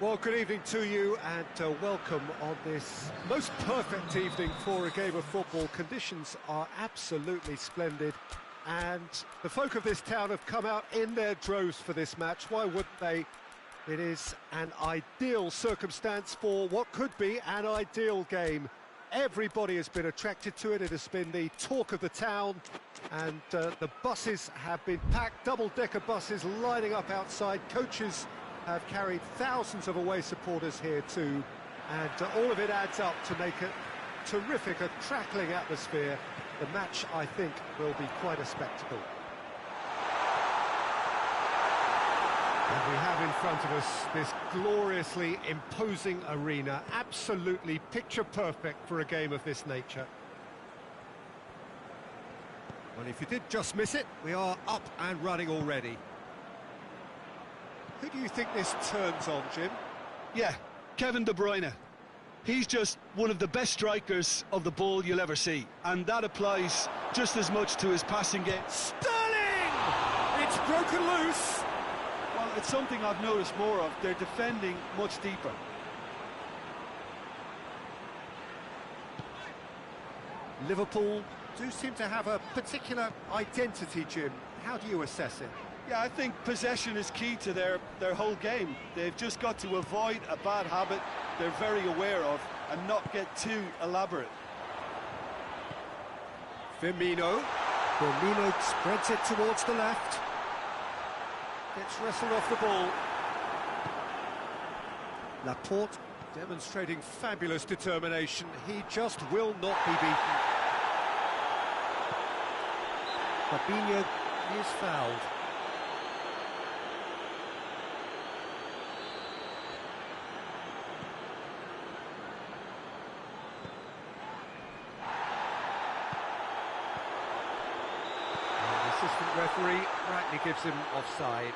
Well, good evening to you and welcome on this most perfect evening for a game of football. Conditions are absolutely splendid and the folk of this town have come out in their droves for this match. Why wouldn't they? It is an ideal circumstance for what could be an ideal game. Everybody has been attracted to it. It has been the talk of the town, and the buses have been packed, double-decker buses lining up outside. Coaches have carried thousands of away supporters here too, and all of it adds up to make it terrific, a crackling atmosphere. The match, I think, will be quite a spectacle. And we have in front of us this gloriously imposing arena, absolutely picture perfect for a game of this nature. Well, if you did just miss it, we are up and running already. Who do you think this turns on, Jim? Yeah, Kevin De Bruyne. He's just one of the best strikers of the ball you'll ever see, and that applies just as much to his passing game. Sterling! It's broken loose! Well, it's something I've noticed more of. They're defending much deeper. Liverpool do seem to have a particular identity, Jim. How do you assess it? Yeah, I think possession is key to their whole game. They've just got to avoid a bad habit they're very aware of and not get too elaborate. Firmino spreads it towards the left. Gets wrestled off the ball. Laporte demonstrating fabulous determination. He just will not be beaten. Fabinho is fouled. Assistant referee rightly gives him offside.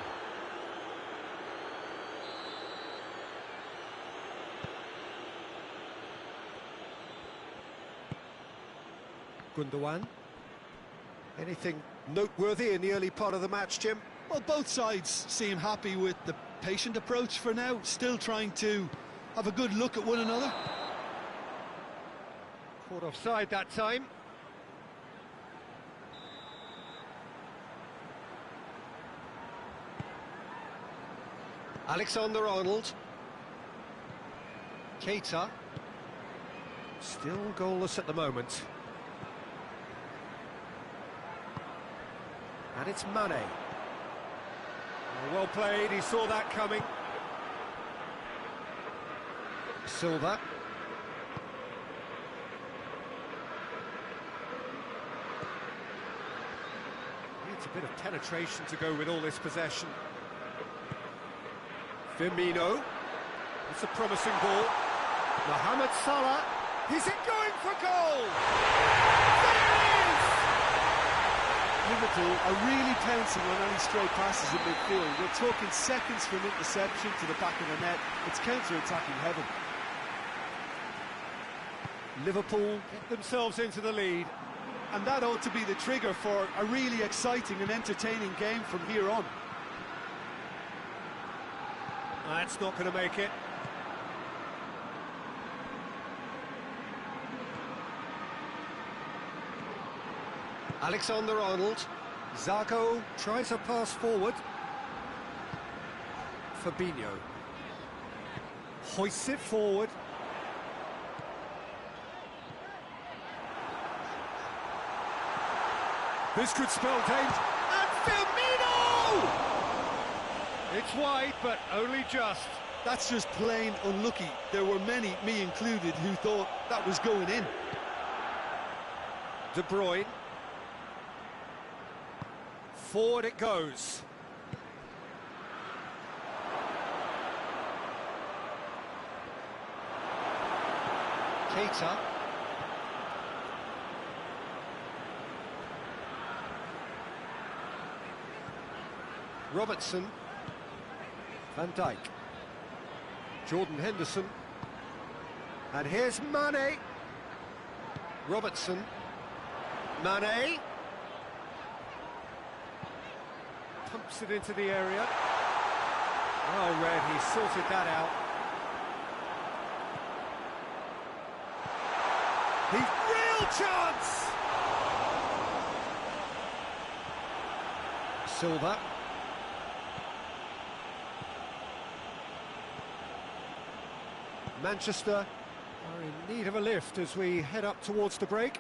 Gundogan. Anything noteworthy in the early part of the match, Jim? Well, both sides seem happy with the patient approach for now, still trying to have a good look at one another. Caught offside that time. Alexander-Arnold. Keita. Still goalless at the moment. And it's Mane. Well played, he saw that coming. Silva. Needs a bit of penetration to go with all this possession. Firmino. It's a promising ball. Mohamed Salah. Is it going for goal? There it is! Liverpool are really pouncing on any stray passes in midfield. We're talking seconds from interception to the back of the net. It's counter-attacking heaven. Liverpool get themselves into the lead. And that ought to be the trigger for a really exciting and entertaining game from here on. That's not going to make it. Alexander-Arnold. Zarco tries a pass forward. Fabinho hoists it forward. This could spell danger. And Firmino! It's wide, but only just. That's just plain unlucky. There were many, me included, who thought that was going in. De Bruyne. Forward it goes. Keita. Robertson. Van Dijk. Jordan Henderson. And here's Mane. Robertson. Mane. Pumps it into the area. Well read, he sorted that out. Real chance! Silva. Manchester are in need of a lift as we head up towards the break.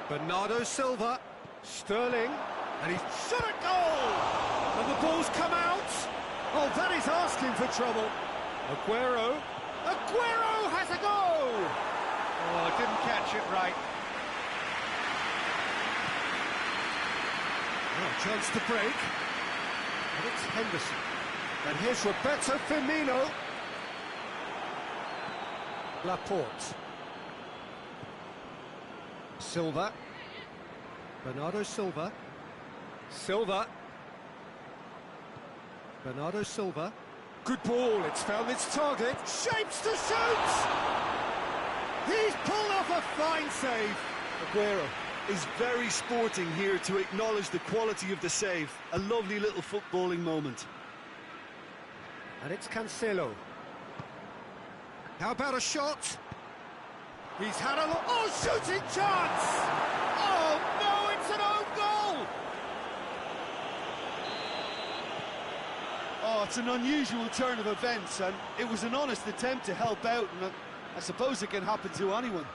Bernardo Silva, Sterling, and he's shot at goal! And the ball's come out! Oh, that is asking for trouble. Aguero has a go! Oh, didn't catch it right. Oh, chance to break. And it's Henderson. And here's Roberto Firmino. Laporte. Silva. Bernardo Silva. Silva. Bernardo Silva. Good ball, it's found its target. Shapes to shoot! He's pulled off a fine save. Aguero is very sporting here to acknowledge the quality of the save. A lovely little footballing moment. And it's Cancelo. How about a shot? He's had a look. Oh, shooting chance! Oh, no, it's an own goal! Oh, it's an unusual turn of events, and it was an honest attempt to help out, and I suppose it can happen to anyone.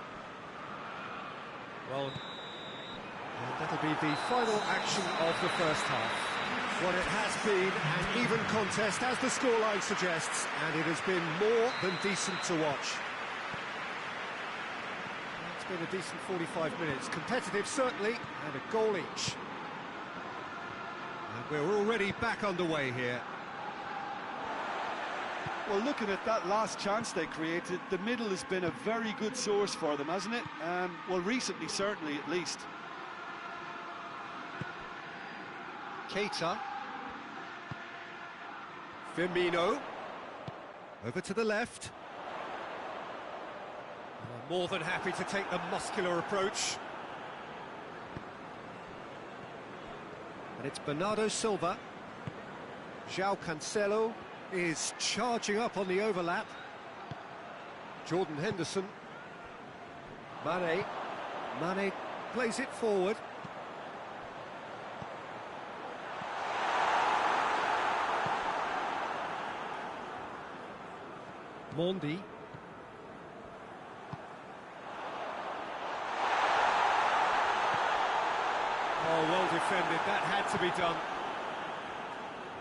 Well, and that'll be the final action of the first half. What it has been an even contest, as the scoreline suggests, and it has been more than decent to watch. It's been a decent 45 minutes. Competitive, certainly, and a goal each. And we're already back underway here. Well, looking at that last chance they created, the middle has been a very good source for them, hasn't it? Well, recently, certainly, at least. Keita. Firmino. Over to the left. More than happy to take the muscular approach. And it's Bernardo Silva. João Cancelo is charging up on the overlap. Jordan Henderson. Mane plays it forward. Mondi. Oh, well defended, that had to be done.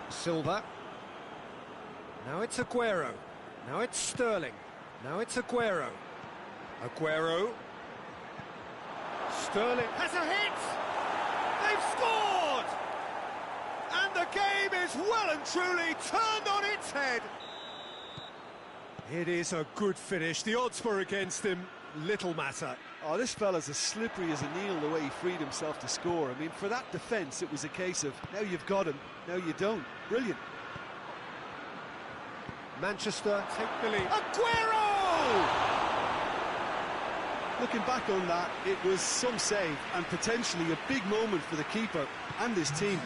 Silva. Now it's Aguero. Now it's Sterling. Now it's Aguero. Aguero. Sterling has a hit! They've scored! And the game is well and truly turned on its head. It is a good finish. The odds were against him. Little matter. Oh, this fella's as slippery as a needle the way he freed himself to score. I mean, for that defence, it was a case of, now you've got him, now you don't. Brilliant. Manchester take the lead. Aguero! Looking back on that, it was some save and potentially a big moment for the keeper and his team.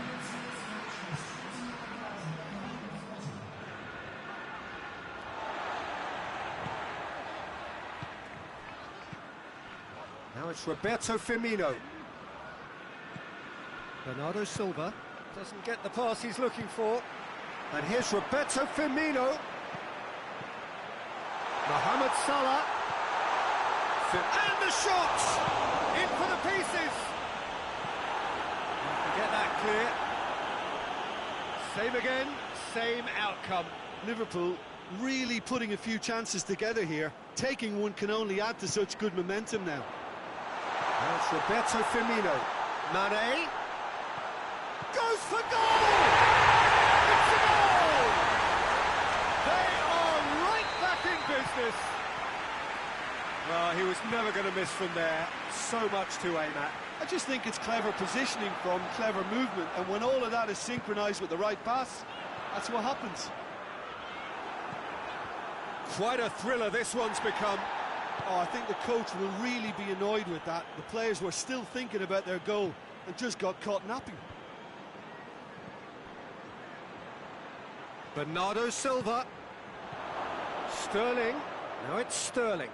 Now it's Roberto Firmino. Bernardo Silva doesn't get the pass he's looking for. And here's Roberto Firmino. Mohamed Salah. And the shot! In for the pieces! To get that clear. Same again, same outcome. Liverpool really putting a few chances together here. Taking one can only add to such good momentum now. That's Roberto Firmino. Mane. Goes for goal! It's a goal! They are right back in business. Well, he was never going to miss from there. So much to aim at. I just think it's clever positioning from clever movement, and when all of that is synchronised with the right pass, that's what happens. Quite a thriller this one's become. Oh, I think the coach will really be annoyed with that. The players were still thinking about their goal and just got caught napping. Bernardo Silva. Sterling. Now it's Sterling.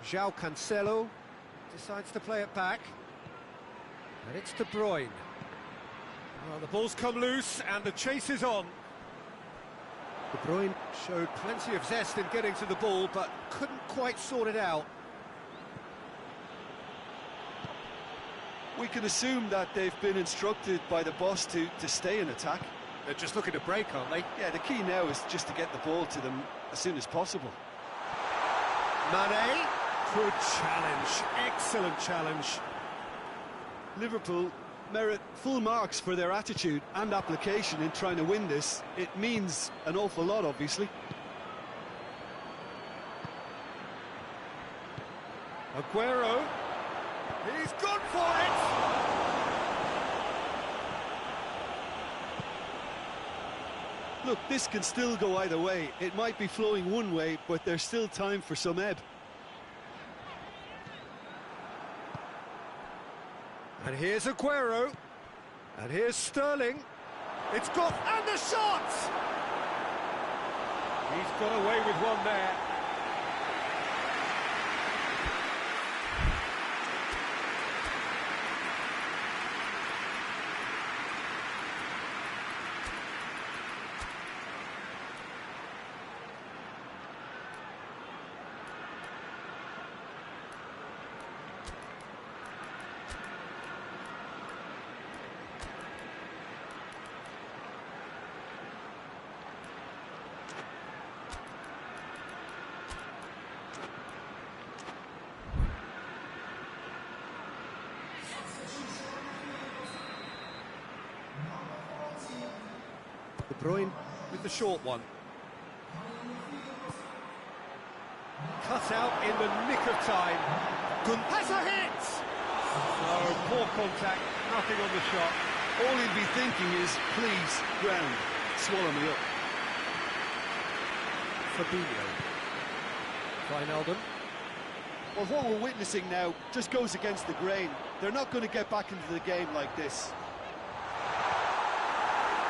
João Cancelo decides to play it back. And it's De Bruyne. Well, the ball's come loose and the chase is on. De Bruyne showed plenty of zest in getting to the ball, but couldn't quite sort it out. We can assume that they've been instructed by the boss to stay in attack. They're just looking to break, aren't they? Yeah, the key now is just to get the ball to them as soon as possible. Mane, good challenge, excellent challenge. Liverpool merit full marks for their attitude and application in trying to win this. It means an awful lot, obviously. Aguero, he's gone for it! Look, this can still go either way. It might be flowing one way, but there's still time for some ebb. And here's Aguero. And here's Sterling. It's got... and the shot! He's got away with one there. De Bruyne with the short one. Cut out in the nick of time. Has a hit! Oh, poor contact, nothing on the shot. All he'll be thinking is, please, ground, swallow me up. Fabinho. Wijnaldum. Well, what we're witnessing now just goes against the grain. They're not going to get back into the game like this.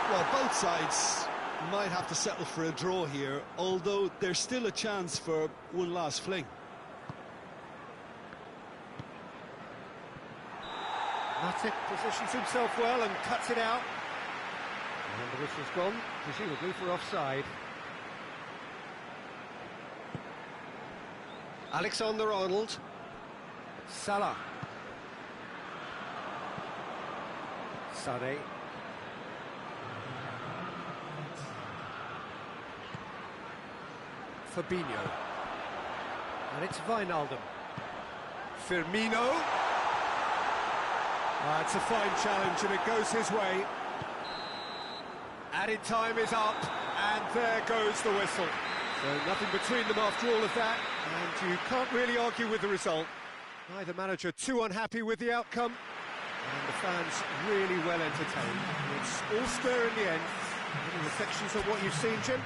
Well, both sides might have to settle for a draw here, although there's still a chance for one last fling. Matic positions himself well and cuts it out. And the whistle's gone, presumably for offside. Alexander-Arnold. Salah. Sané. Fabinho. And it's Wijnaldum. Firmino. It's a fine challenge and it goes his way. Added time is up and there goes the whistle. So nothing between them after all of that, and you can't really argue with the result. Neither manager too unhappy with the outcome, and the fans really well entertained. It's all square in the end. Any reflections on what you've seen, Jim?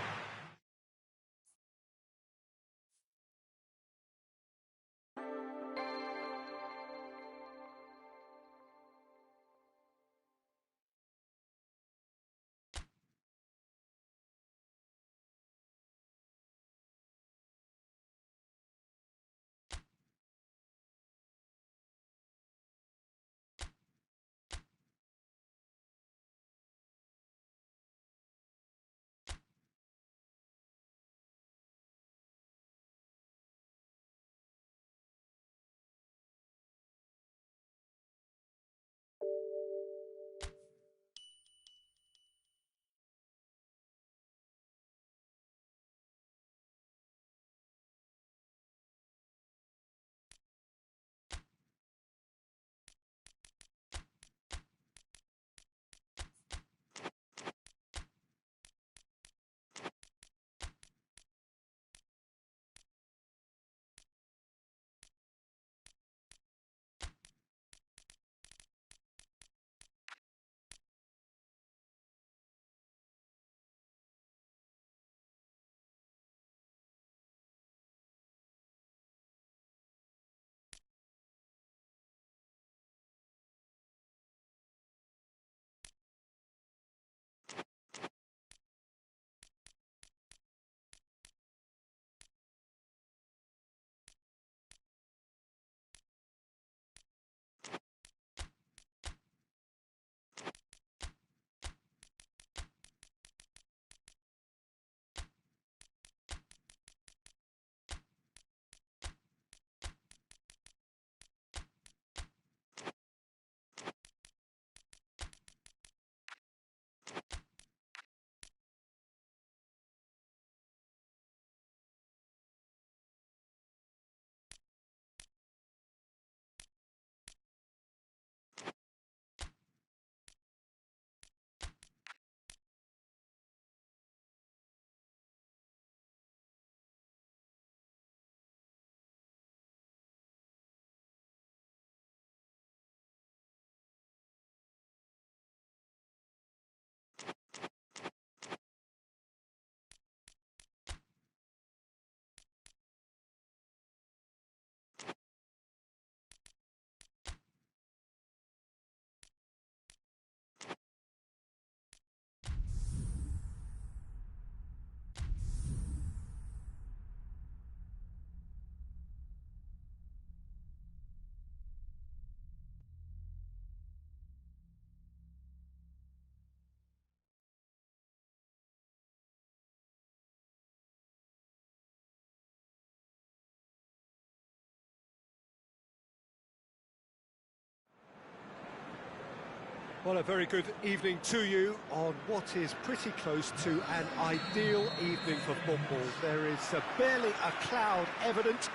Well, a very good evening to you on what is pretty close to an ideal evening for football. There is barely a cloud evident.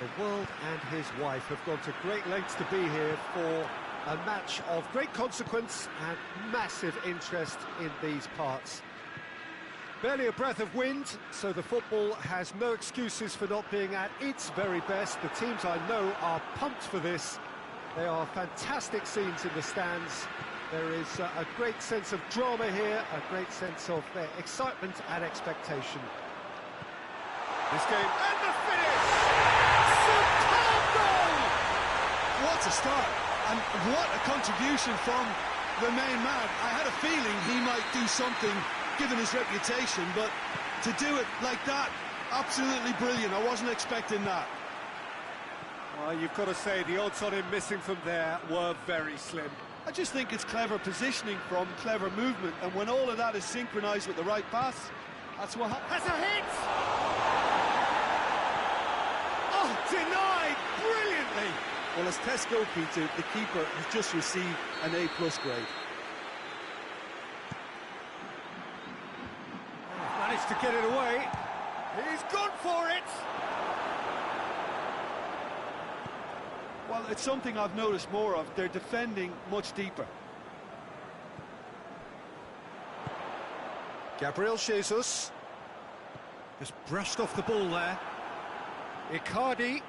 The world and his wife have gone to great lengths to be here for a match of great consequence and massive interest in these parts. Barely a breath of wind, so the football has no excuses for not being at its very best. The teams I know are pumped for this. They are fantastic scenes in the stands. There is a great sense of drama here, a great sense of excitement and expectation. This game, and the finish! Superb goal! What a start, and what a contribution from the main man. I had a feeling he might do something, given his reputation, but to do it like that, absolutely brilliant. I wasn't expecting that. Well, you've got to say, the odds on him missing from there were very slim. I just think it's clever positioning from clever movement, and when all of that is synchronised with the right pass, that's what has a hit! Oh, denied brilliantly! Well, as test goalkeeper, the keeper has just received an A+ grade. Oh, managed to get it away. He's gone for it! Well, it's something I've noticed more of. They're defending much deeper. Gabriel Jesus. Just brushed off the ball there. Icardi.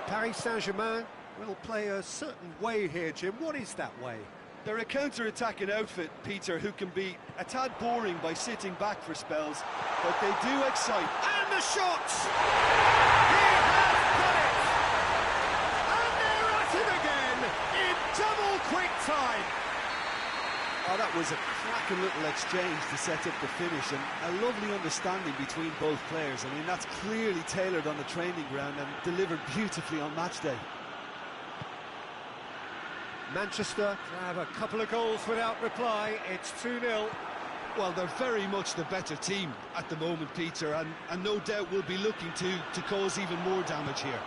Paris Saint-Germain will play a certain way here, Jim. What is that way? They're a counter-attacking outfit, Peter, who can be a tad boring by sitting back for spells, but they do excite. And the shots! He has done it! And they're at it again in double quick time! Oh, that was a cracking little exchange to set up the finish, and a lovely understanding between both players. I mean, that's clearly tailored on the training ground and delivered beautifully on match day. Manchester have a couple of goals without reply. It's 2-0. Well, they're very much the better team at the moment, Peter, and no doubt will be looking to cause even more damage here.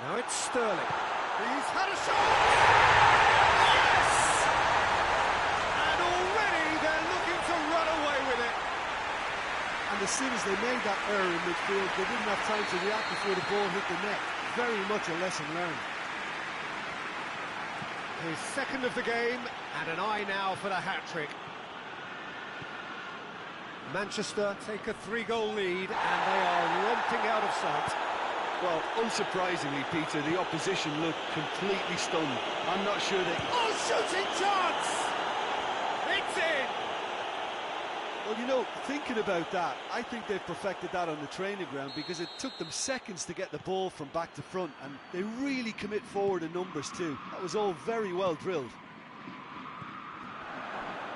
Now it's Sterling. He's had a shot! Yes! And already they're looking to run away with it. And as soon as they made that error in midfield, they didn't have time to react before the ball hit the net. Very much a lesson learned. His second of the game, and an eye now for the hat-trick. Manchester take a 3-goal lead, and they are romping out of sight. Well, unsurprisingly, Peter, the opposition looked completely stunned. I'm not sure they... Oh, shooting chance! It's in! Well, you know, thinking about that, I think they've perfected that on the training ground, because it took them seconds to get the ball from back to front, and they really commit forward in numbers too. That was all very well drilled.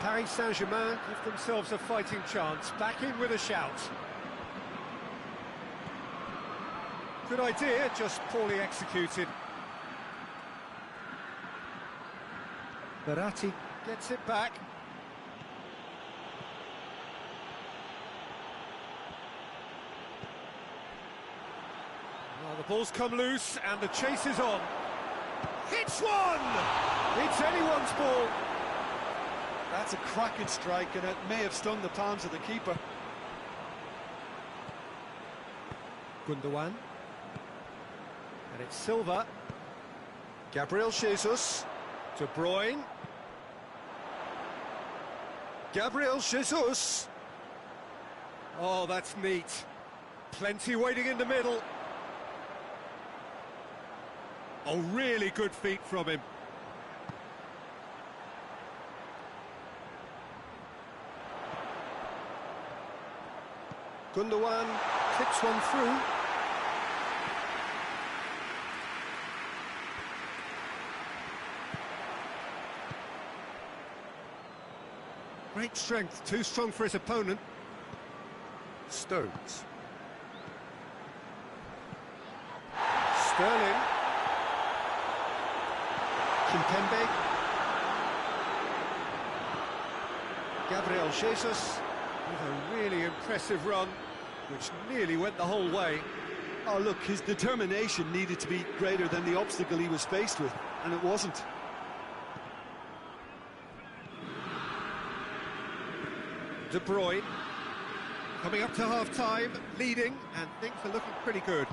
Paris Saint-Germain give themselves a fighting chance, back in with a shout. Good idea, just poorly executed. Verratti gets it back. Well, the ball's come loose and the chase is on. Hits one! It's anyone's ball. That's a cracking strike, and it may have stung the palms of the keeper. Gundogan. And it's Silva. Gabriel Jesus. De Bruyne. Gabriel Jesus. Oh, that's neat. Plenty waiting in the middle. Oh, really good feet from him. Gundogan clips one through. Great strength, too strong for his opponent. Stones. Sterling. Kimpembe. Gabriel Jesus with a really impressive run. which nearly went the whole way. Oh, look, his determination needed to be greater than the obstacle he was faced with, and it wasn't. De Bruyne, coming up to half-time, leading, and things are looking pretty good.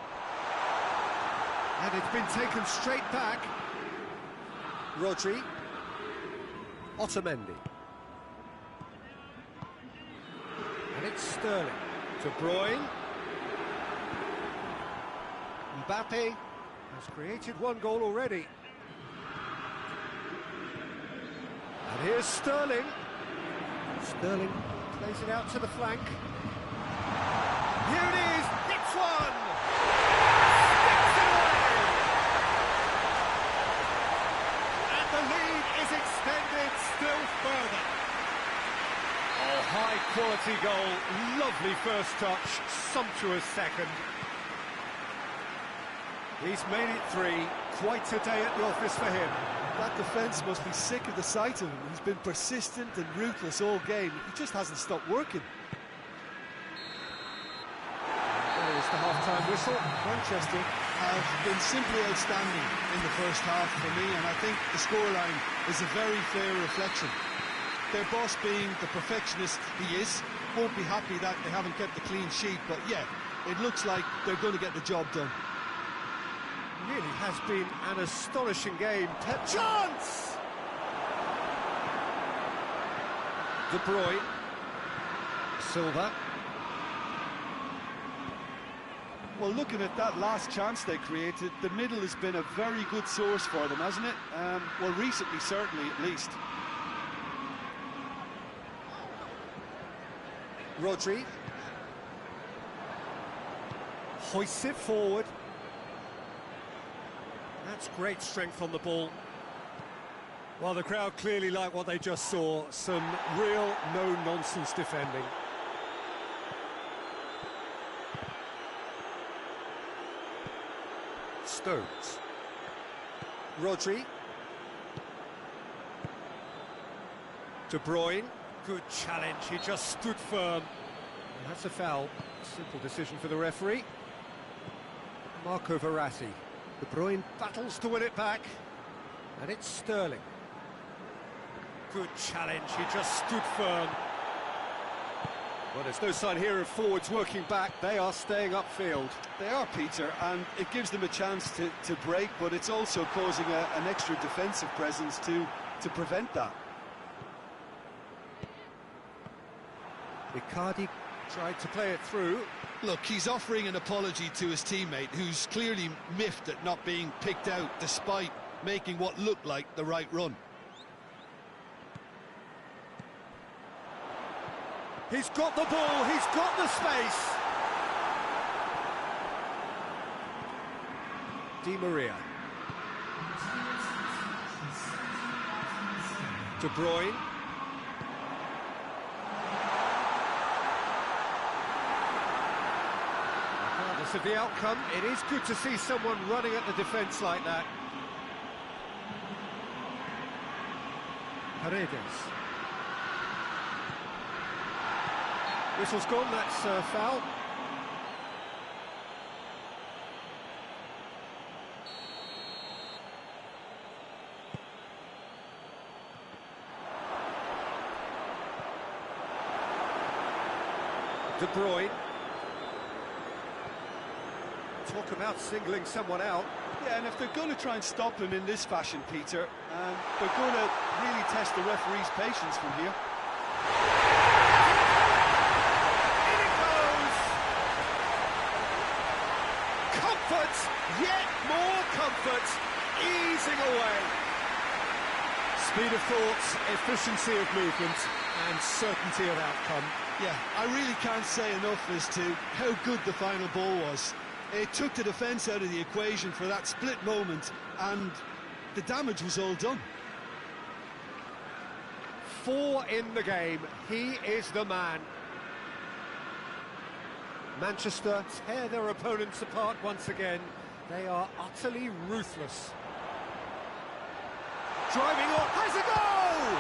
And it's been taken straight back. Rodri. Otamendi. And it's Sterling. De Bruyne. Mbappe has created one goal already. And here's Sterling. Sterling plays it out to the flank. Here it is, hits one! Sticks it away! And the lead is extended still further. Oh, high-quality goal, lovely first touch, sumptuous second. He's made it 3, quite a day at the office for him. That defence must be sick of the sight of him. He's been persistent and ruthless all game. He just hasn't stopped working. There's the half-time whistle. Manchester have been simply outstanding in the first half for me, and I think the scoreline is a very fair reflection. Their boss, being the perfectionist he is, won't be happy that they haven't kept the clean sheet, but yeah, it looks like they're going to get the job done. Really has been an astonishing game. Chance! De Bruyne. Silva. Well, looking at that last chance they created, the middle has been a very good source for them, hasn't it? Well, recently, certainly, at least. Rodri. Hoists it forward. That's great strength on the ball. Well, the crowd clearly like what they just saw. Some real no-nonsense defending. Stones. Rodri. De Bruyne. Good challenge, he just stood firm. And that's a foul. Simple decision for the referee. Marco Verratti. De Bruyne battles to win it back. And it's Sterling. Good challenge, he just stood firm. Well, there's no sign here of forwards working back. They are staying upfield. They are, Peter, and it gives them a chance to break, but it's also causing an extra defensive presence to prevent that. Icardi tried to play it through. Look, he's offering an apology to his teammate, who's clearly miffed at not being picked out despite making what looked like the right run. He's got the ball, he's got the space. Di Maria. De Bruyne. Regardless of the outcome, it is good to see someone running at the defence like that. Paredes. Whistle's gone, that's foul. De Bruyne. Talk about singling someone out. Yeah, and if they're going to try and stop him in this fashion, Peter, they're going to really test the referee's patience from here. Yet more comfort, easing away. Speed of thought, efficiency of movement, and certainty of outcome. Yeah, I really can't say enough as to how good the final ball was. It took the defence out of the equation for that split moment, and the damage was all done. 4 in the game, he is the man. Manchester tear their opponents apart once again. They are utterly ruthless. Driving on, has a goal!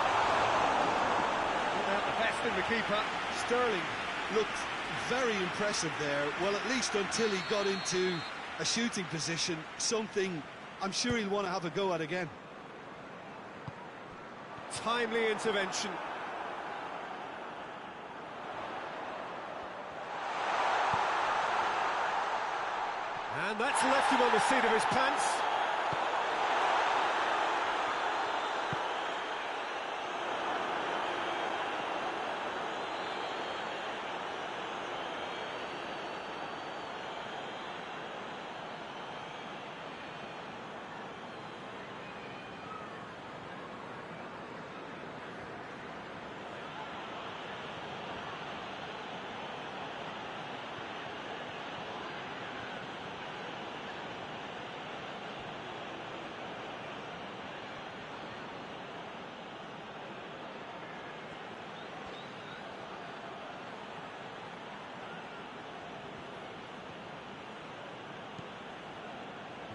Without the best in the keeper. Sterling looked very impressive there. Well, at least until he got into a shooting position, something I'm sure he'll want to have a go at again. Timely intervention. And that's left him on the seat of his pants.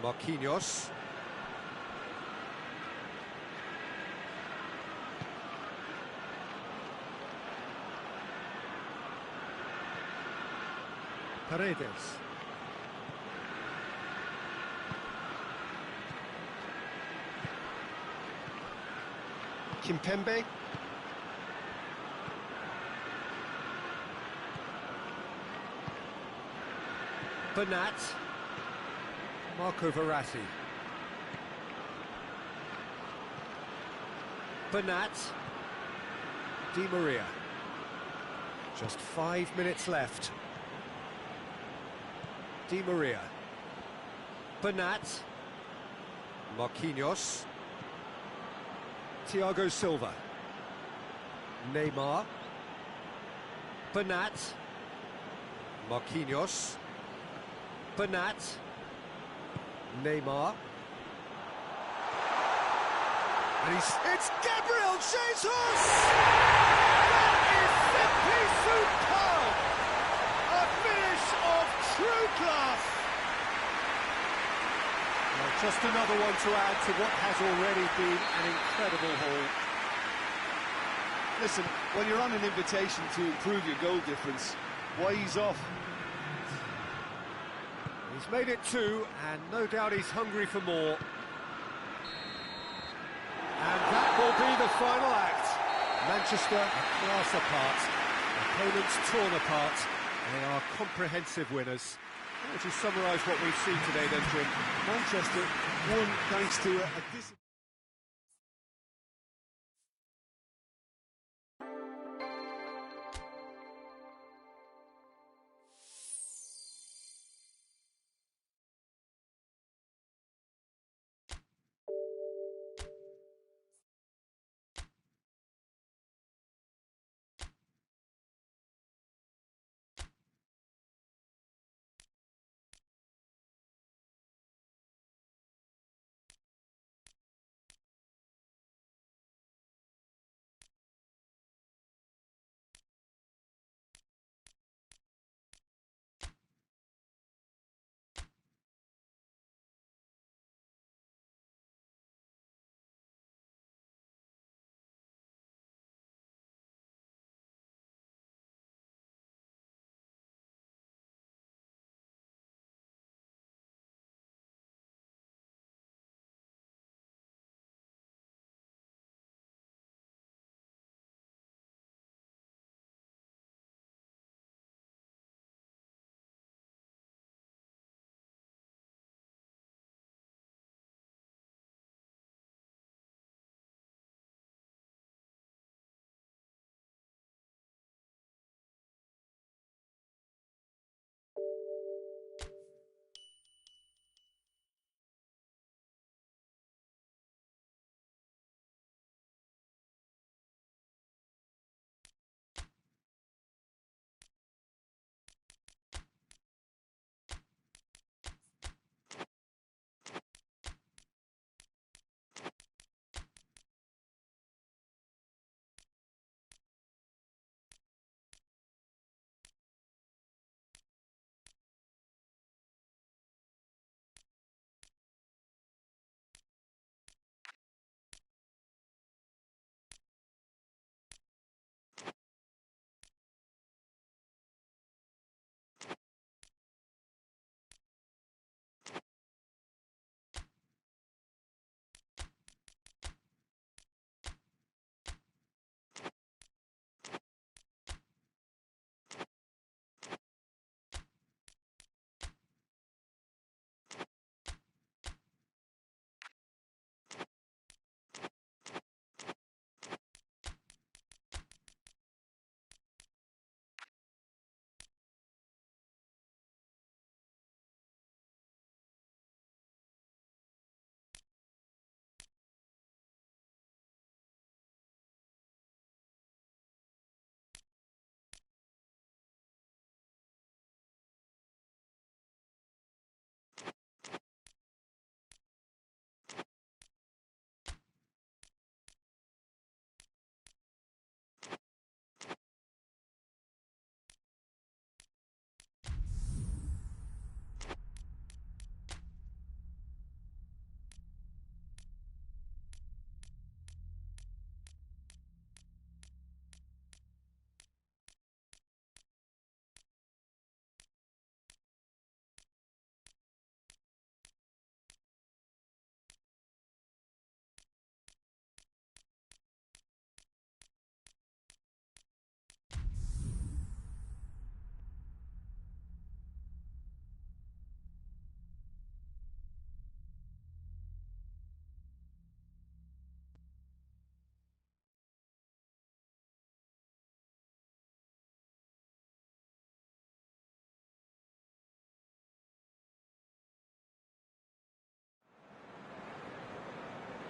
Marquinhos. Paredes. Kimpembe. Bernat. Marco Verratti. Bernat. Di Maria. Just 5 minutes left. Di Maria. Bernat. Marquinhos. Thiago Silva. Neymar. Bernat. Marquinhos. Bernat. Neymar. And it's Gabriel Jesus! That is simply superb! A finish of true class! Well, just another one to add to what has already been an incredible haul. Listen, when you're on an invitation to improve your goal difference, why ease off? He's made it 2, and no doubt he's hungry for more. And that will be the final act. Manchester are class apart, opponents torn apart. They are comprehensive winners. How would you summarise what we've seen today then, Jim? Manchester won thanks to a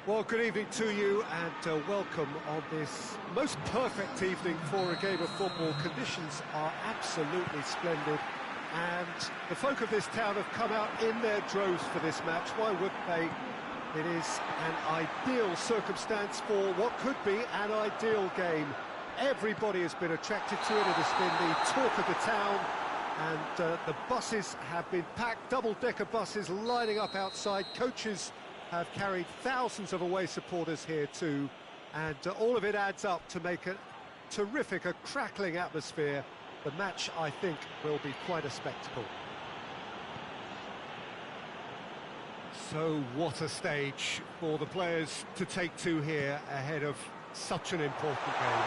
Well, good evening to you and welcome on this most perfect evening for a game of football. Conditions are absolutely splendid and the folk of this town have come out in their droves for this match. Why wouldn't they? It is an ideal circumstance for what could be an ideal game. Everybody has been attracted to it. It has been the talk of the town and the buses have been packed, double-decker buses lining up outside. Coaches have carried thousands of away supporters here too, and all of it adds up to make a terrific, a crackling atmosphere. The match, I think, will be quite a spectacle. So what a stage for the players to take to here ahead of such an important game.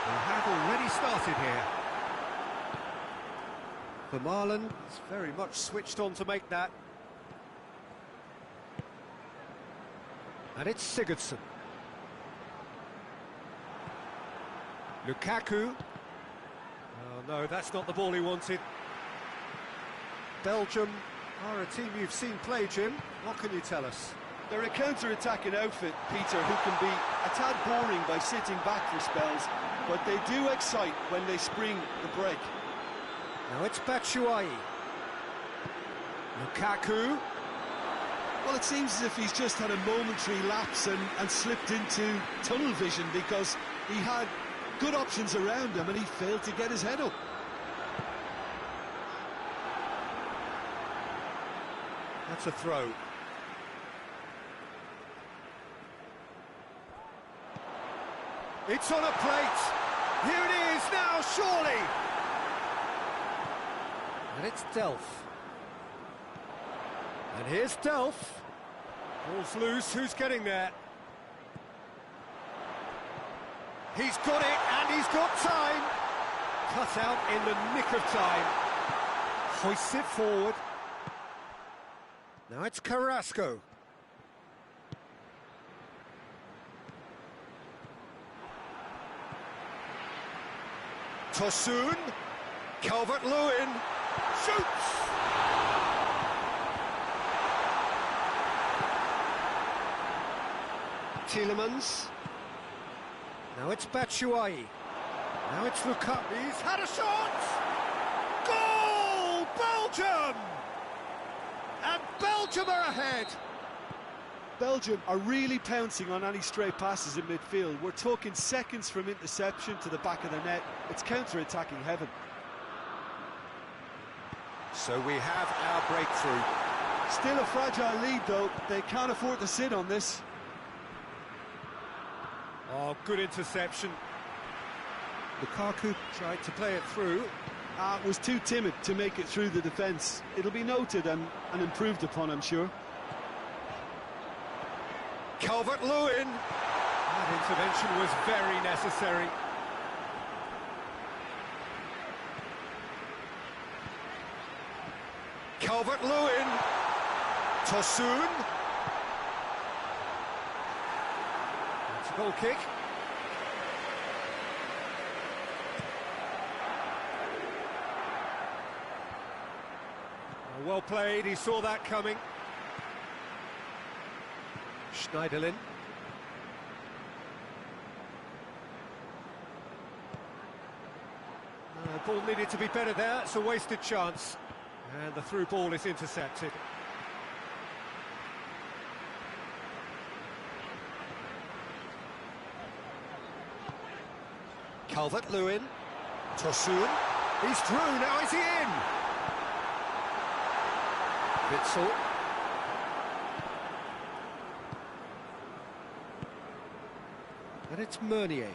They have already started here. Vermaelen is very much switched on to make that. And it's Sigurdsson. Lukaku. Oh no, that's not the ball he wanted. Belgium are a team you've seen play, Jim. What can you tell us? They're a counter-attacking outfit, Peter, who can be a tad boring by sitting back for spells, but they do excite when they spring the break. Now it's Batshuayi. Lukaku. Well, it seems as if he's just had a momentary lapse and slipped into tunnel vision because he had good options around him and he failed to get his head up. That's a throw. It's on a plate. Here it is now, surely. And it's Delph. And here's Delph. Ball's loose, who's getting there? He's got it, and he's got time. Cut out in the nick of time. Hoists it forward. Now it's Carrasco. Tosun. Calvert-Lewin. Shoots! Tielemans. Now it's Batshuayi. Now it's Lukaku. He's had a shot! Goal! Belgium! And Belgium are ahead! Belgium are really pouncing on any stray passes in midfield. We're talking seconds from interception to the back of the net. It's counter-attacking heaven. So we have our breakthrough. Still a fragile lead, though. They can't afford to sit on this. Oh, good interception. Lukaku tried to play it through. Was too timid to make it through the defence. It'll be noted and improved upon, I'm sure. Calvert-Lewin. That intervention was very necessary. Calvert-Lewin. Tosun. It's a goal kick. Well played, he saw that coming. Schneiderlin. Ball needed to be better there, it's a wasted chance. And the through ball is intercepted. Calvert-Lewin. Tosun. He's through, now is he in? Witsel. And it's Meunier.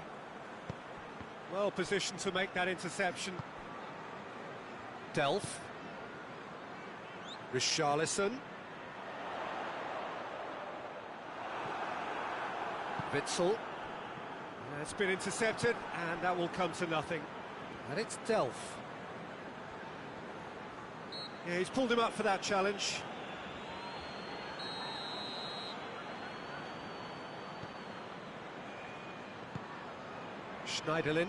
Well positioned to make that interception. Delph. Richarlison. Witsel. It's been intercepted, and that will come to nothing. And it's Delph. Yeah, he's pulled him up for that challenge. Schneiderlin.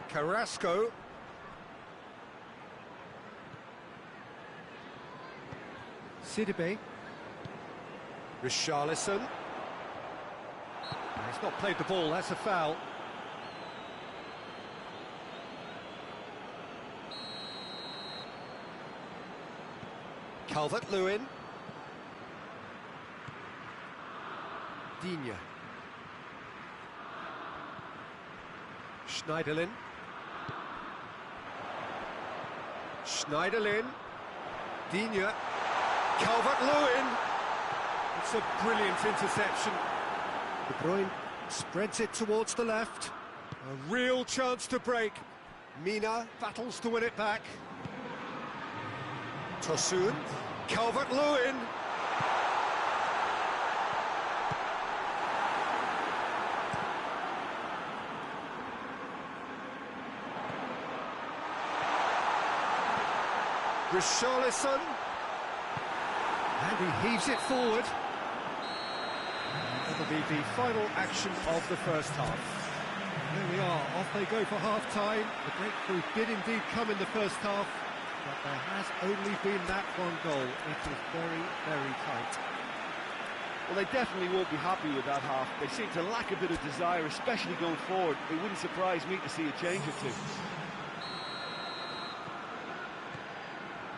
Carrasco. Sidibe. Richarlison. He's not played the ball, that's a foul. Calvert-Lewin. Digne. Schneiderlin. Schneiderlin. Digne. Calvert-Lewin. It's a brilliant interception. De Bruyne spreads it towards the left. A real chance to break. Mina battles to win it back. Tosun. Calvert-Lewin. Richarlison. And he heaves it forward. That'll be the final action of the first half. There we are, off they go for half-time. The breakthrough did indeed come in the first half, but there has only been that one goal. It is very, very tight. Well, they definitely won't be happy with that half. They seem to lack a bit of desire, especially going forward. It wouldn't surprise me to see a change or two.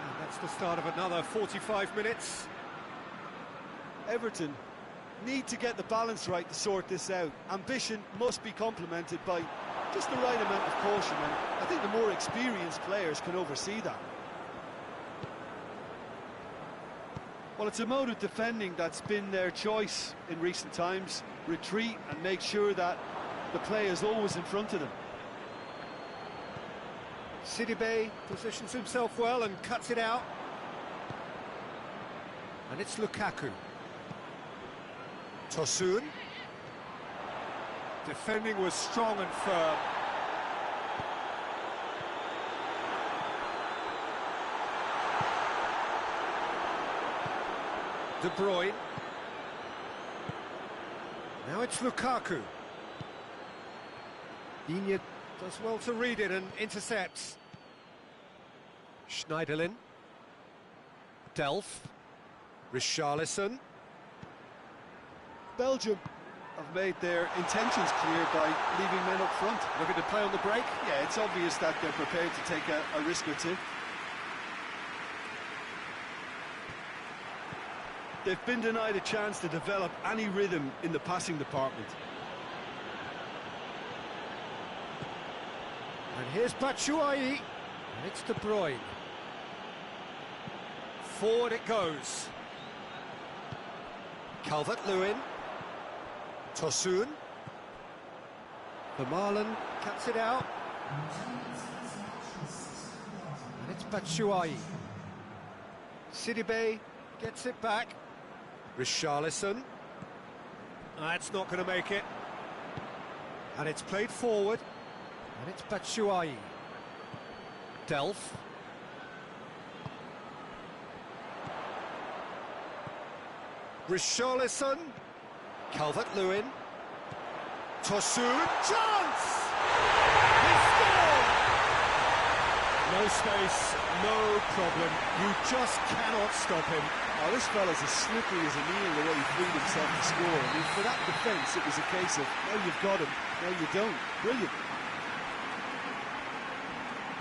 And that's the start of another 45 minutes. Everton need to get the balance right to sort this out. Ambition must be complemented by just the right amount of caution, and I think the more experienced players can oversee that. Well, it's a mode of defending that's been their choice in recent times. Retreat and make sure that the play is always in front of them. Sidibe positions himself well and cuts it out. And it's Lukaku. Tosun. Defending was strong and firm. De Bruyne. Now it's Lukaku. Digne does well to read it and intercepts. Schneiderlin. Delph. Richarlison. Belgium have made their intentions clear by leaving men up front. Looking to play on the break? Yeah, it's obvious that they're prepared to take a risk or two. They've been denied a chance to develop any rhythm in the passing department. And here's Batshuayi. And it's De Bruyne. Forward it goes. Calvert-Lewin. Tosun. Vermaelen cuts it out. And it's Batshuayi. Sidibe gets it back. Richarlison. That's not going to make it. And it's played forward. And it's Batshuayi. Delph. Richarlison. Calvert-Lewin. Tosun. Chance! He scored! No space, no problem. You just cannot stop him. Oh, this fella's as slippery as a needle the way he freed himself to score. I mean, for that defence, it was a case of, now you've got him, now you don't. Brilliant.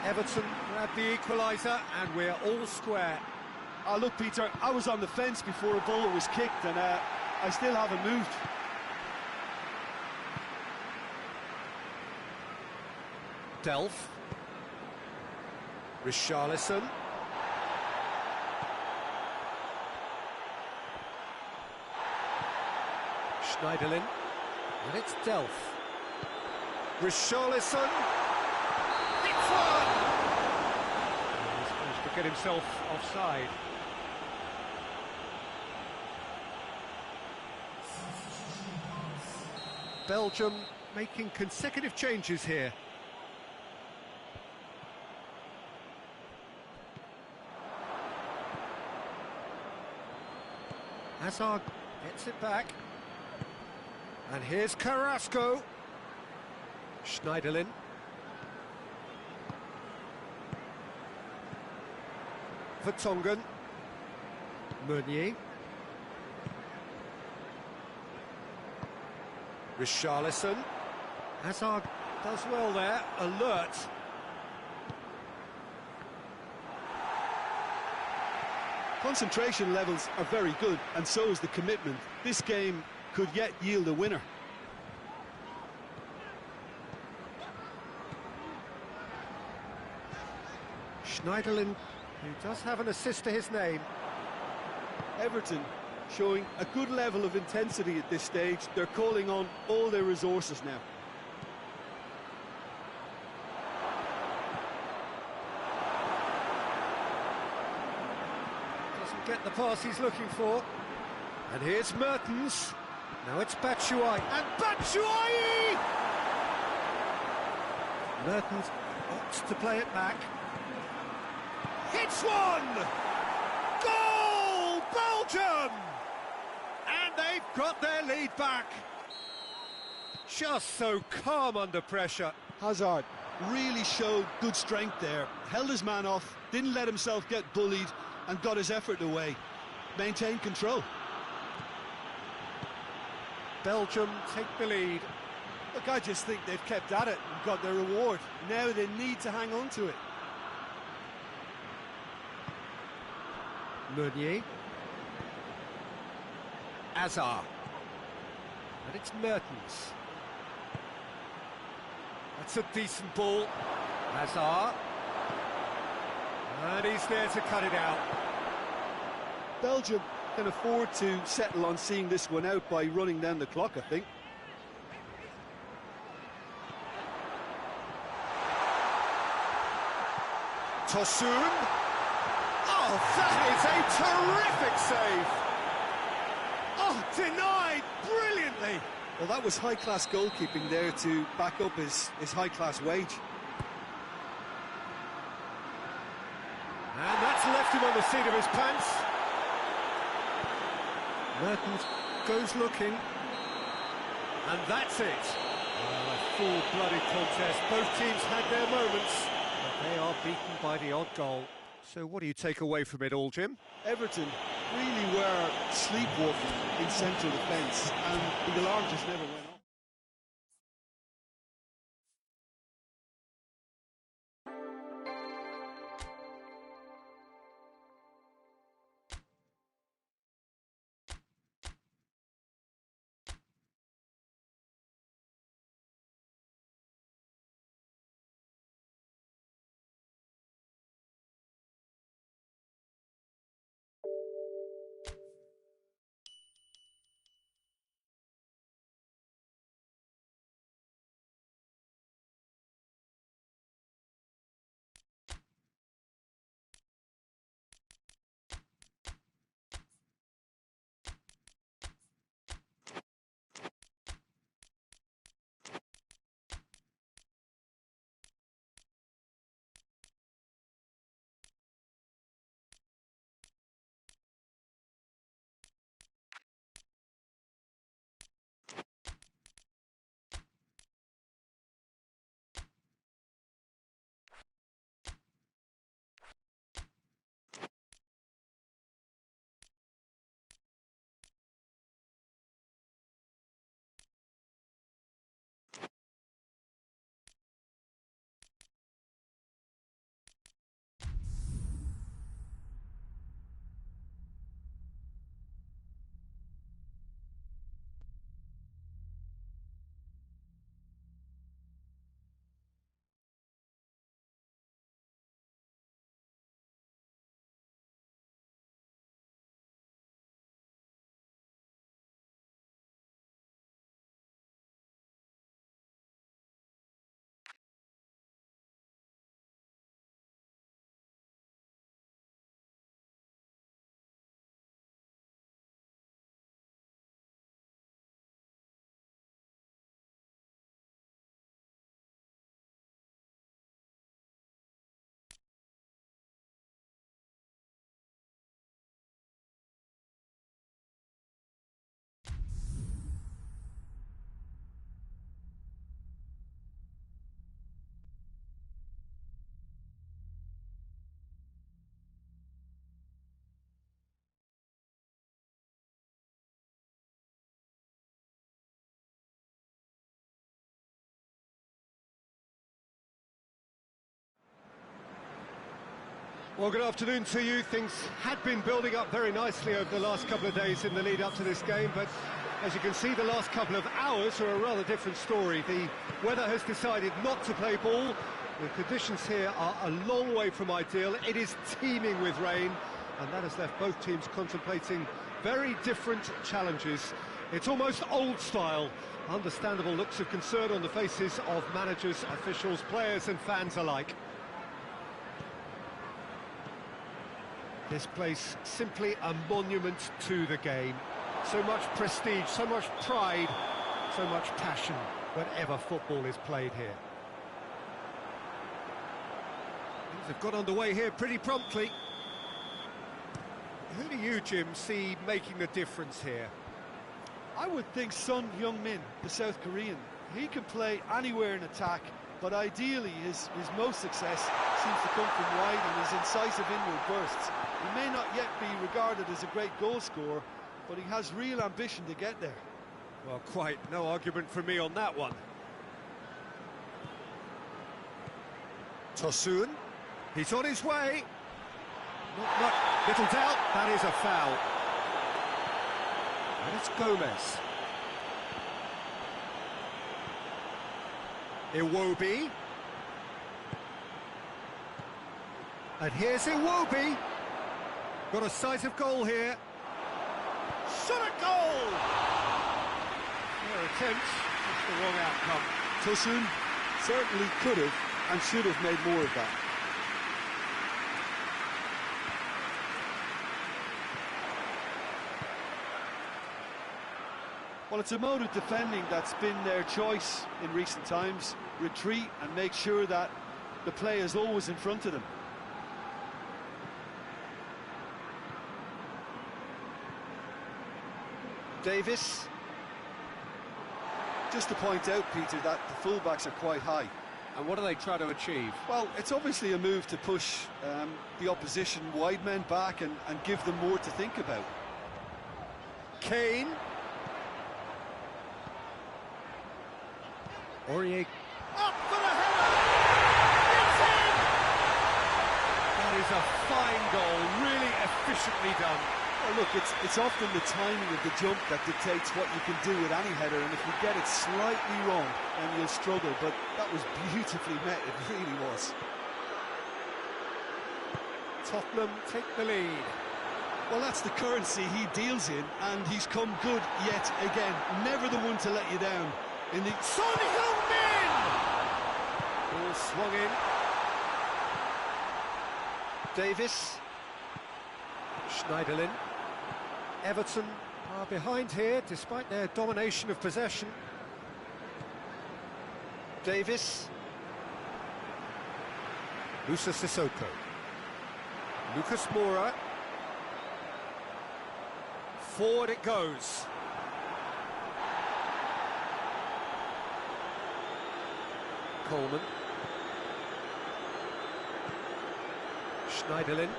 Everton grab the equaliser, and we're all square. Oh, look, Peter, I was on the fence before a ball was kicked, and I still haven't moved. Delph. Richarlison. Schneiderlin. And it's Delph. Richarlison. It's one! He's supposed to get himself offside. Belgium making consecutive changes here. Hazard gets it back. And here's Carrasco. Schneiderlin. Vertonghen. Meunier. Richarlison. Hazard does well there, alert. Concentration levels are very good, and so is the commitment. This game could yet yield a winner. Schneiderlin, who does have an assist to his name. Everton showing a good level of intensity at this stage. They're calling on all their resources now. Doesn't get the pass he's looking for. And here's Mertens. Now it's Batshuayi. And Batshuayi! Mertens opts to play it back. Hits one! Goal! Belgium! And they've got their lead back. Just so calm under pressure. Hazard really showed good strength there. Held his man off, didn't let himself get bullied, and got his effort away. Maintained control. Belgium take the lead. Look, I just think they've kept at it and got their reward. Now they need to hang on to it. Meunier. Hazard. And it's Mertens. That's a decent ball. Hazard. And he's there to cut it out. Belgium can afford to settle on seeing this one out by running down the clock, I think. Tosun. Oh, that is a terrific save. Oh, denied brilliantly. Well, that was high-class goalkeeping there to back up his high-class wage. And that's left him on the seat of his pants. Mertens goes looking. And that's it. Well, a full-blooded contest. Both teams had their moments, but they are beaten by the odd goal. So what do you take away from it all, Jim? Everton really were sleepwalking in central defence, and the alarm just never went off. Well, good afternoon to you. Things had been building up very nicely over the last couple of days in the lead up to this game, but as you can see, the last couple of hours are a rather different story. The weather has decided not to play ball. The conditions here are a long way from ideal. It is teeming with rain, and that has left both teams contemplating very different challenges. It's almost old style. Understandable looks of concern on the faces of managers, officials, players and fans alike. This place simply a monument to the game. So much prestige, so much pride, so much passion whenever football is played here. Things have got underway here pretty promptly. Who do you, Jim, see making the difference here? I would think Son Heung-min, the South Korean. He can play anywhere in attack, but ideally his most success seems to come from wide and his incisive inward bursts. He may not yet be regarded as a great goal scorer, but he has real ambition to get there. Well, quite no argument from me on that one. Tosun, he's on his way. Not little doubt, that is a foul. And it's Gomez. Iwobi. And here's Iwobi. Got a sight of goal here. Shot at goal! Their attempts, just the wrong outcome. Tosun certainly could have and should have made more of that. Well, it's a mode of defending that's been their choice in recent times. Retreat and make sure that the play is always in front of them. Davis. Just to point out, Peter, that the fullbacks are quite high. And what do they try to achieve? Well, it's obviously a move to push the opposition wide men back and give them more to think about. Kane. Aurier. Up for the header! It's in! That is a fine goal, really efficiently done. Well, look, it's often the timing of the jump that dictates what you can do with any header, and if you get it slightly wrong, then you'll struggle, but that was beautifully met, it really was. Tottenham take the lead. Well, that's the currency he deals in, and he's come good yet again. Never the one to let you down. In the Son Heung-min! Ball swung in. Davis. Schneiderlin. Everton are behind here, despite their domination of possession. Davis. Musa Sissoko. Lucas Moura. Forward it goes. Coleman. Schneiderlin.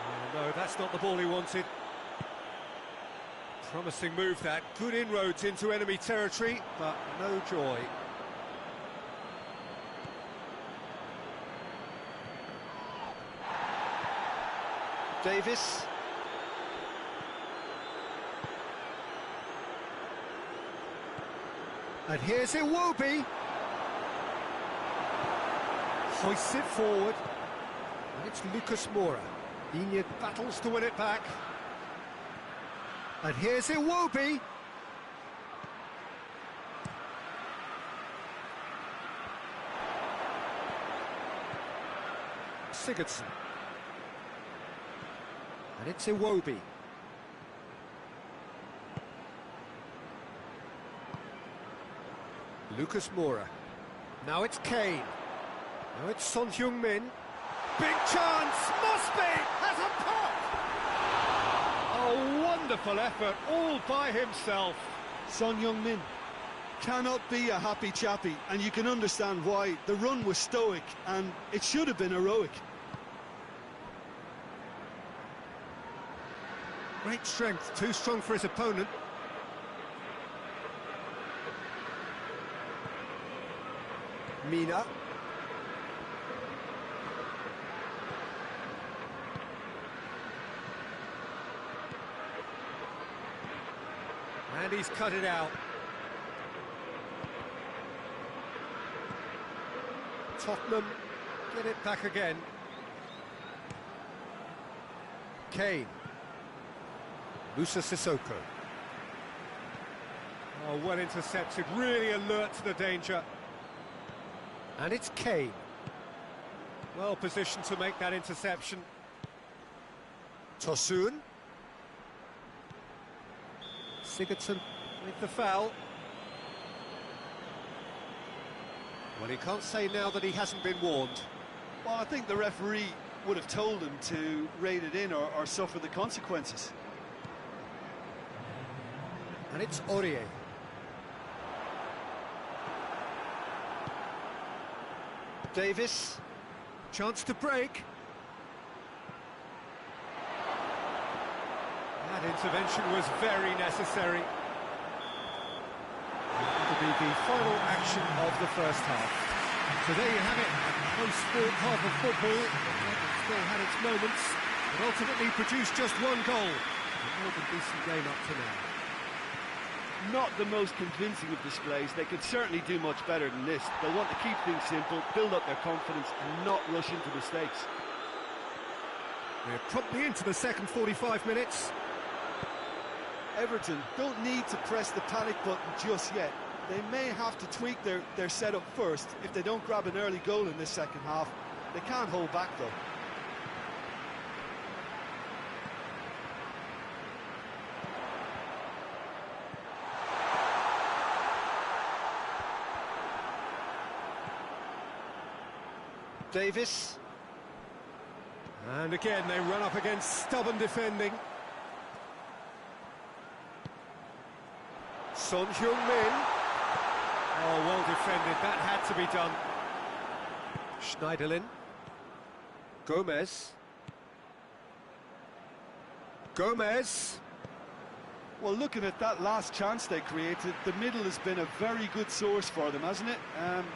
Oh, no, that's not the ball he wanted. Promising move that. Good inroads into enemy territory, but no joy. Davis. And here's Iwobi. Hoists it forward. And it's Lucas Moura. Enid battles to win it back. And here's Iwobi. Sigurdsson. And it's Iwobi. Lucas Moura. Now it's Kane. Now it's Son Heung-min. Big chance! Must be! Has a pop! A wonderful effort, all by himself. Son Heung-min cannot be a happy chappy, and you can understand why. The run was stoic, and it should have been heroic. Great strength, too strong for his opponent. Mina. And he's cut it out. Tottenham get it back again. Kane. Musa Sissoko. Oh, well intercepted, really alert to the danger. And it's Kane. Well positioned to make that interception. Tosun. Sigurdsson with the foul. Well, he can't say now that he hasn't been warned. Well, I think the referee would have told him to rate it in or suffer the consequences. And it's Aurier. Davis. Chance to break. That intervention was very necessary. It'll be the final action of the first half. So there you have it, post-sport half of football. It still had its moments, but ultimately produced just one goal. A more than decent game up to now. Not the most convincing of displays. They could certainly do much better than this. They'll want to keep things simple, build up their confidence and not rush into mistakes. We're promptly into the second 45 minutes. Everton don't need to press the panic button just yet. They may have to tweak their setup first if they don't grab an early goal in this second half. They can't hold back though. Davis. And again, they run up against stubborn defending. Son Heung-min. Oh, well defended. That had to be done. Schneiderlin. Gomez. Gomez. Well, looking at that last chance they created, the middle has been a very good source for them, hasn't it?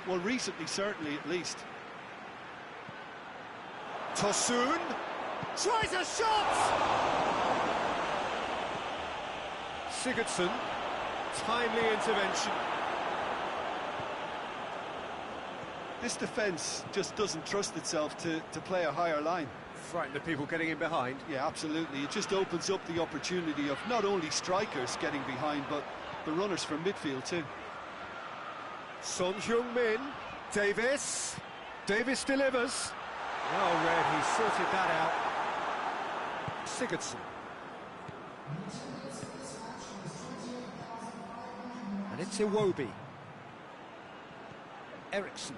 Well, recently, certainly, at least. Tosun tries a shot! Sigurdsson, timely intervention. This defence just doesn't trust itself to play a higher line. Frightened of people getting in behind. Yeah, absolutely. It just opens up the opportunity of not only strikers getting behind, but the runners from midfield too. Son Heung-min, Davis. Davis delivers. Well read, he sorted that out. Sigurdsson. And it's Iwobi. Eriksson.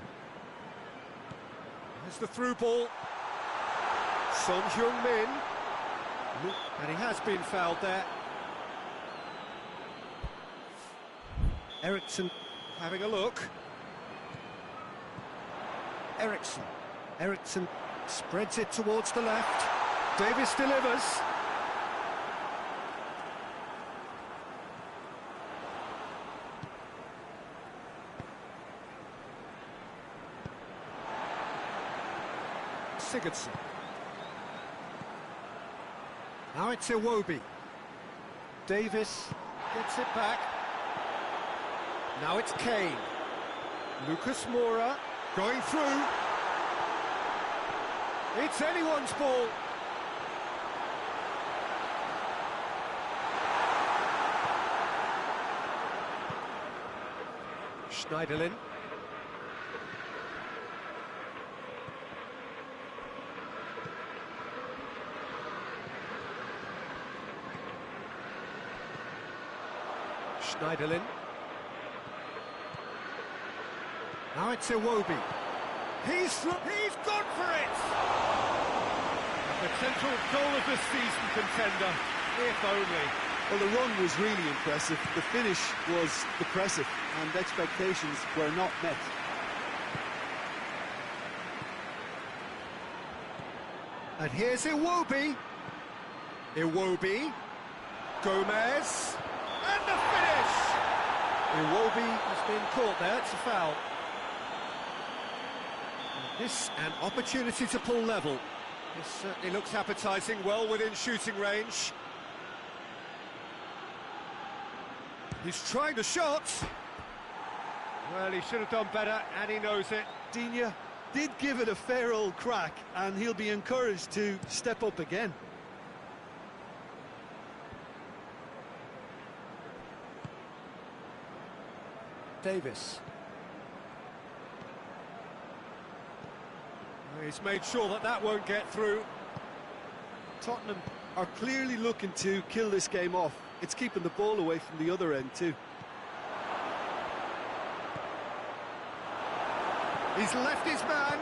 There's the through ball. Son Heung-min. And he has been fouled there. Eriksson having a look. Eriksson. Eriksson spreads it towards the left. Davis delivers. Sigurdsson. Now it's Iwobi. Davis gets it back. Now it's Kane. Lucas Moura going through. It's anyone's ball. Schneiderlin. Schneiderlin. Now it's Iwobi. He's gone for it! The potential goal of the season contender, if only. Well, the run was really impressive. The finish was depressive, and expectations were not met. And here's Iwobi. Iwobi. Gomez. And the finish! Iwobi has been caught there, it's a foul. This an opportunity to pull level. This certainly looks appetising, well within shooting range. He's trying the shot. Well, he should have done better, and he knows it. Digne did give it a fair old crack, and he'll be encouraged to step up again. Davis. He's made sure that that won't get through. Tottenham are clearly looking to kill this game off. It's keeping the ball away from the other end too. He's left his man.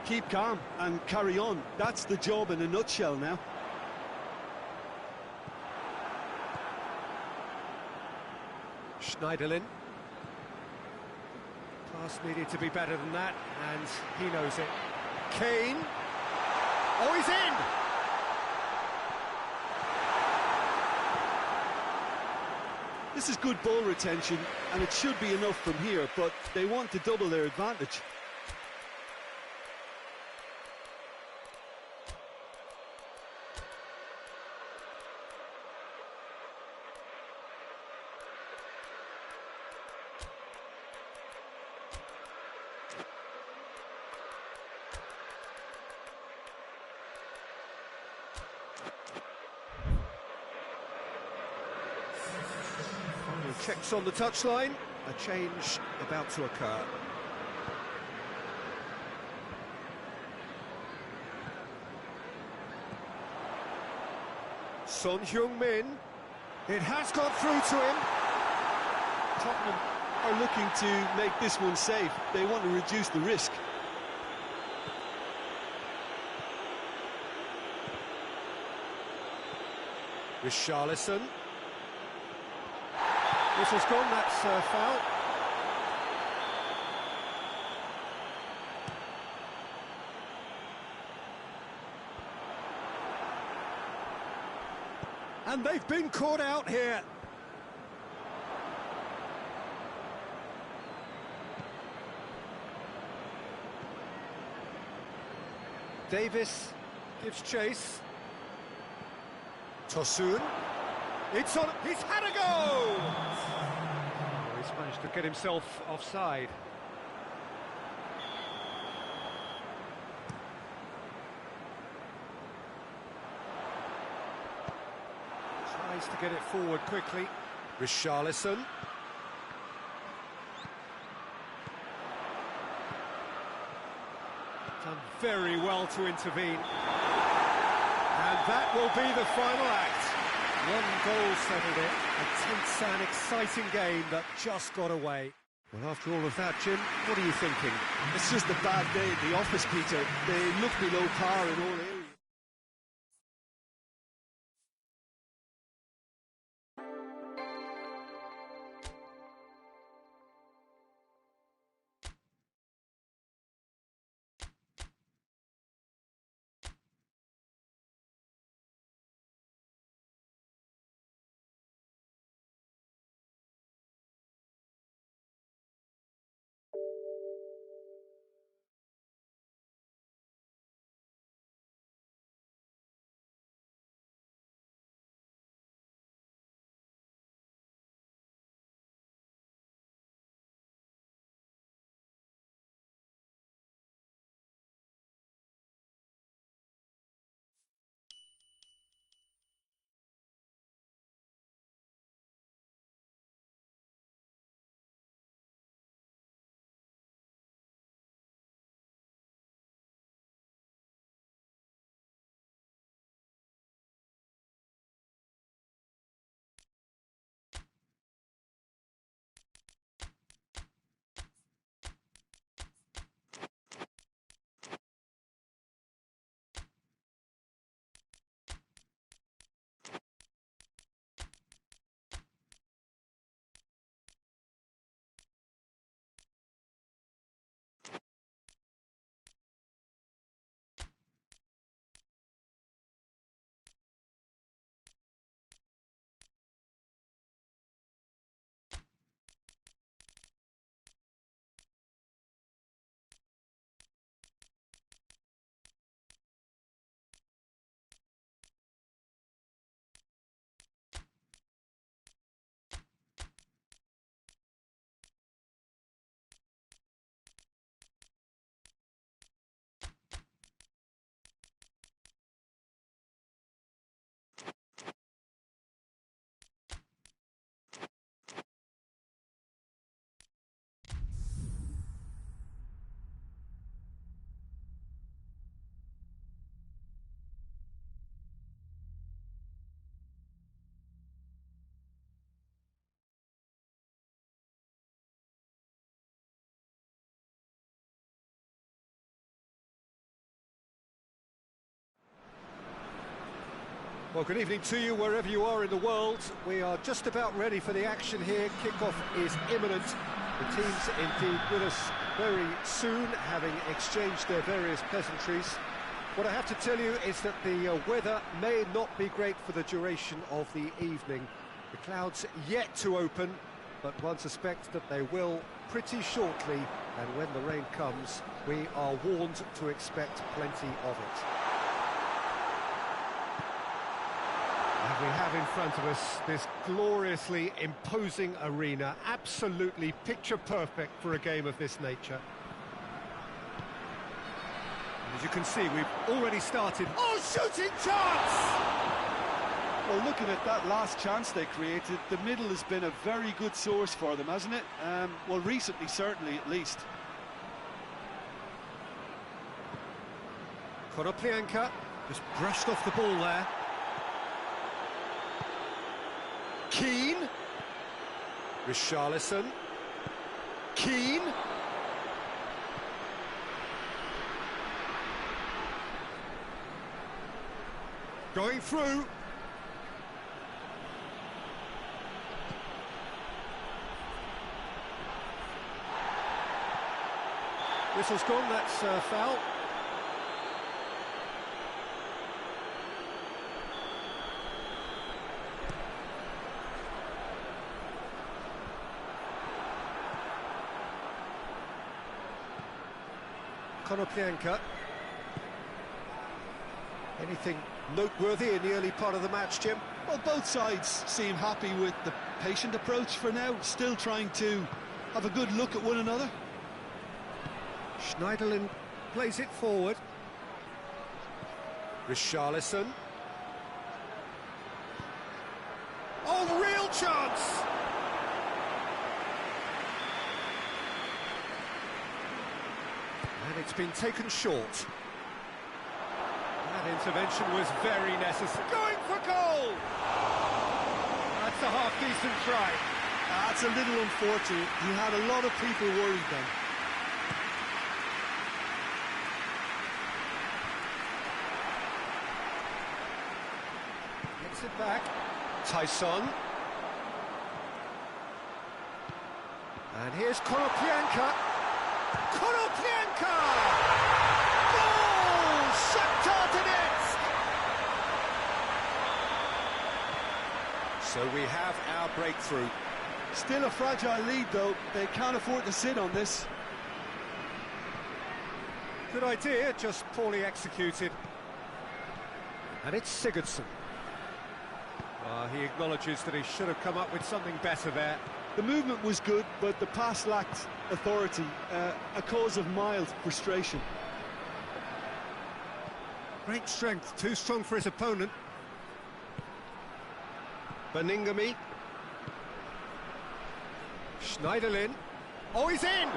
Keep calm and carry on. That's the job in a nutshell now. Schneiderlin. Pass needed to be better than that, and he knows it. Kane. Oh, he's in! This is good ball retention, and it should be enough from here, but they want to double their advantage. Checks on the touchline, a change about to occur. Son Heung-min, it has got through to him. Tottenham are looking to make this one safe. They want to reduce the risk. Richarlison. Whistle's gone, that's foul. And they've been caught out here. Davis gives chase. Tosun. It's on. He's had a go! Oh, he's managed to get himself offside. Tries to get it forward quickly. Richarlison. Done very well to intervene. And that will be the final act. One goal settled it. A tense and exciting game that just got away. Well, after all of that, Jim, what are you thinking? It's just a bad day at the office, Peter. They look below par in all areas. Well, good evening to you wherever you are in the world. We are just about ready for the action here. Kickoff is imminent. The teams indeed with us very soon, having exchanged their various pleasantries. What I have to tell you is that the weather may not be great for the duration of the evening. The clouds yet to open, but one suspects that they will pretty shortly, and when the rain comes, we are warned to expect plenty of it. And we have in front of us this gloriously imposing arena, absolutely picture perfect for a game of this nature. And as you can see, we've already started. Oh, shooting chance! Well, looking at that last chance they created, the middle has been a very good source for them, hasn't it? Well, recently, certainly, at least. Konoplyanka just brushed off the ball there. Keane. Richarlison. Keane. Going through. Whistle's gone, that's foul. Konoplyanka. Anything noteworthy in the early part of the match, Jim? Well, both sides seem happy with the patient approach for now, still trying to have a good look at one another. Schneiderlin plays it forward. Richarlison. Oh, real chance! And it's been taken short. That intervention was very necessary. Going for goal! That's a half-decent try. That's a little unfortunate. He had a lot of people worried then. Gets it back. Tyson. And here's Konoplyanka. Konoplyanka! Goal! Shakhtar Donetsk! So we have our breakthrough. Still a fragile lead, though. They can't afford to sit on this. Good idea, just poorly executed. And it's Sigurdsson. He acknowledges that he should have come up with something better there. The movement was good, but the pass lacked authority, a cause of mild frustration. Great strength, too strong for his opponent. Beningame. Schneiderlin. Oh, he's in!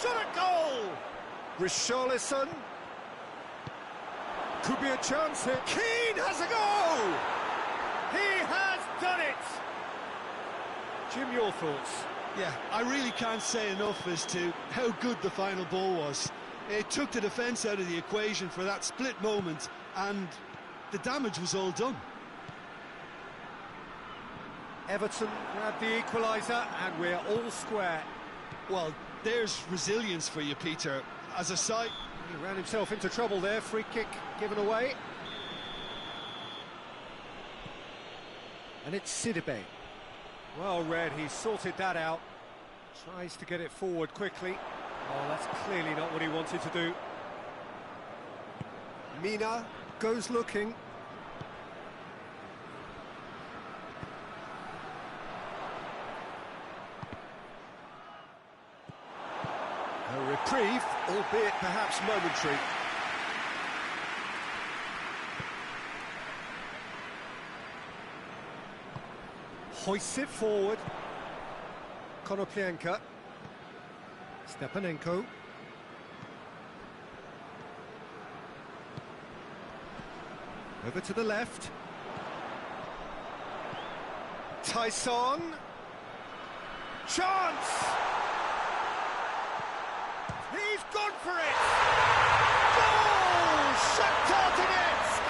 Shot at goal! Richarlison. Could be a chance here. Keane has a goal! He has done it! Jim, your thoughts? Yeah, I really can't say enough as to how good the final ball was. It took the defence out of the equation for that split moment, and the damage was all done. Everton grabbed the equaliser, and we're all square. Well, there's resilience for you, Peter. As a side... He ran himself into trouble there, free kick given away. And it's Sidibe. Well read, he sorted that out. Tries to get it forward quickly. Oh, that's clearly not what he wanted to do. Mina goes looking. A reprieve, albeit perhaps momentary. Hoists it forward. Konoplyanka. Stepanenko. Over to the left. Tyson. Chance! He's gone for it! Goal! Shakhtar Donetsk!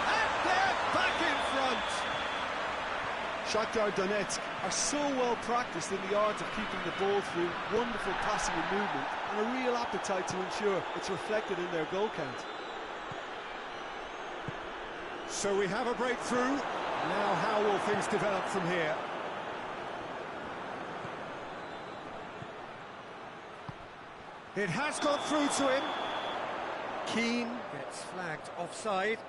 And they're back! Shakhtar Donetsk are so well practiced in the art of keeping the ball through wonderful passing and movement, and a real appetite to ensure it's reflected in their goal count. So we have a breakthrough. Now how will things develop from here? It has got through to him. Keane gets flagged offside.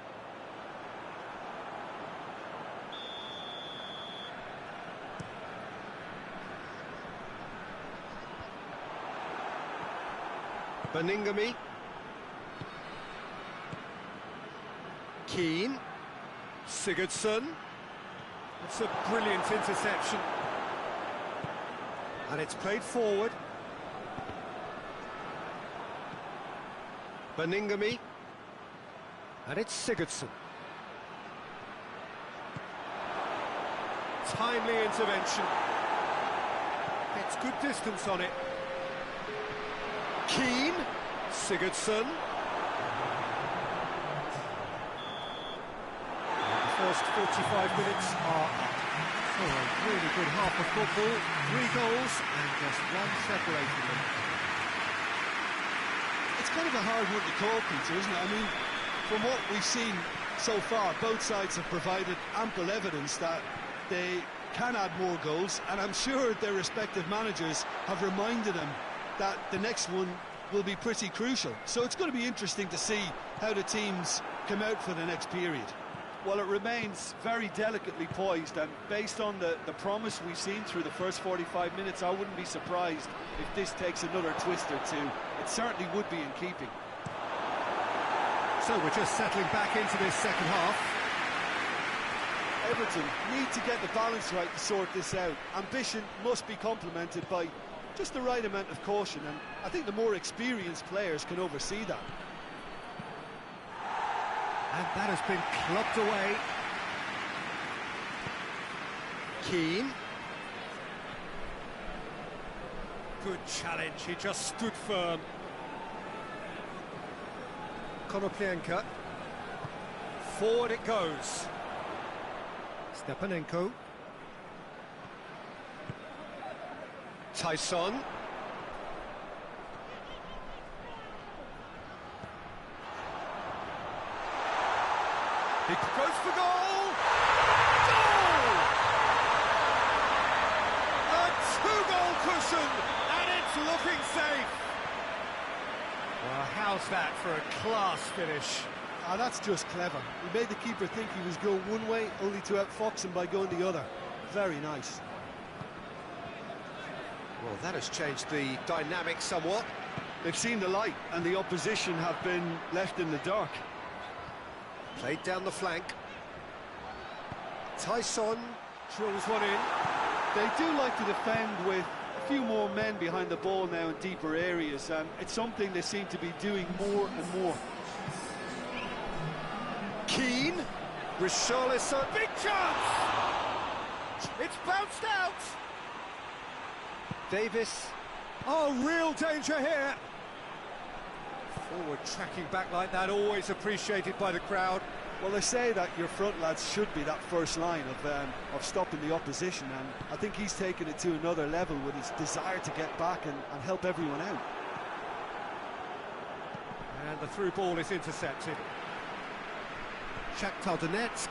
Beningame. Keane. Sigurdsson. It's a brilliant interception. And it's played forward. Beningame. And it's Sigurdsson. Timely intervention. Gets good distance on it. Keane. Sigurdsson. First 45 minutes are up. So a really good half of football, 3 goals and just one separating them. It's kind of a hard one to call, Peter, isn't it? I mean, from what we've seen so far, both sides have provided ample evidence that they can add more goals, and I'm sure their respective managers have reminded them that the next one will be pretty crucial. So it's going to be interesting to see how the teams come out for the next period. Well, it remains very delicately poised, and based on the promise we've seen through the first 45 minutes, I wouldn't be surprised if this takes another twist or two. It certainly would be in keeping. So we're just settling back into this second half. Everton need to get the balance right to sort this out. Ambition must be complemented by just the right amount of caution, and I think the more experienced players can oversee that. And that has been clubbed away. Keane. Good challenge, he just stood firm. Konoplyanka. Forward it goes. Stepanenko. Tyson. He goes for goal! Goal! A 2-goal cushion, and it's looking safe. Well, how's that for a class finish? Ah, that's just clever. He made the keeper think he was going one way, only to outfox him by going the other. Very nice. Well, that has changed the dynamic somewhat. They've seen the light, and the opposition have been left in the dark. Played down the flank. Tyson drills one in. They do like to defend with a few more men behind the ball now in deeper areas, and it's something they seem to be doing more and more. Keane. Richarlison. Big chance! It's bounced out! Davis. Oh, real danger here! Forward tracking back like that, always appreciated by the crowd. Well, they say that your front lads should be that first line of stopping the opposition, and I think he's taken it to another level with his desire to get back and help everyone out. And the through ball is intercepted. Shakhtar Donetsk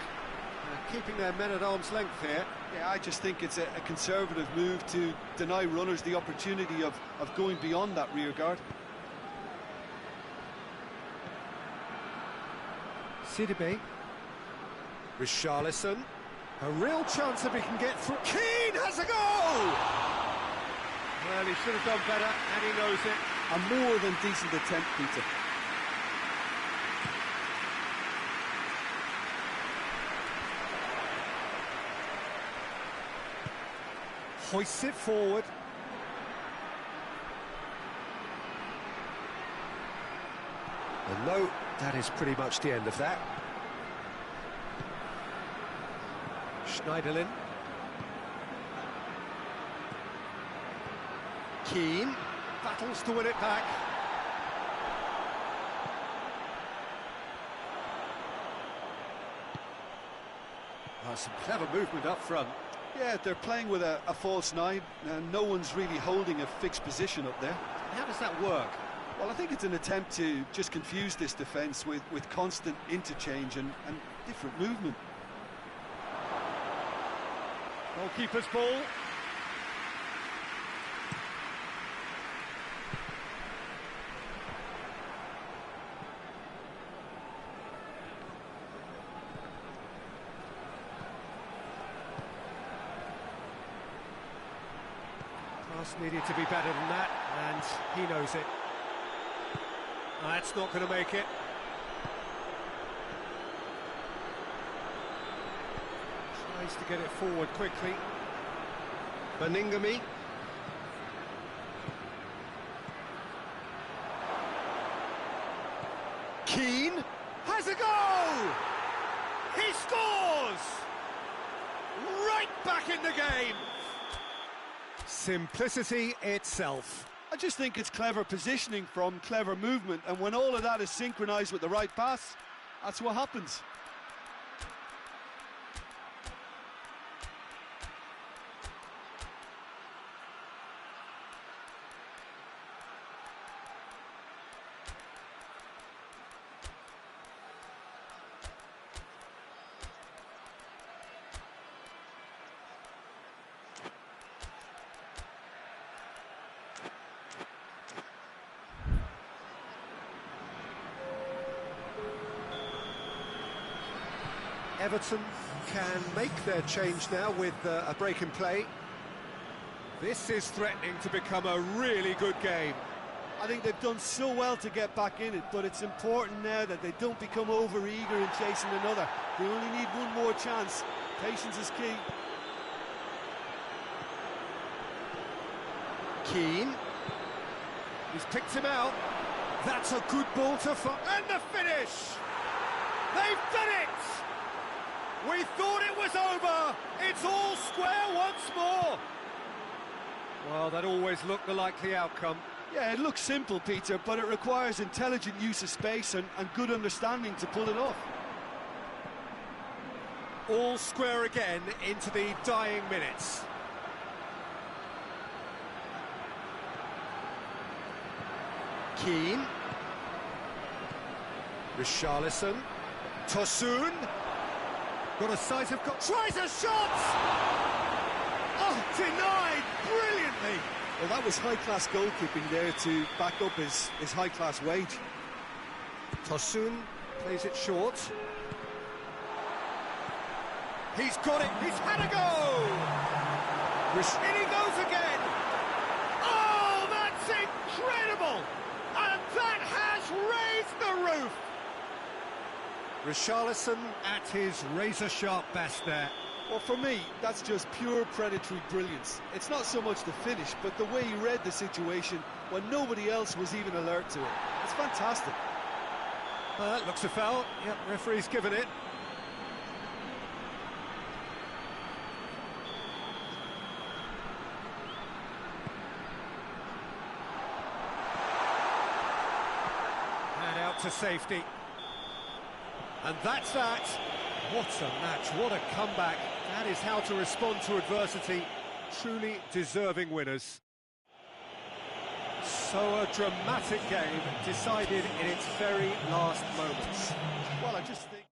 keeping their men at arm's length here. Yeah, I just think it's a conservative move to deny runners the opportunity of going beyond that rear guard. Sidibe. Richarlison. A real chance if he can get through. Keane has a goal! Well, he should have done better, and he knows it. A more than decent attempt, Peter. Hoists it forward. And no, that is pretty much the end of that. Schneiderlin. Keane battles to win it back. Oh, some clever movement up front. Yeah, they're playing with a false nine, and no one's really holding a fixed position up there. How does that work? Well, I think it's an attempt to just confuse this defence with constant interchange and different movement. Goalkeeper's ball. Pass needed to be better than that, and he knows it. That's not going to make it. Tries to get it forward quickly. Beningame. Keane has a goal! He scores! Right back in the game! Simplicity itself. I just think it's clever positioning from clever movement, and when all of that is synchronised with the right pass, that's what happens. Everton can make their change now with a break in play. This is threatening to become a really good game. I think they've done so well to get back in it, but it's important now that they don't become over-eager in chasing another. They only need one more chance. Patience is key. Keane. He's picked him out. That's a good ball to and the finish! They've done it! We thought it was over. It's all square once more. Well, that always looked the likely outcome. Yeah, it looks simple, Peter, but it requires intelligent use of space and good understanding to pull it off. All square again into the dying minutes. Keane. Richarlison. Tosun. Got a sight of... Tries a shot! Oh, denied brilliantly! Well, that was high-class goalkeeping there to back up his high-class wage. Tosun plays it short. He's got it! He's had a go! In he goes again! Oh, that's incredible! And that has raised the roof! Richarlison at his razor-sharp best there. Well, for me, that's just pure predatory brilliance. It's not so much the finish, but the way he read the situation when nobody else was even alert to it. It's fantastic. That looks a foul. Yep, referee's given it. And out to safety. And that's that. What a match, what a comeback. That is how to respond to adversity. Truly deserving winners. So a dramatic game decided in its very last moments. Well, I just think...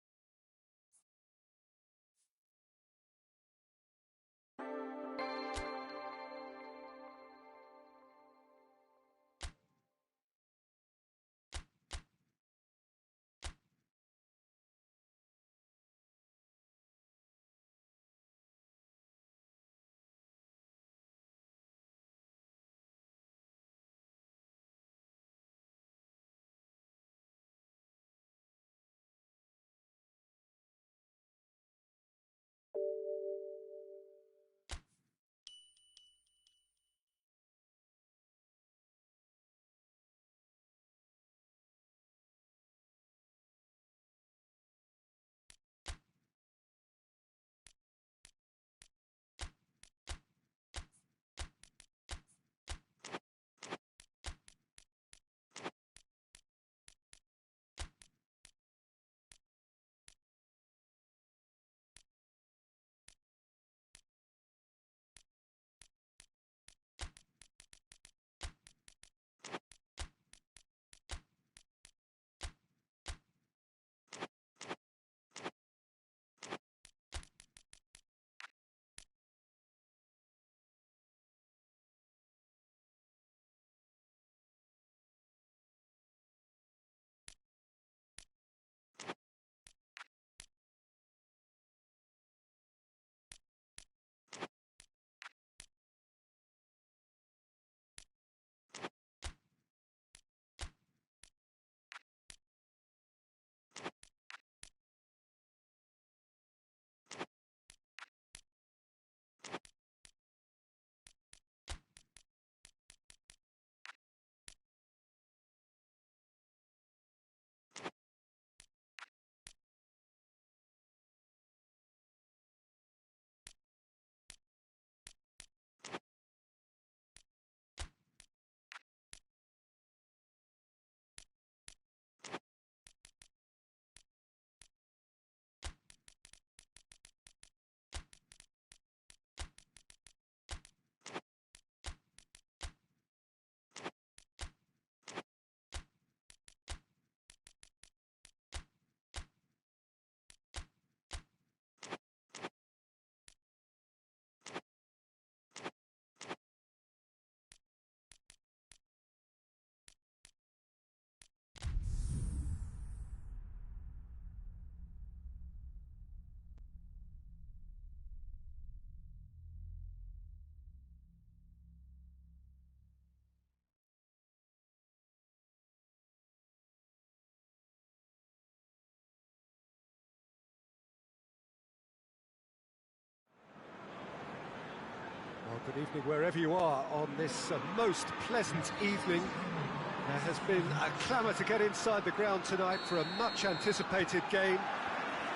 Good evening wherever you are on this most pleasant evening. There has been a clamour to get inside the ground tonight for a much anticipated game.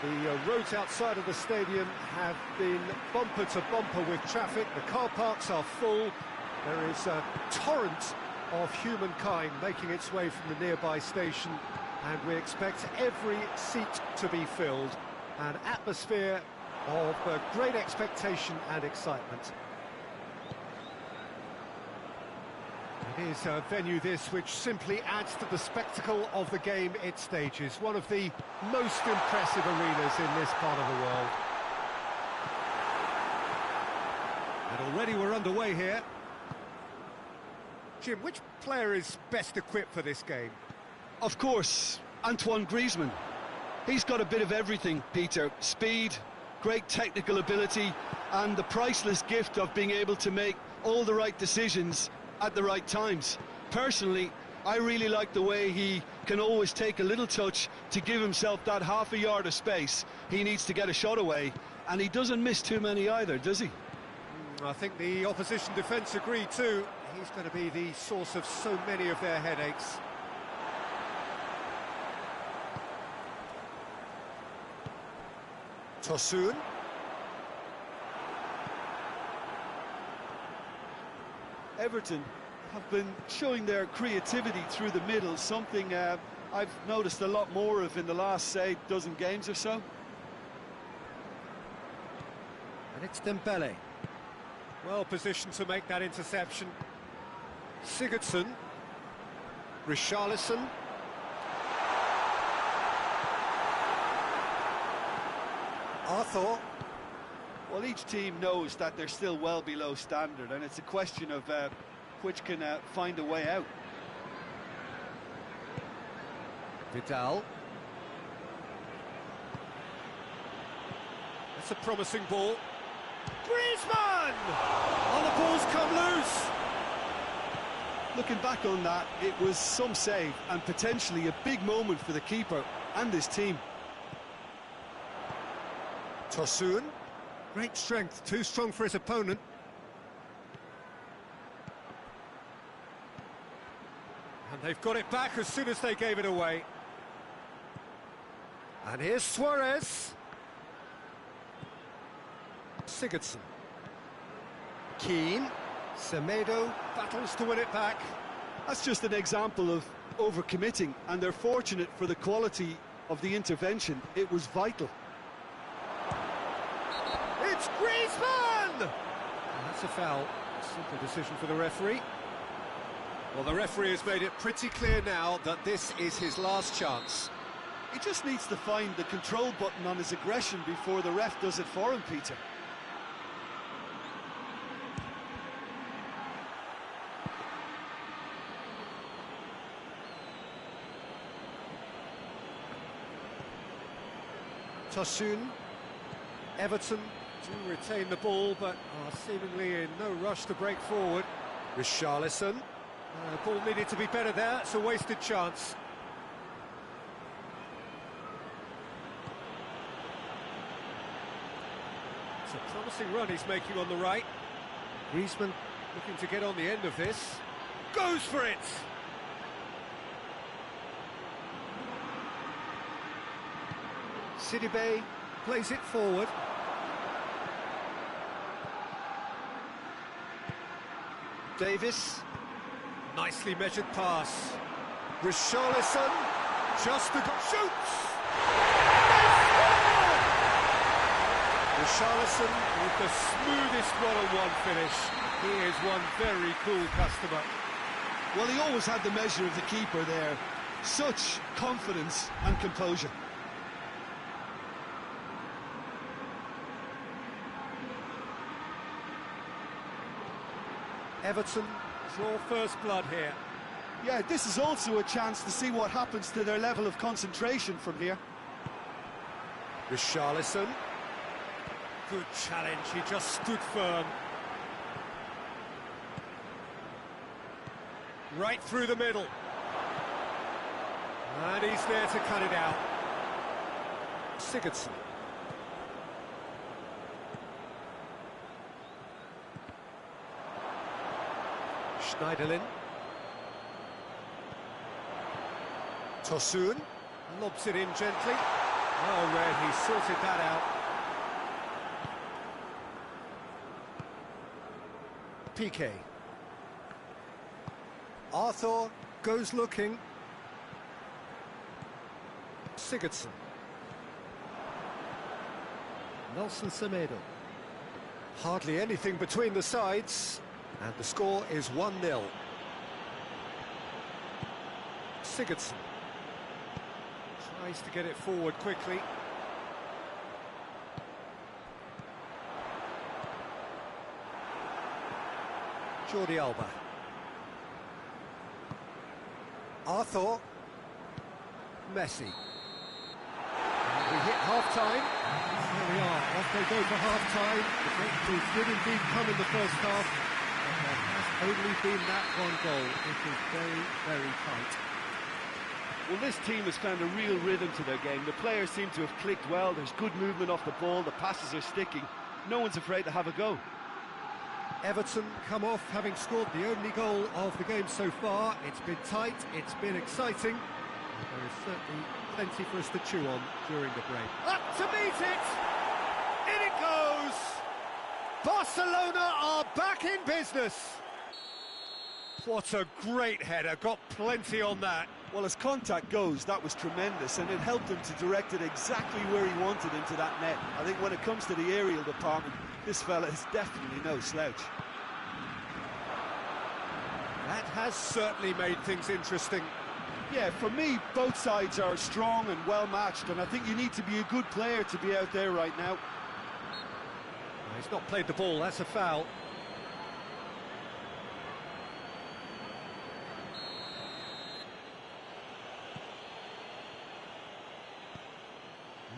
The roads outside of the stadium have been bumper to bumper with traffic. The car parks are full. There is a torrent of humankind making its way from the nearby station, and we expect every seat to be filled. An atmosphere of great expectation and excitement. It is a venue this which simply adds to the spectacle of the game it stages. One of the most impressive arenas in this part of the world. And already we're underway here. Jim, which player is best equipped for this game? Of course, Antoine Griezmann. He's got a bit of everything, Peter. Speed, great technical ability, and the priceless gift of being able to make all the right decisions at the right times. Personally, I really like the way he can always take a little touch to give himself that half a yard of space he needs to get a shot away, and he doesn't miss too many either, does he? I think the opposition defence agree too. He's going to be the source of so many of their headaches. Tosun. Everton have been showing their creativity through the middle, something I've noticed a lot more of in the last, say, dozen games or so. And it's Dembele. Well positioned to make that interception. Sigurdsson. Richarlison. Arthur. Well, each team knows that they're still well below standard, and it's a question of which can find a way out. Vidal. That's a promising ball. Griezmann! Oh, the ball's come loose! Looking back on that, it was some save and potentially a big moment for the keeper and his team. Tosun. Great strength, too strong for his opponent. And they've got it back as soon as they gave it away. And here's Suarez. Sigurdsson. Keane. Semedo battles to win it back. That's just an example of overcommitting, and they're fortunate for the quality of the intervention. It was vital. It's Griezmann! And that's a foul. Simple decision for the referee. Well, the referee has made it pretty clear now that this is his last chance. He just needs to find the control button on his aggression before the ref does it for him, Peter. Tosun. Everton do retain the ball, but are seemingly in no rush to break forward. Richarlison. The ball needed to be better there. It's a wasted chance. It's a promising run he's making on the right. Griezmann looking to get on the end of this. Goes for it! Sidibe plays it forward. Davis. Nicely measured pass. Richarlison. Just a shoots! Richarlison with the smoothest one-on-one finish. He is one very cool customer. Well, he always had the measure of the keeper there. Such confidence and composure. Everton draw first blood here. Yeah, this is also a chance to see what happens to their level of concentration from here. Richarlison. Good challenge, he just stood firm. Right through the middle. And he's there to cut it out. Sigurdsson. Schneiderlin. Tosun lobs it in gently. Oh, Red, he sorted that out. Piqué. Arthur goes looking. Sigurdsson. Nelson Semedo. Hardly anything between the sides, and the score is 1-0. Sigurdsson tries to get it forward quickly. Jordi Alba. Arthur. Messi. And we hit half-time. There we are, off they go for half-time. The breakthrough did indeed come in the first half, but there has only been that one goal. It is very, very tight. Well, this team has found a real rhythm to their game. The players seem to have clicked well. There's good movement off the ball. The passes are sticking. No one's afraid to have a go. Everton come off having scored the only goal of the game so far. It's been tight, it's been exciting. There is certainly plenty for us to chew on during the break. Up to meet it! In it goes! Barcelona are back in business! What a great header, got plenty on that. Well, as contact goes, that was tremendous, and it helped him to direct it exactly where he wanted into that net. I think when it comes to the aerial department, this fella is definitely no slouch. That has certainly made things interesting. Yeah, for me, both sides are strong and well-matched, and I think you need to be a good player to be out there right now. He's not played the ball, that's a foul.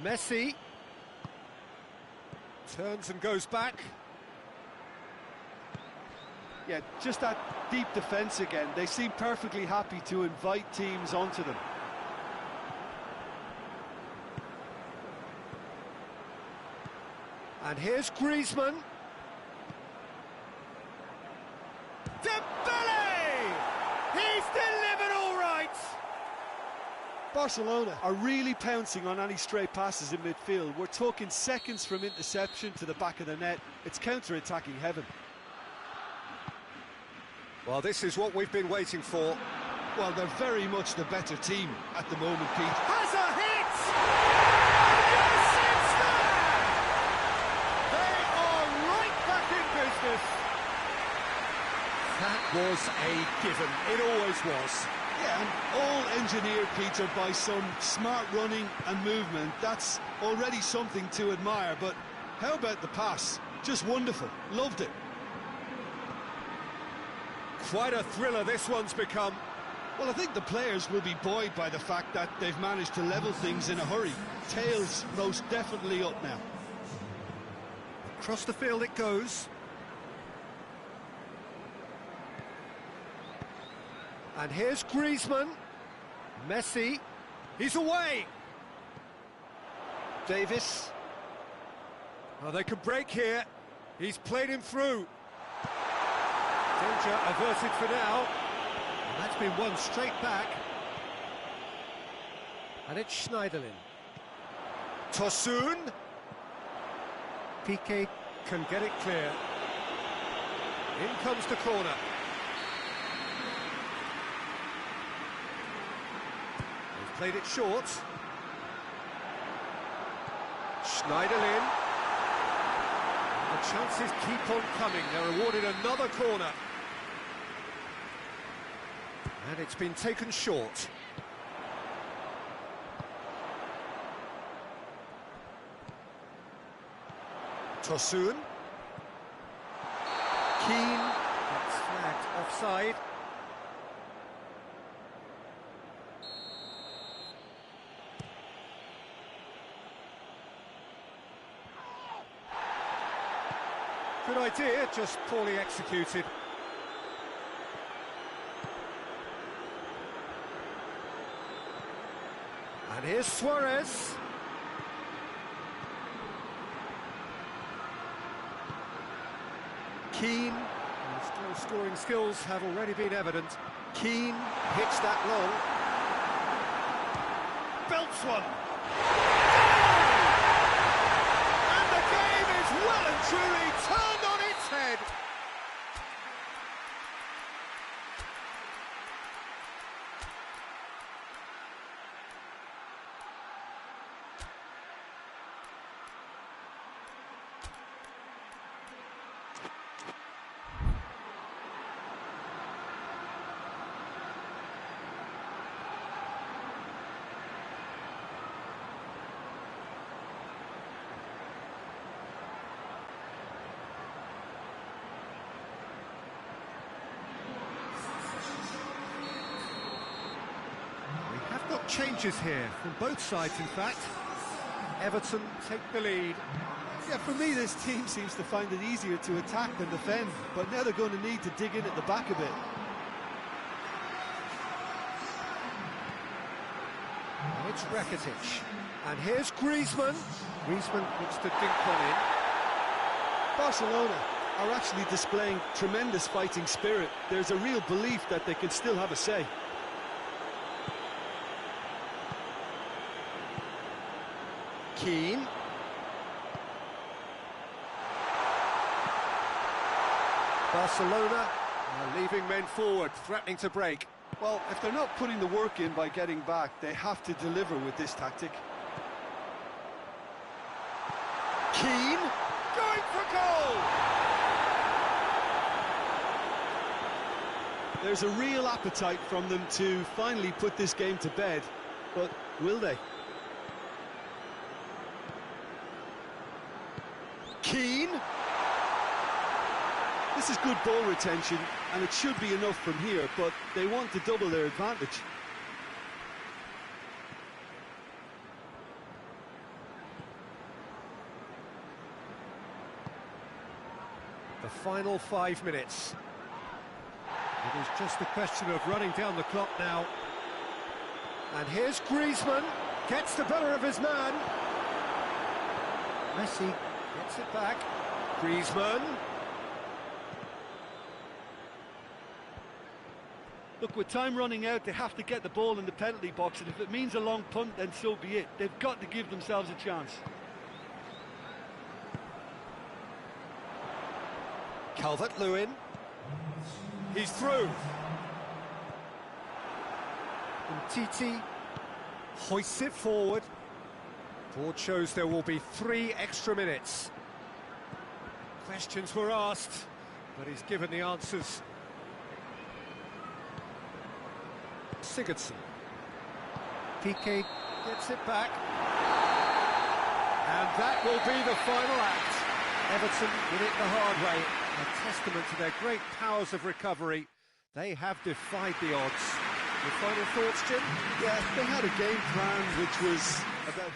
Messi turns and goes back. Yeah, just that deep defence again. They seem perfectly happy to invite teams onto them. And here's Griezmann. Dembele! He's delivered all right! Barcelona are really pouncing on any stray passes in midfield. We're talking seconds from interception to the back of the net. It's counter-attacking heaven. Well, this is what we've been waiting for. Well, they're very much the better team at the moment, Pete. Has a hit! Yes, it's there! They are right back in business. That was a given. It always was. Yeah, and all engineered, Peter, by some smart running and movement. That's already something to admire, but how about the pass? Just wonderful. Loved it. Quite a thriller this one's become. Well, I think the players will be buoyed by the fact that they've managed to level things in a hurry. Tails most definitely up now. Across the field it goes. And here's Griezmann. Messi. He's away. Davis. Oh, they could break here. He's played him through. Danger averted for now. And that's been won straight back. And it's Schneiderlin. Tosun. Piqué can get it clear. In comes the corner. They've played it short. Schneiderlin. The chances keep on coming. They're awarded another corner. And it's been taken short. Tosun. Keane. That's flagged offside. Good idea, just poorly executed. And here's Suarez. Keane, Still scoring skills have already been evident. Keane hits that long. Belts one. And the game is well and truly turned on its head. Got changes here from both sides, in fact. Everton take the lead. Yeah, for me, this team seems to find it easier to attack than defend, but now they're going to need to dig in at the back a bit. It's Rakitic. And here's Griezmann. Griezmann looks to dink one in. Barcelona are actually displaying tremendous fighting spirit. There's a real belief that they can still have a say. Keane. Barcelona are leaving men forward, threatening to break. Well, if they're not putting the work in by getting back, they have to deliver with this tactic. Keane going for goal! There's a real appetite from them to finally put this game to bed, but will they? Keane. This is good ball retention, and it should be enough from here, but they want to double their advantage. The final 5 minutes. It is just a question of running down the clock now. And here's Griezmann, gets the better of his man. Messi gets it back. Griezmann. Look, with time running out, they have to get the ball in the penalty box, and if it means a long punt, then so be it. They've got to give themselves a chance. Calvert-Lewin. He's through. And Titi hoists it forward. Board shows there will be 3 extra minutes. Questions were asked, but he's given the answers. Sigurdsson. Piqué gets it back. And that will be the final act. Everton did it the hard way. A testament to their great powers of recovery. They have defied the odds. Your final thoughts, Jim? Yeah, they had a game plan which was about...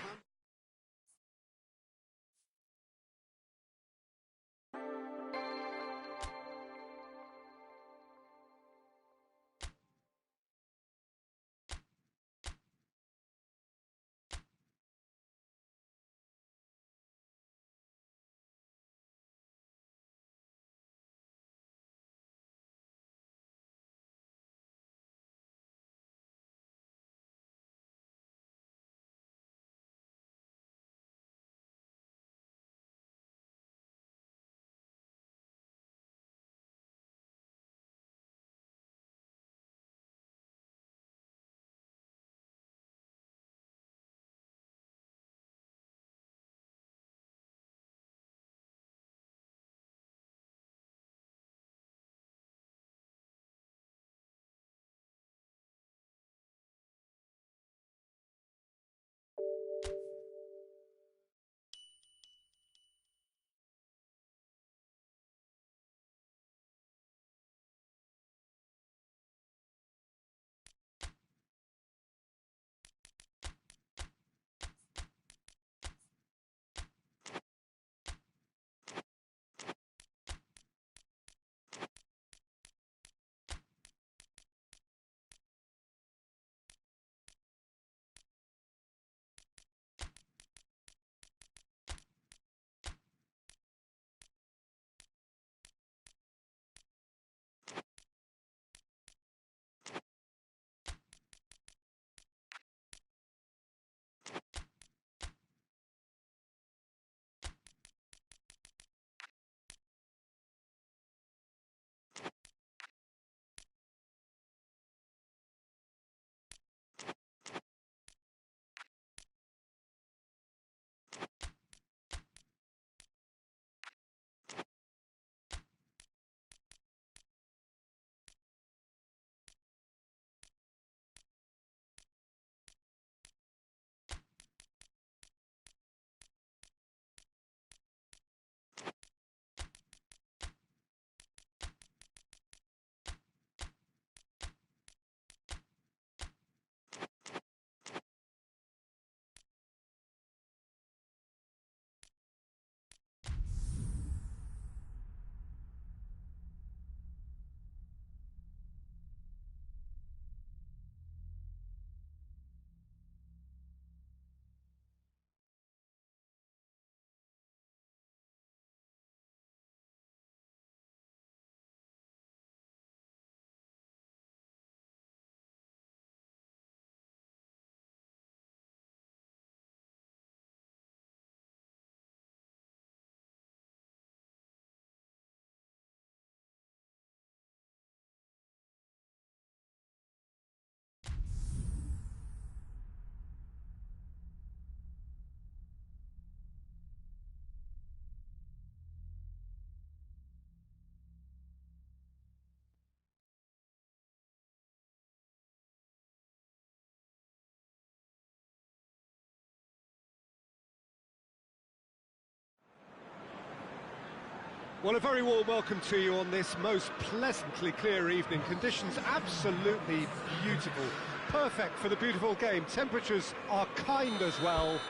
Well, a very warm welcome to you on this most pleasantly clear evening. Conditions absolutely beautiful. Perfect for the beautiful game. Temperatures are kind as well.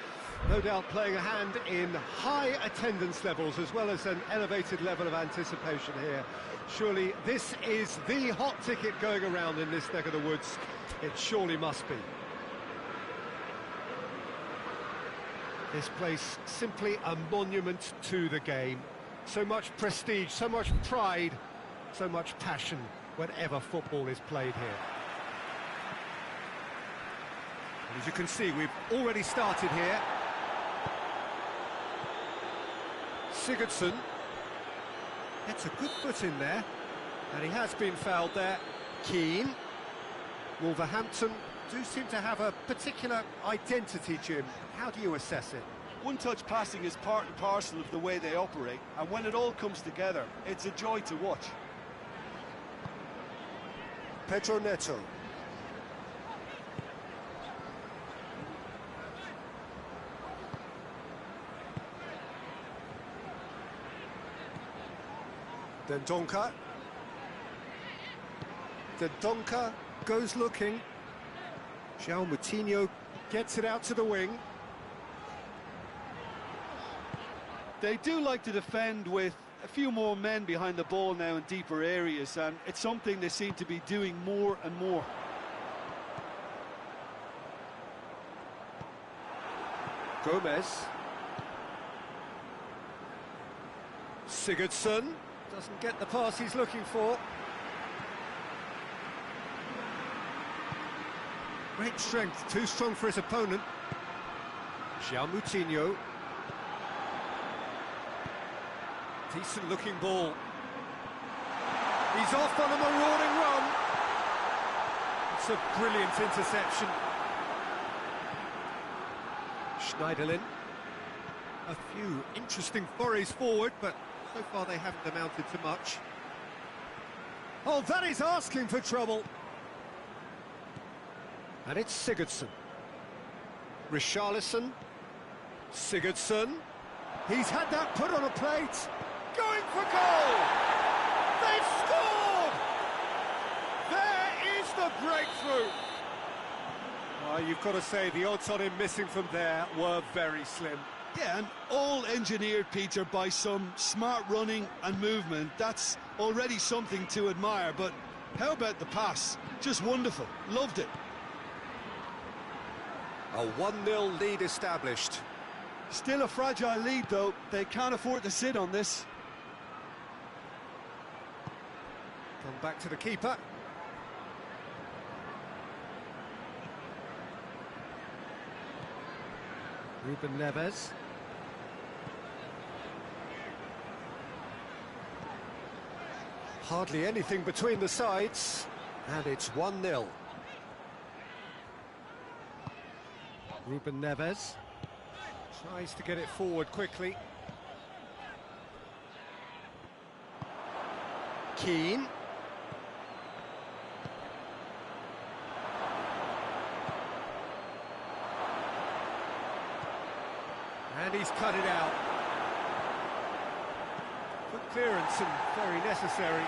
No doubt playing a hand in high attendance levels as well as an elevated level of anticipation here. Surely this is the hot ticket going around in this neck of the woods. It surely must be. This place simply a monument to the game. So much prestige, so much pride, so much passion whenever football is played here. And as you can see, we've already started here. Sigurdsson gets a good foot in there, and he has been fouled there. Keane. Wolverhampton do seem to have a particular identity, Jim. How do you assess it? One-touch passing is part and parcel of the way they operate, and when it all comes together, it's a joy to watch. Pedro Neto. Dendoncker. Dendoncker goes looking. João Moutinho gets it out to the wing. They do like to defend with a few more men behind the ball now in deeper areas, and it's something they seem to be doing more and more. Gomez. Sigurdsson doesn't get the pass he's looking for. Great strength, too strong for his opponent. João Moutinho. Decent looking ball. He's off on a marauding run. It's a brilliant interception. Schneiderlin. A few interesting forays forward, but so far they haven't amounted to much. Oh, that is asking for trouble. And it's Sigurdsson. Richarlison. Sigurdsson. He's had that put on a plate. Going for goal! They've scored! There is the breakthrough! Well, you've got to say the odds on him missing from there were very slim. Yeah, and all engineered, Peter, by some smart running and movement. That's already something to admire, but how about the pass? Just wonderful. Loved it. A 1-0 lead established. Still a fragile lead, though. They can't afford to sit on this. Come back to the keeper. Ruben Neves. Hardly anything between the sides, and it's 1-0. Ruben Neves tries to get it forward quickly. Keane. And he's cut it out. Good clearance and very necessary.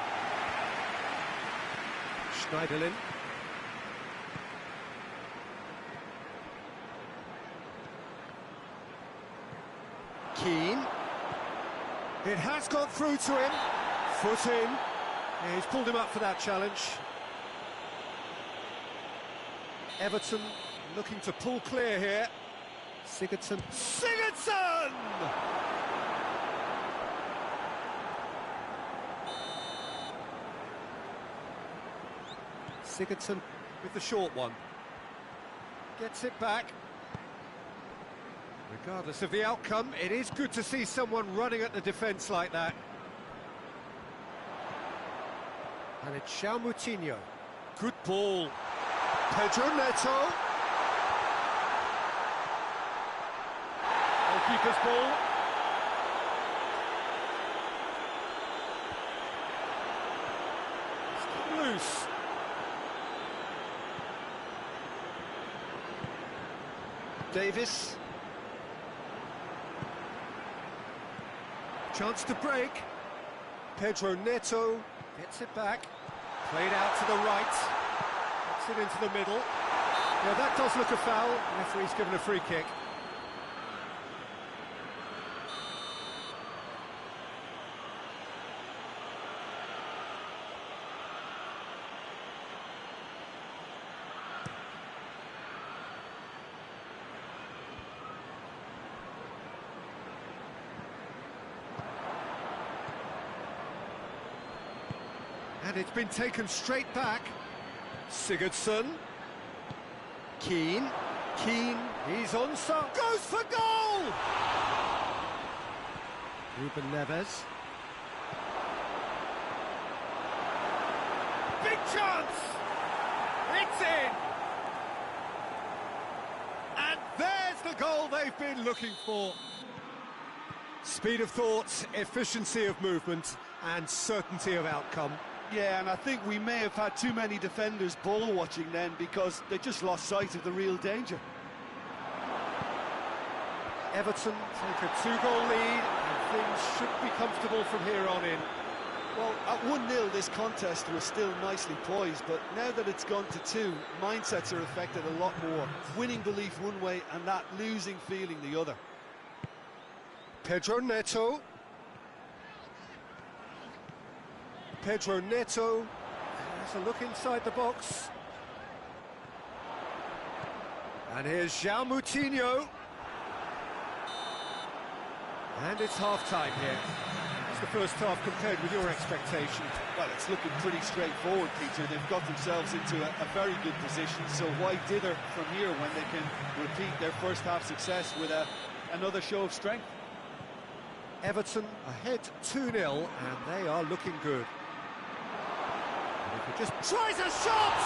Schneiderlin. Keane. It has got through to him. Foot in. Yeah, he's pulled him up for that challenge. Everton looking to pull clear here. Sigurdsson. Sigurdsson! Sigurdsson with the short one. Gets it back. Regardless of the outcome, it is good to see someone running at the defence like that. And it's João Moutinho. Good ball. Pedro Neto. Goalkeeper's ball. It's loose. Davis. Chance to break. Pedro Neto gets it back, played out to the right, gets it into the middle. Yeah, that does look a foul. The referee's given a free kick. And it's been taken straight back. Sigurdsson. Keane. He's onside. Goes for goal! Ruben Neves. Big chance! It's in! And there's the goal they've been looking for. Speed of thought, efficiency of movement, and certainty of outcome. Yeah, and I think we may have had too many defenders ball watching then because they just lost sight of the real danger. Everton take a 2-goal lead and things should be comfortable from here on in. Well, at 1-0 this contest was still nicely poised, but now that it's gone to 2, mindsets are affected a lot more. Winning belief one way and that losing feeling the other. Pedro Neto. Has a look inside the box. And here's João Moutinho. And it's half-time here. It's the first half compared with your expectation. Well, it's looking pretty straightforward, Peter. They've got themselves into a very good position, so why dither from here when they can repeat their first half success with another show of strength? Everton ahead 2-0, and they are looking good. And if he just tries a shot!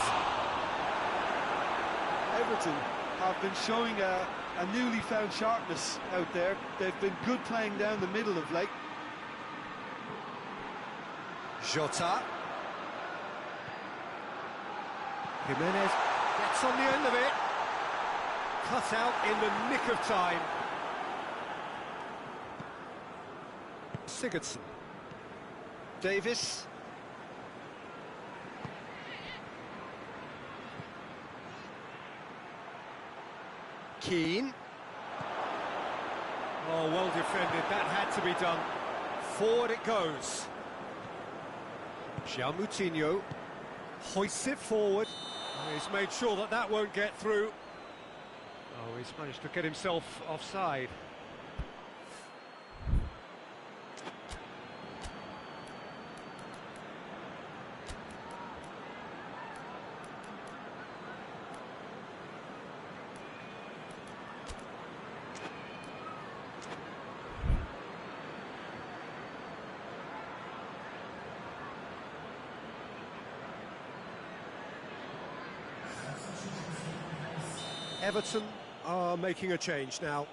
Everton have been showing a newly found sharpness out there. They've been good playing down the middle of late. Jota. Jimenez gets on the end of it. Cut out in the nick of time. Sigurdsson. Davis. Keane. Oh, well defended. That had to be done. Forward it goes. João Moutinho hoists it forward. Oh, he's made sure that that won't get through. Oh, he's managed to get himself offside. Everton are making a change now.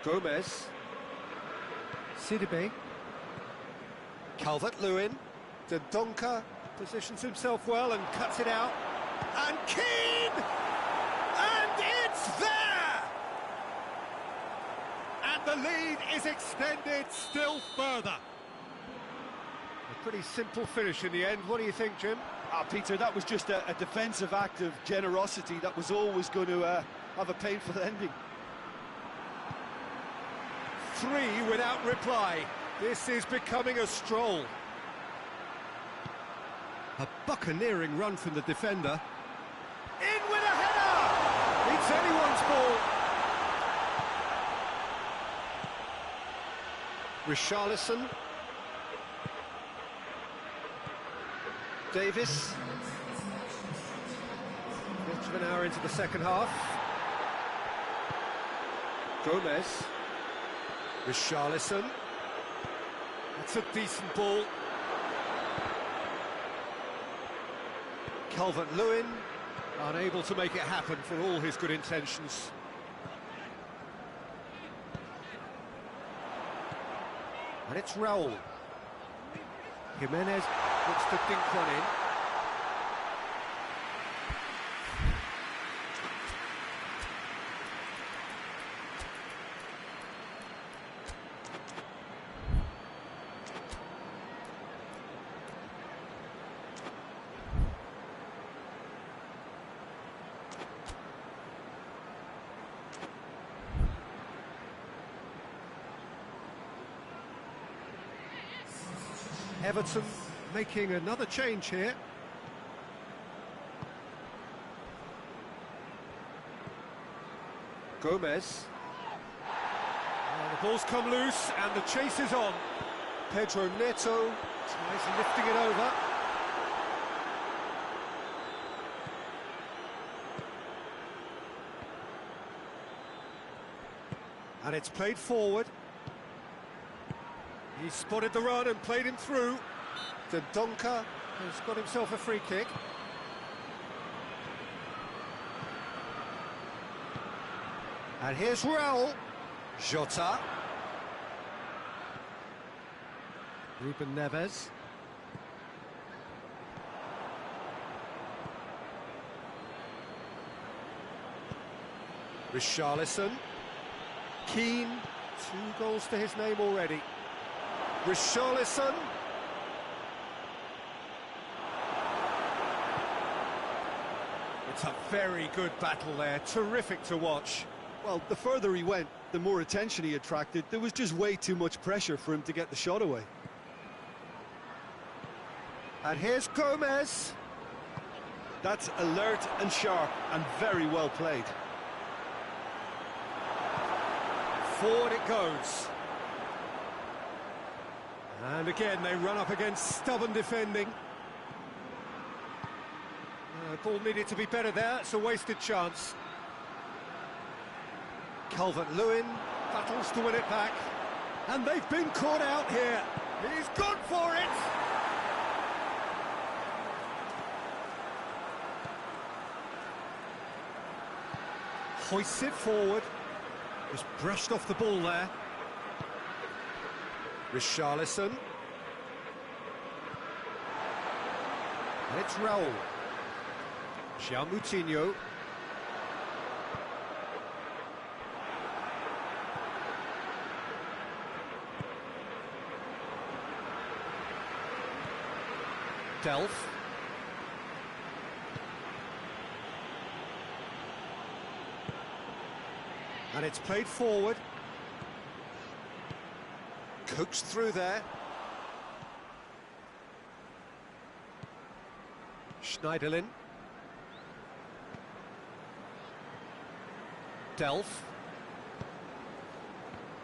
Gomez. Sidibe. Calvert-Lewin. Dendoncker positions himself well and cuts it out. And Keane! And it's there! The lead is extended still further. A pretty simple finish in the end. What do you think, Jim? Peter, that was just a defensive act of generosity that was always going to have a painful ending. 3 without reply. This is becoming a stroll. A buccaneering run from the defender. In with a header! It's anyone's ball. Richarlison. Davis. Quarter of an hour into the second half. Gomez. Richarlison. That's a decent ball. Calvert-Lewin, unable to make it happen for all his good intentions. And it's Raul. Jimenez looks to dink one Everton making another change here. Gomez. The ball's come loose and the chase is on. Pedro Neto tries lifting it over. And it's played forward. He spotted the run and played him through. Dendoncker has got himself a free kick. And here's Raul. Jota. Ruben Neves. Richarlison. Keane. 2 goals to his name already. Richarlison. It's a very good battle there. Terrific to watch. Well, the further he went, the more attention he attracted. There was just way too much pressure for him to get the shot away. And here's Gomez. That's alert and sharp and very well played. Forward it goes. And again, they run up against stubborn defending. Ball needed to be better there. It's a wasted chance. Calvert-Lewin battles to win it back. And they've been caught out here. He's gone for it! Hoists it forward. Just brushed off the ball there. Richarlison. And it's Raul. João Moutinho. Delph. And it's played forward. Coaxed through there. Schneiderlin. Delph.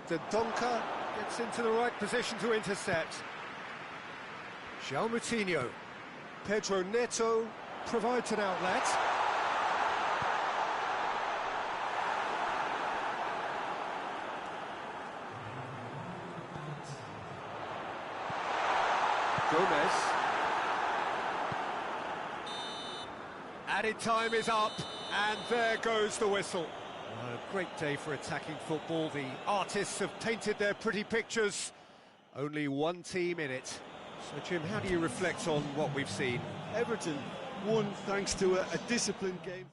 Dendoncker gets into the right position to intercept. João Moutinho. Pedro Neto provides an outlet. Gomez. Added time is up, and there goes the whistle. A great day for attacking football. The artists have painted their pretty pictures. Only one team in it. So, Jim, how do you reflect on what we've seen? Everton won thanks to a disciplined game.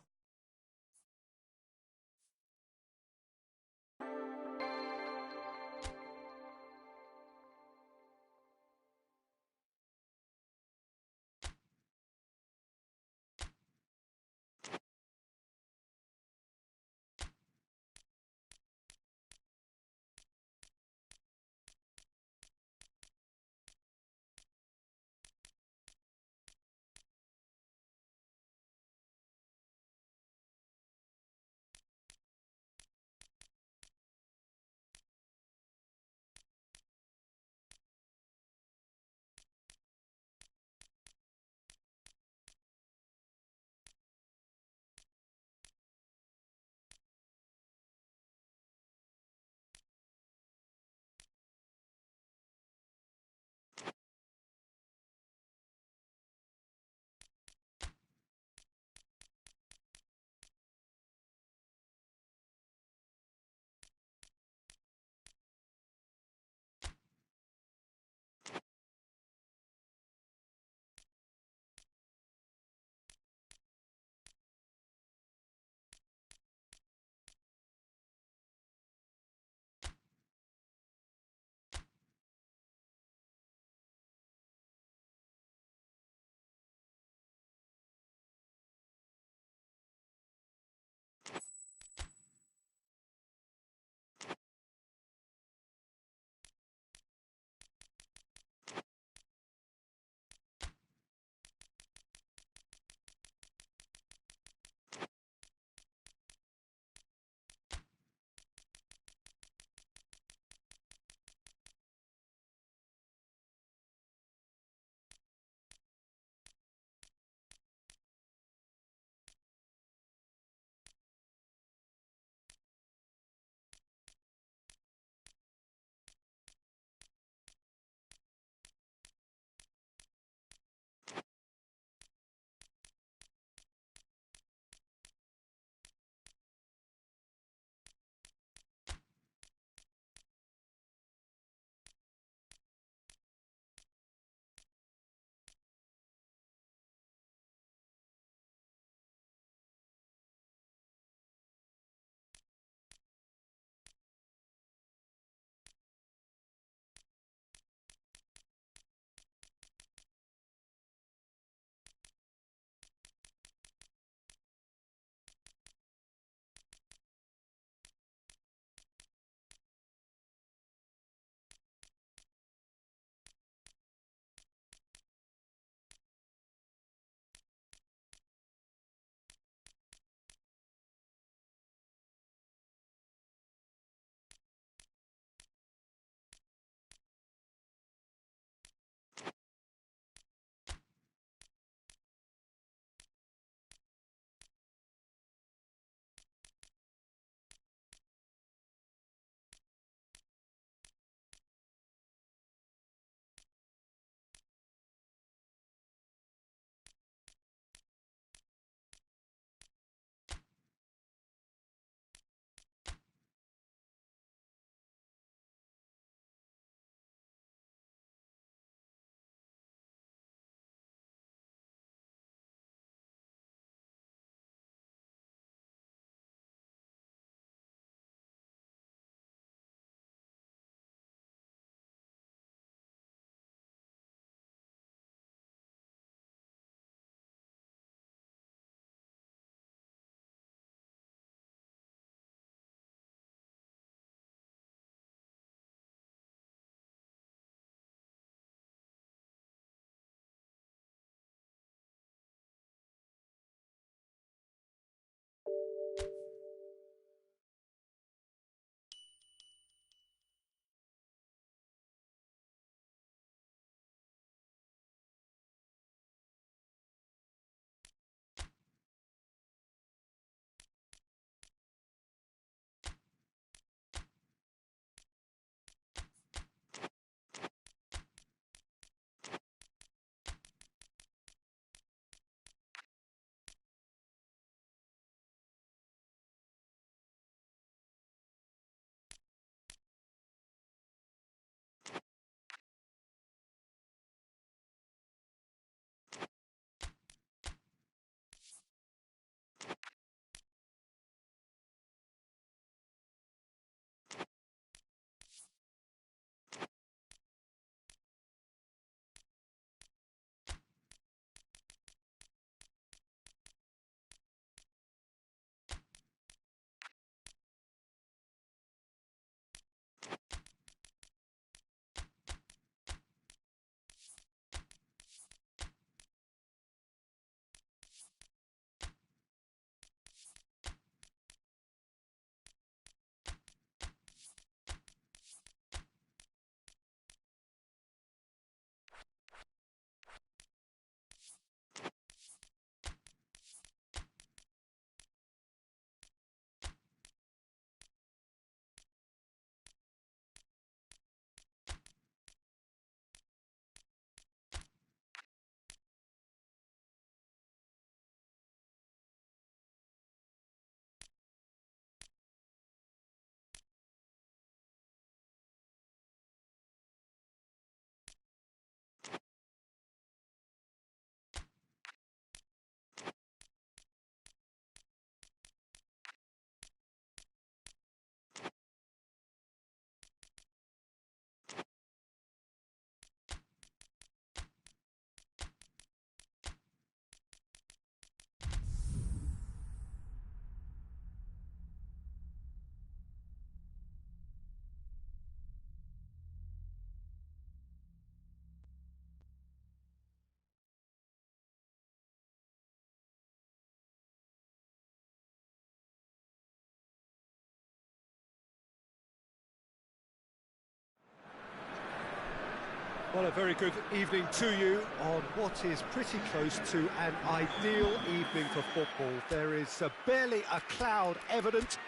Well, a very good evening to you on what is pretty close to an ideal evening for football. There is barely a cloud evident.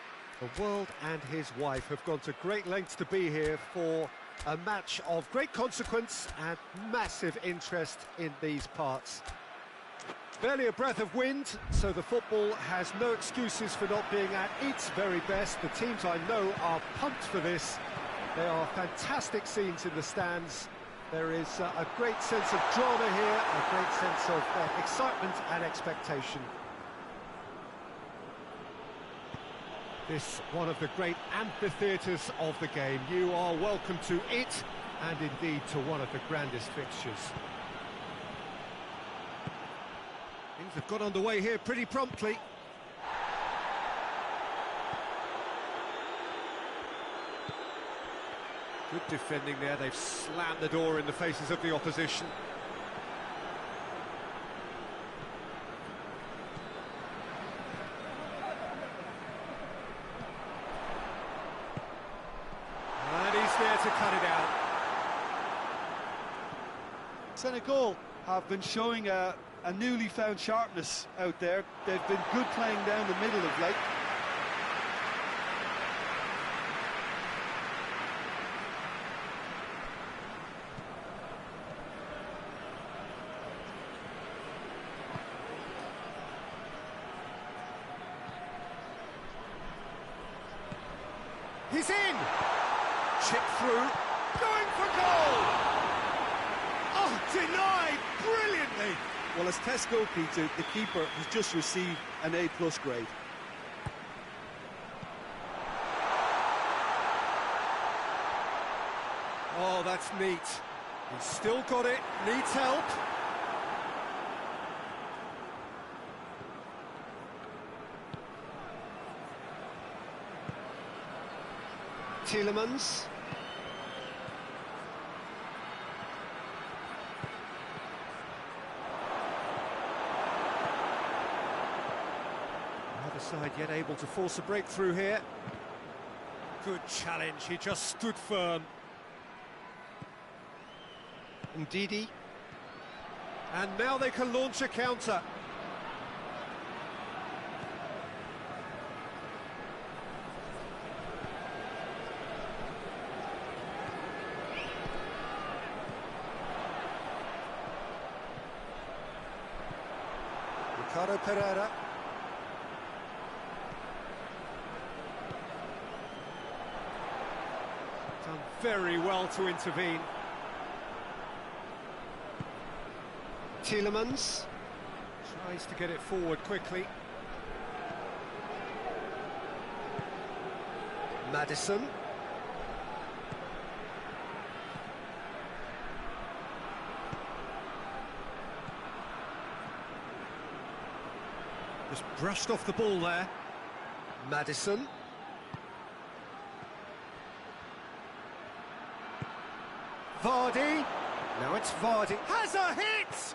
The world and his wife have gone to great lengths to be here for a match of great consequence and massive interest in these parts. Barely a breath of wind, so the football has no excuses for not being at its very best. The teams I know are pumped for this. There are fantastic scenes in the stands. There is a great sense of drama here, a great sense of excitement and expectation. This one of the great amphitheatres of the game. You are welcome to it, and indeed to one of the grandest fixtures. Things have got underway here pretty promptly. Good defending there, they've slammed the door in the faces of the opposition. And he's there to cut it out. Senegal have been showing a newly found sharpness out there. They've been good playing down the middle of late. He's in! Chip through, going for goal! Oh, denied brilliantly! Well, as test goalkeeper, the keeper has just received an A+ grade. Oh, that's neat. He's still got it, needs help. Tielemans. Neither side yet able to force a breakthrough here. Good challenge, he just stood firm. Ndidi. And now they can launch a counter. Ricardo Pereira. Done very well to intervene. Tielemans tries to get it forward quickly. Maddison. Just brushed off the ball there. Maddison. Vardy. Now it's Vardy. Has a hit!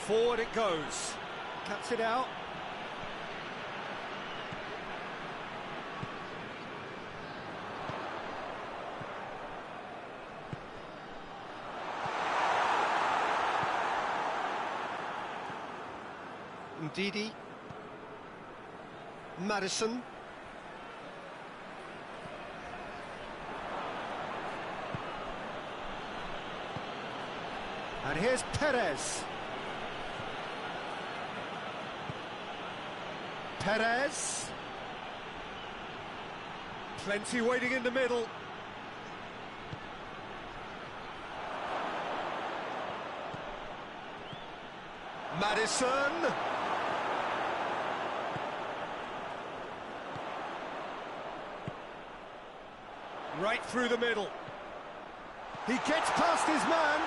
Forward it goes. Cuts it out. Ndidi. Maddison. And here's Perez. Perez. Plenty waiting in the middle. Maddison. Right through the middle. He gets past his man.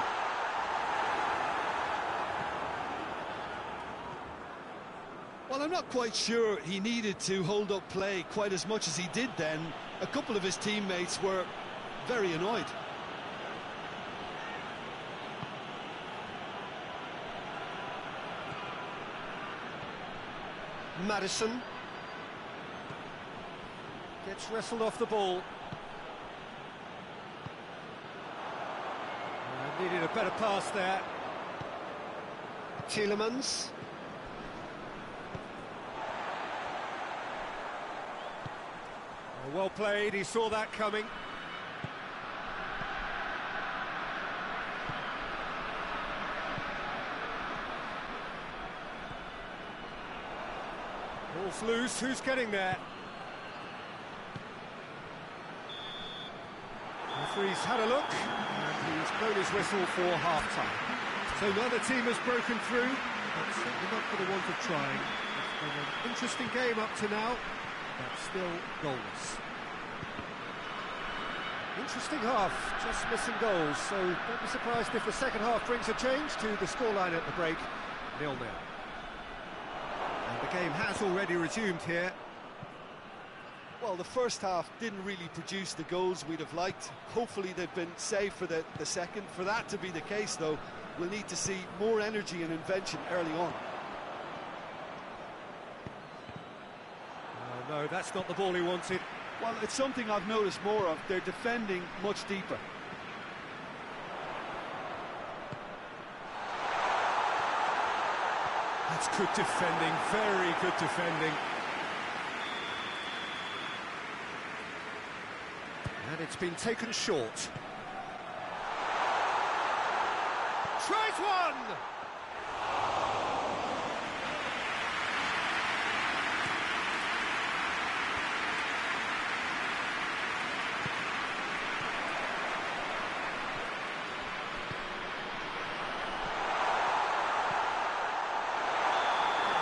Well, I'm not quite sure he needed to hold up play quite as much as he did then. A couple of his teammates were very annoyed. Maddison gets wrestled off the ball. Needed a better pass there. Tielemans. Oh, well played, he saw that coming. Ball's loose, who's getting there? Referee's had a look, and he's blown his whistle for half-time. So neither team has broken through, but certainly not for the want of trying. It's been an interesting game up to now, but still goalless. Interesting half, just missing goals, so don't be surprised if the second half brings a change to the scoreline at the break, 0-0. And the game has already resumed here. Well, the first half didn't really produce the goals we'd have liked. Hopefully they've been saved for the second. For that to be the case, though, we'll need to see more energy and invention early on. No, that's not the ball he wanted. Well, it's something I've noticed more of. They're defending much deeper. That's good defending, very good defending. And it's been taken short. Tries one!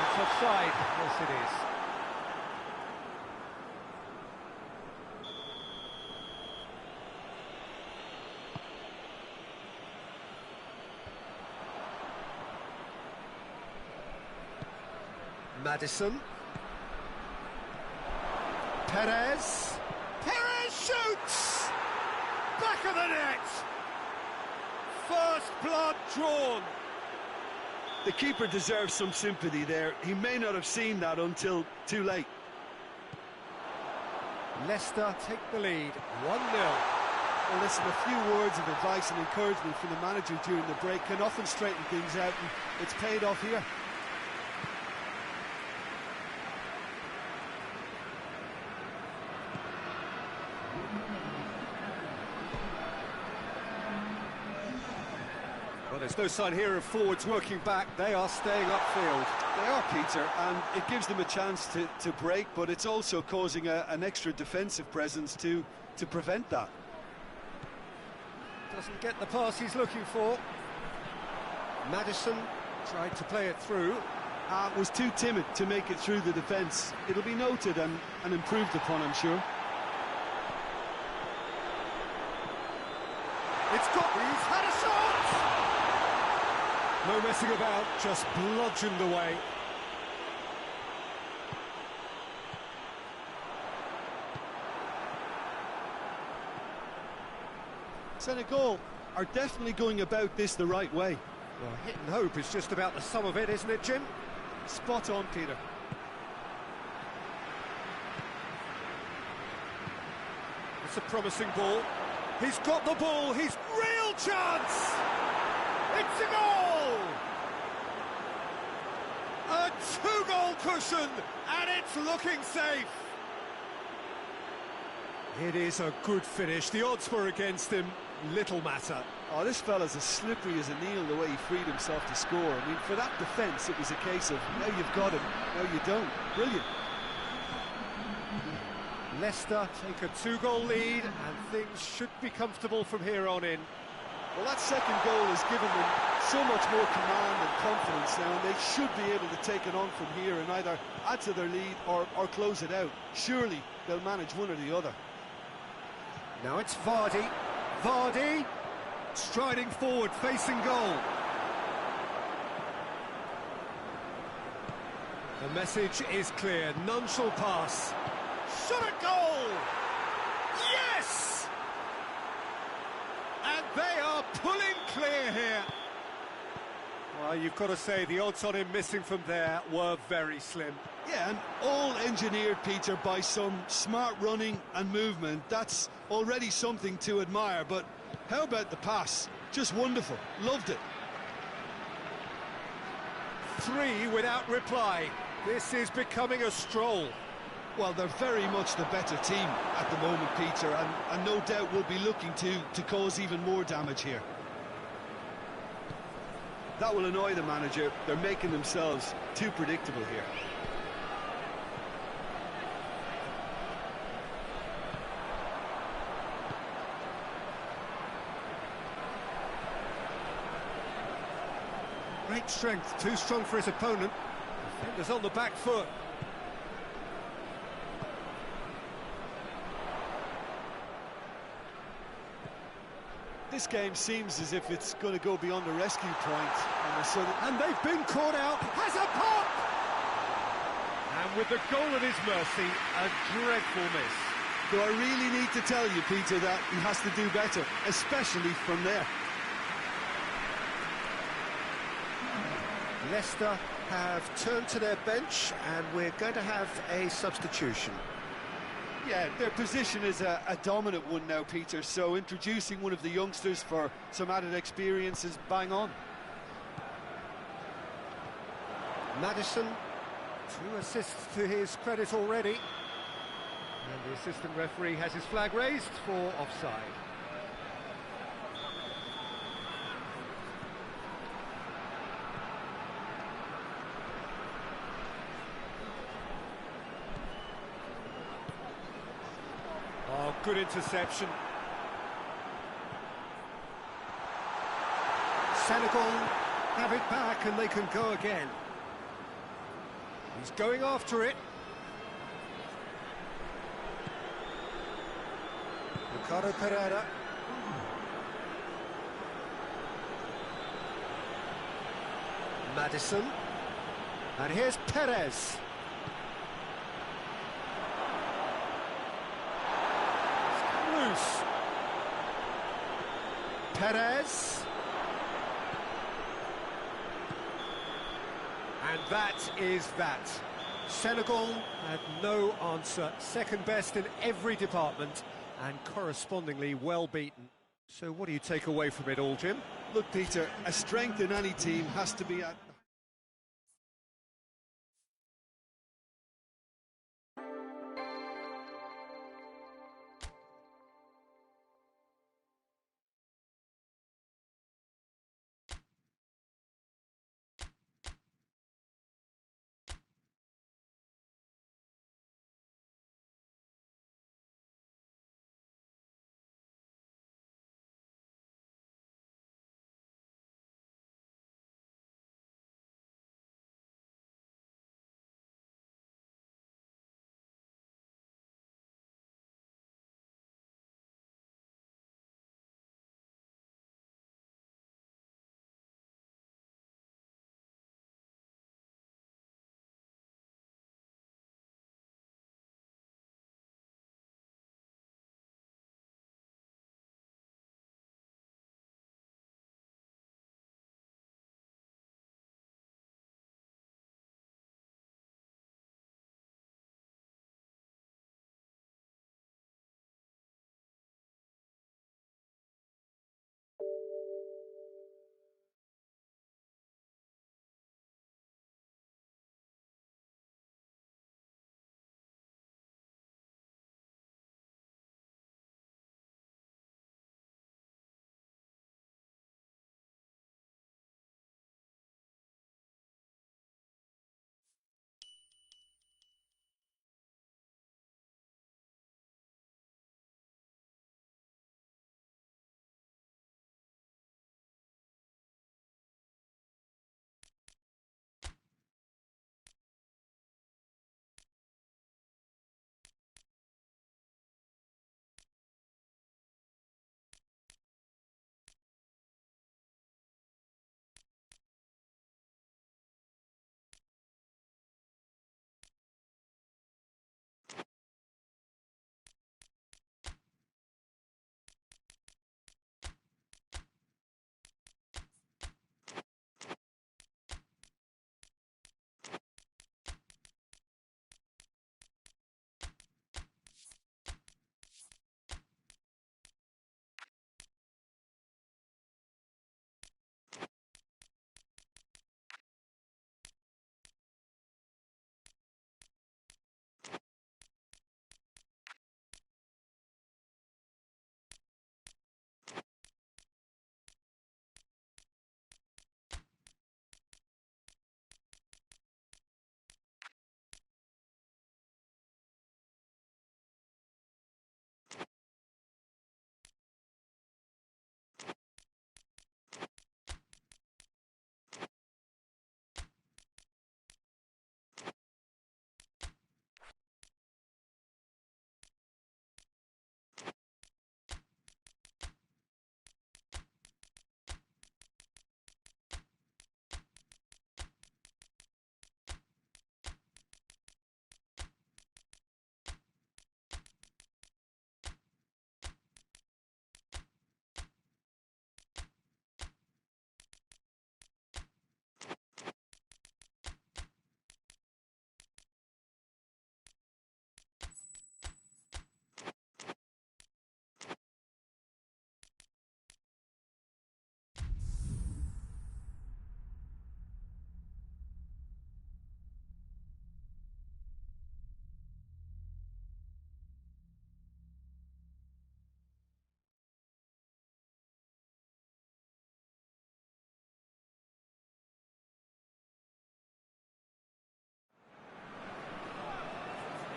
It's offside, yes it is. Maddison. Perez. Perez shoots! Back of the net! First blood drawn. The keeper deserves some sympathy there. He may not have seen that until too late. Leicester take the lead, 1-0. Well, listen, a few words of advice and encouragement from the manager during the break can often straighten things out, and it's paid off here. Well, there's no sign here of forwards working back. They are staying upfield. They are, Peter, and it gives them a chance to break, but it's also causing an extra defensive presence to prevent that. Doesn't get the pass he's looking for. Maddison tried to play it through. Was too timid to make it through the defence. It'll be noted and improved upon, I'm sure. It's got, he's had a shot! No messing about, just bludgeoned away. Senegal are definitely going about this the right way. Well, hit and hope is just about the sum of it, isn't it, Jim? Spot on, Peter. It's a promising ball. He's got the ball, he's real chance! It's a goal! A two-goal cushion, and it's looking safe. It is a good finish. The odds were against him, little matter. Oh, this fella's as slippery as a needle the way he freed himself to score. I mean, for that defence, it was a case of, now you've got him, now you don't. Brilliant. Leicester take a two-goal lead, and things should be comfortable from here on in. Well, that second goal has given them so much more command and confidence now, and they should be able to take it on from here and either add to their lead or close it out. Surely they'll manage one or the other. Now it's Vardy. Vardy striding forward, facing goal. The message is clear, none shall pass. Shot at goal! Yes! pulling clear here. Well, you've got to say the odds on him missing from there were very slim. Yeah, and all engineered, Peter, by some smart running and movement. That's already something to admire, but how about the pass? Just wonderful. Loved it. 3 without reply. This is becoming a stroll. Well, they're very much the better team at the moment, Peter, and no doubt will be looking to cause even more damage here. That will annoy the manager. They're making themselves too predictable here. Great strength, too strong for his opponent. Defenders on the back foot. This game seems as if it's going to go beyond the rescue point, And they've been caught out. Has a pop! And with the goal at his mercy, a dreadful miss. Do I really need to tell you, Peter, that he has to do better, especially from there? Leicester have turned to their bench, and we're going to have a substitution. Yeah, their position is a dominant one now, Peter, so introducing one of the youngsters for some added experience is bang on. Maddison, 2 assists to his credit already. And the assistant referee has his flag raised for offside. Oh, good interception. Senegal have it back and they can go again. He's going after it. Ricardo Pereira. Maddison. And here's Perez. Loose. Perez. And that is that. Senegal had no answer. Second best in every department and correspondingly well beaten. So what do you take away from it all, Jim? Look, Peter, a strength in any team has to be at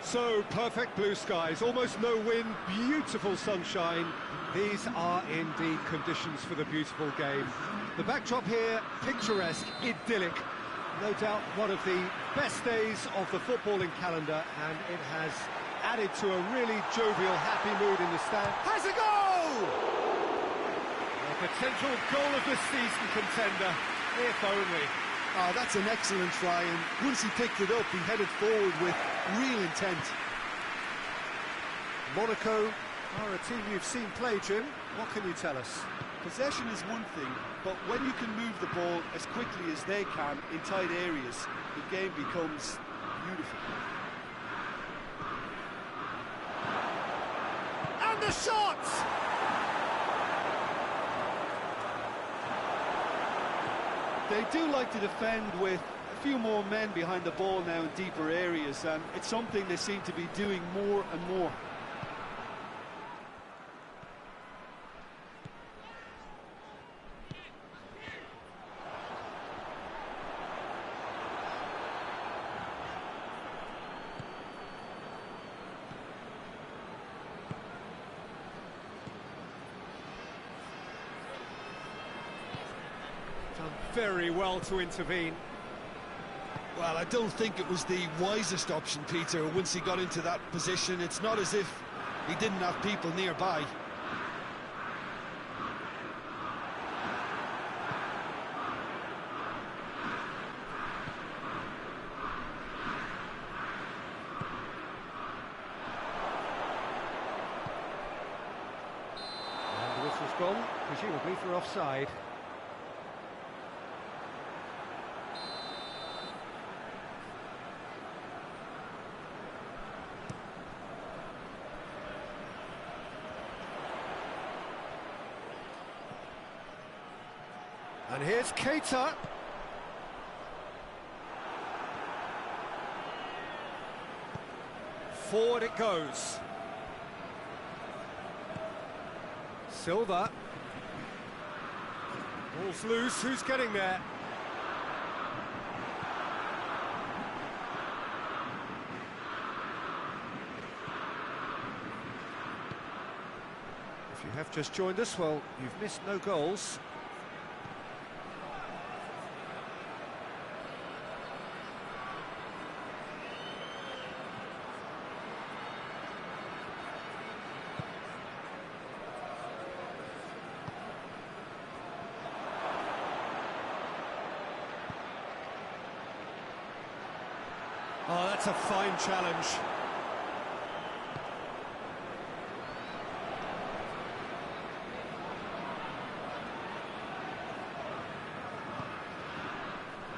So, perfect blue skies, almost no wind, beautiful sunshine. These are indeed conditions for the beautiful game. The backdrop here, picturesque, idyllic. No doubt one of the best days of the footballing calendar, and it has added to a really jovial, happy mood in the stand. Has a goal! A potential goal of the season contender, if only. Oh, that's an excellent try, and once he picked it up, he headed forward with real intent. Monaco are a team you've seen play, Jim. What can you tell us? Possession is one thing, but when you can move the ball as quickly as they can in tight areas, the game becomes beautiful. And the shot! They do like to defend with a few more men behind the ball now in deeper areas, and it's something they seem to be doing more and more. Done very well to intervene. Well, I don't think it was the wisest option, Peter, once he got into that position. It's not as if he didn't have people nearby. And the whistle's gone, presumably for offside. And here's Keita. Forward it goes. Silva. Ball's loose, who's getting there? If you have just joined us, well, you've missed no goals. Oh, that's a fine challenge.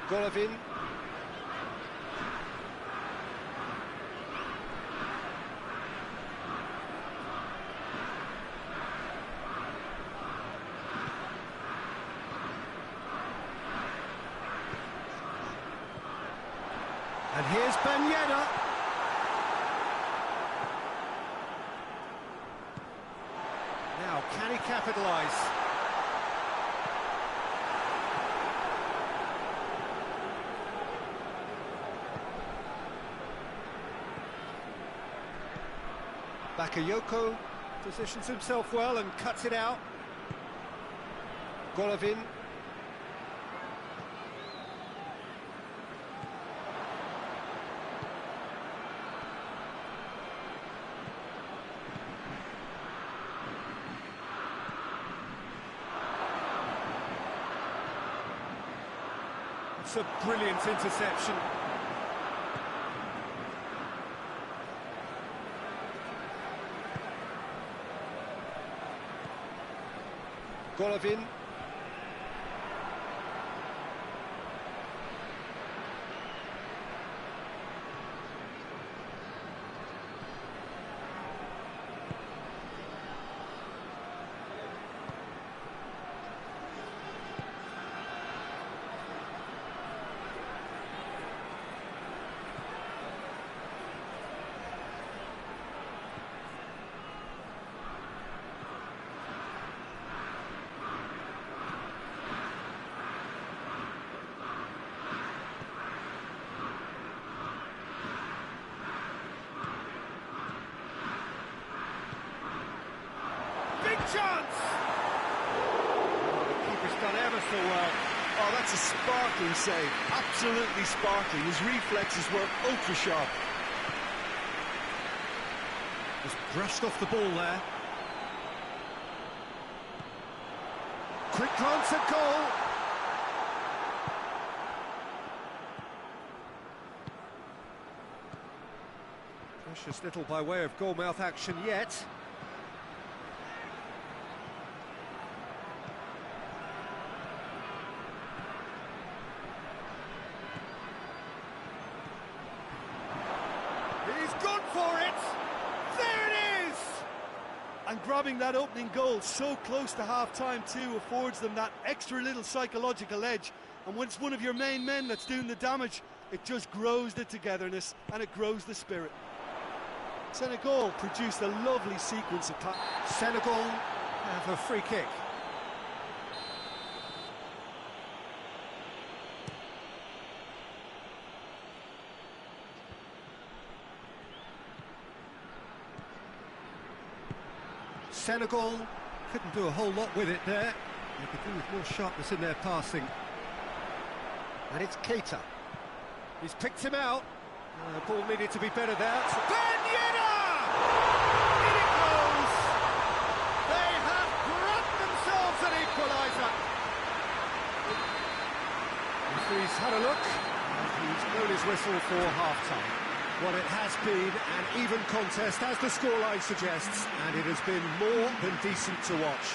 Golovin. And here's Ben Yedder. Now, can he capitalise? Bakayoko positions himself well and cuts it out. Golovin. It's a brilliant interception. Golovin. so well. Oh, that's a sparkling save. Absolutely sparkling. His reflexes were ultra sharp. Just brushed off the ball there. Quick glance at goal. Precious little by way of goalmouth action yet. He's gone for it! There it is! And grabbing that opening goal so close to half-time too affords them that extra little psychological edge. And when it's one of your main men that's doing the damage, it just grows the togetherness and it grows the spirit. Senegal produced a lovely sequence of Senegal have a free kick. Senegal couldn't do a whole lot with it there. They could do with more sharpness in their passing. And it's Keita. He's picked him out. Ball needed to be better there. Ben Yedder! In it goes! They have grabbed themselves an equaliser. He's had a look, and he's blown his whistle for half-time. Well, it has been an even contest, as the scoreline suggests, and it has been more than decent to watch.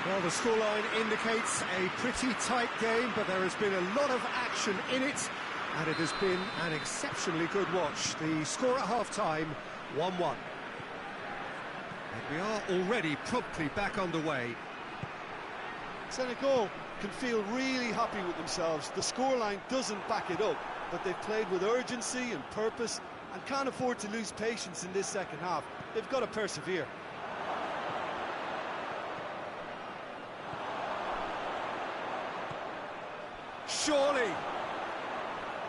Well, the scoreline indicates a pretty tight game, but there has been a lot of action in it, and it has been an exceptionally good watch. The score at half-time, 1-1. And we are already promptly back underway. Senegal can feel really happy with themselves. The scoreline doesn't back it up, but they've played with urgency and purpose and can't afford to lose patience in this second half. They've got to persevere. Surely!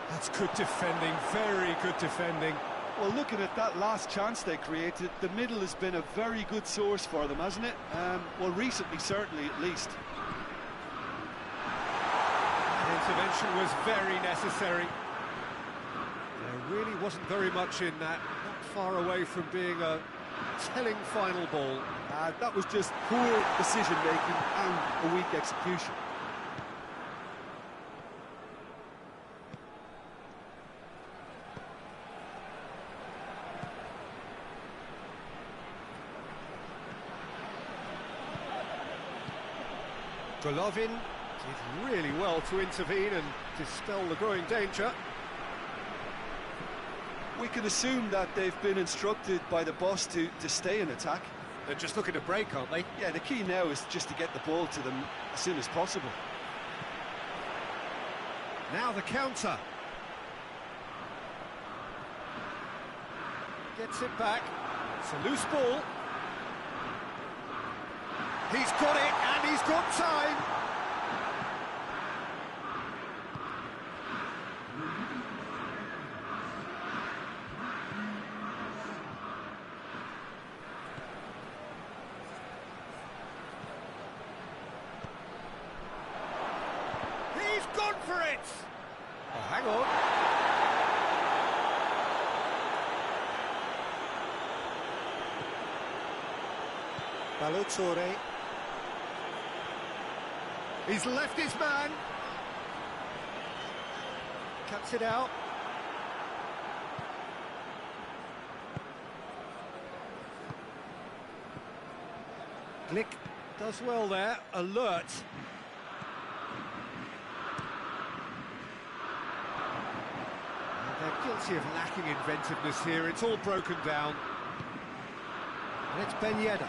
That's good defending, very good defending. Well, looking at that last chance they created, the middle has been a very good source for them, hasn't it? Well, recently, certainly, at least. That intervention was very necessary. There really wasn't very much in that, not far away from being a telling final ball. That was just poor decision-making and a weak execution. Golovin did really well to intervene and dispel the growing danger. We can assume that they've been instructed by the boss to stay in attack. They're just looking to break, aren't they? Yeah, the key now is just to get the ball to them as soon as possible. Now the counter. Gets it back. It's a loose ball. He's got it, and he's got time. He's gone for it. Oh, hang on. Balotore. He's left his man. Cuts it out. Glick does well there, alert. And they're guilty of lacking inventiveness here. It's all broken down. And it's Ben Yedder.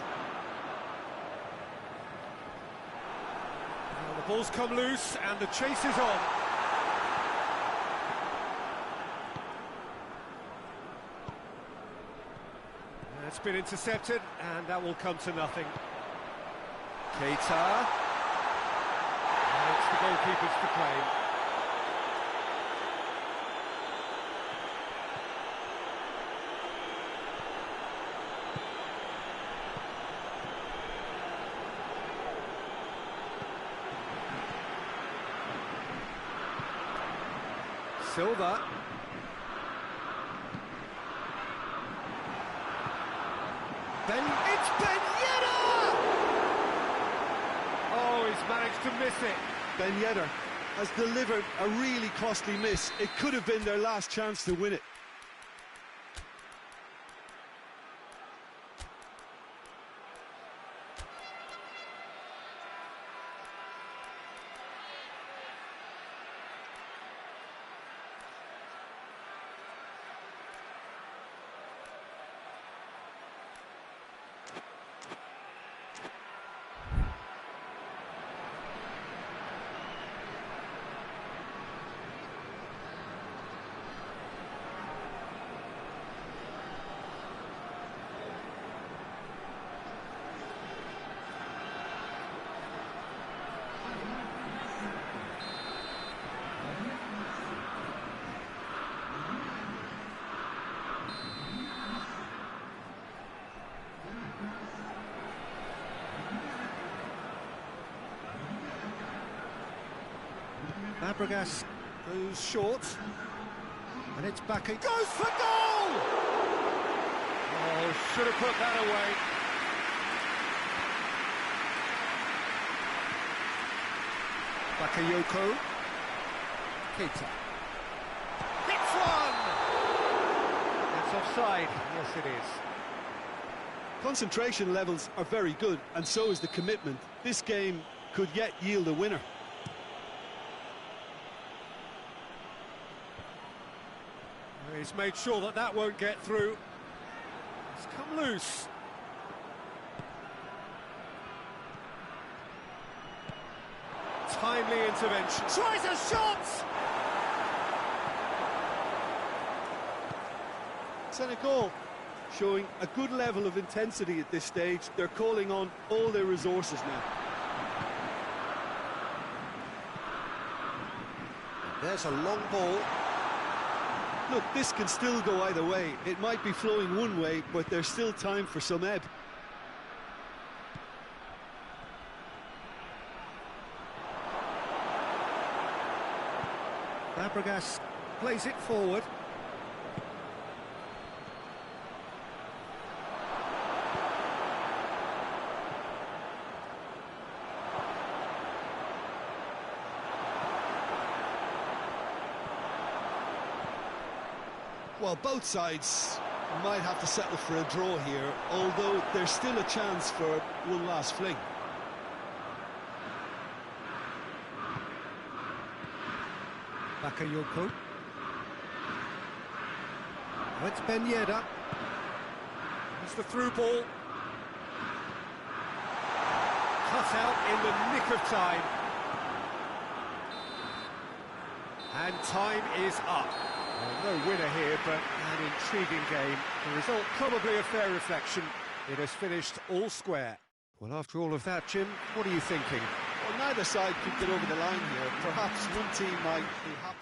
The ball's come loose and the chase is on. It's been intercepted and that will come to nothing. Keita. And it's the goalkeeper's to claim. Silva. It's Ben Yedder! Oh, he's managed to miss it. Ben Yedder has delivered a really costly miss. It could have been their last chance to win it. Fabregas goes short, and it's back. It goes for goal! Oh, should have put that away. Bakayoko. Keita. Hits one! It's offside. Yes, it is. Concentration levels are very good, and so is the commitment. This game could yet yield a winner. He's made sure that that won't get through. It's come loose. Timely intervention. Tries a shot! Senegal showing a good level of intensity at this stage. They're calling on all their resources now. There's a long ball. Look, this can still go either way. It might be flowing one way, but there's still time for some ebb. Fabregas plays it forward. Well, both sides might have to settle for a draw here, although there's still a chance for one last fling. Bakayoko. Oh, it's Ben Yedder. It's the through ball. Cut out in the nick of time. And time is up. Well, no winner here, but an intriguing game. The result probably a fair reflection. It has finished all square. Well, after all of that, Jim, what are you thinking? Well, neither side could get over the line here. Perhaps one team might be happy.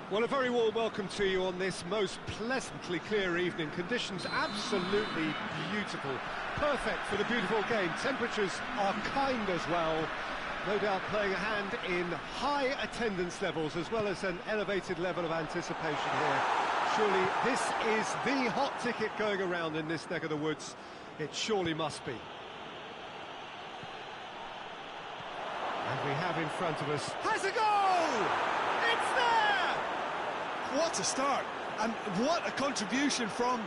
Well, a very warm welcome to you on this most pleasantly clear evening. Conditions absolutely beautiful. Perfect for the beautiful game. Temperatures are kind as well. No doubt playing a hand in high attendance levels as well as an elevated level of anticipation here. Surely this is the hot ticket going around in this neck of the woods. It surely must be. And we have in front of us... Has a goal! It's there! What a start, and what a contribution from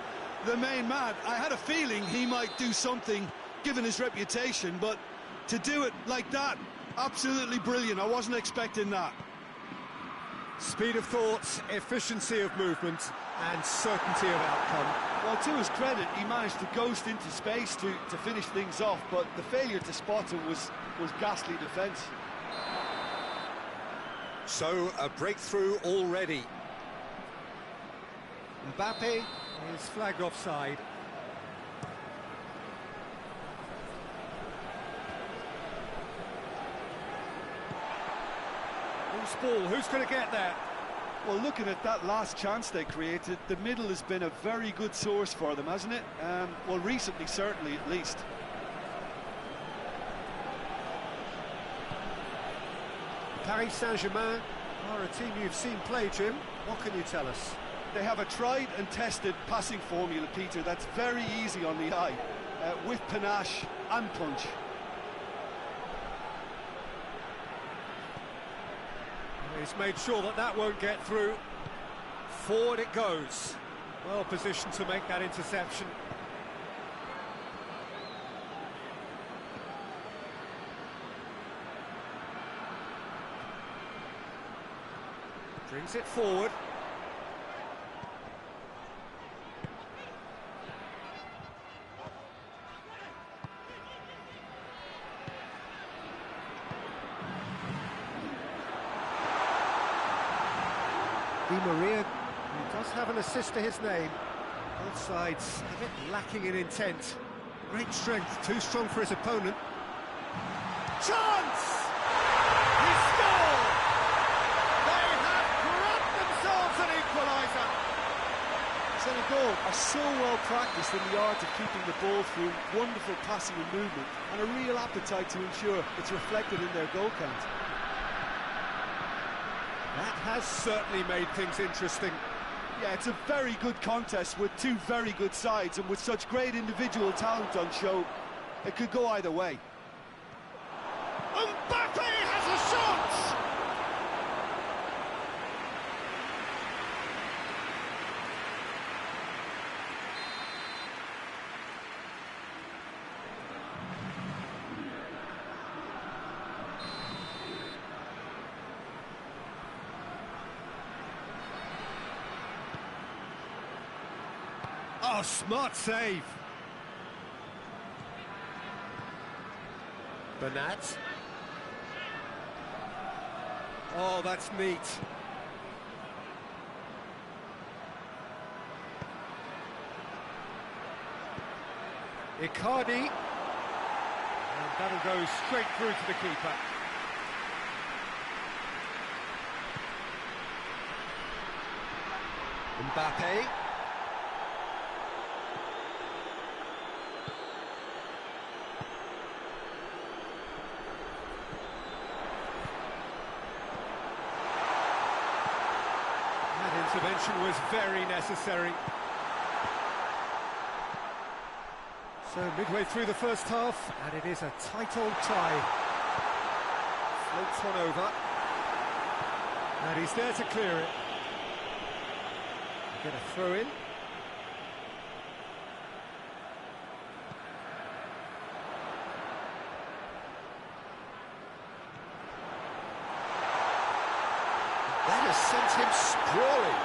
the main man. I had a feeling he might do something, given his reputation, but to do it like that, absolutely brilliant. I wasn't expecting that. Speed of thought, efficiency of movement, and certainty of outcome. Well, to his credit, he managed to ghost into space to finish things off, but the failure to spot him was ghastly defence. So, a breakthrough already. Mbappe is flagged offside. Loose ball, who's going to get there? Well, looking at that last chance they created, the middle has been a very good source for them, hasn't it? Well, recently, certainly, at least. Paris Saint-Germain are a team you've seen play, Jim. What can you tell us? They have a tried and tested passing formula, Peter, that's very easy on the eye, with panache and punch. He's made sure that that won't get through. Forward it goes. Well positioned to make that interception. Brings it forward. Di Maria, who does have an assist to his name. Both sides a bit lacking in intent. Great strength, too strong for his opponent. Chance! He scored! They have grabbed themselves an equaliser! Senegal are so well practiced in the art of keeping the ball through wonderful passing and movement, and a real appetite to ensure it's reflected in their goal count. That has certainly made things interesting. Yeah, it's a very good contest with two very good sides, and with such great individual talent on show, it could go either way. Mbappe has a shot! Oh, smart save. Bernat. Oh, that's neat. Icardi. And that'll go straight through to the keeper. Mbappe. Intervention was very necessary. So midway through the first half, and it is a tight old tie. Floats one over, and he's there to clear it. Get a throw in. That has sent him sprawling.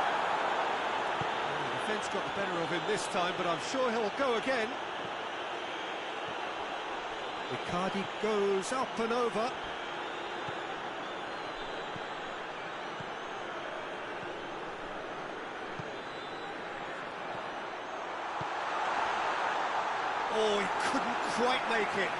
Well, the defence got the better of him this time, but I'm sure he'll go again. Icardi goes up and over. Oh, he couldn't quite make it.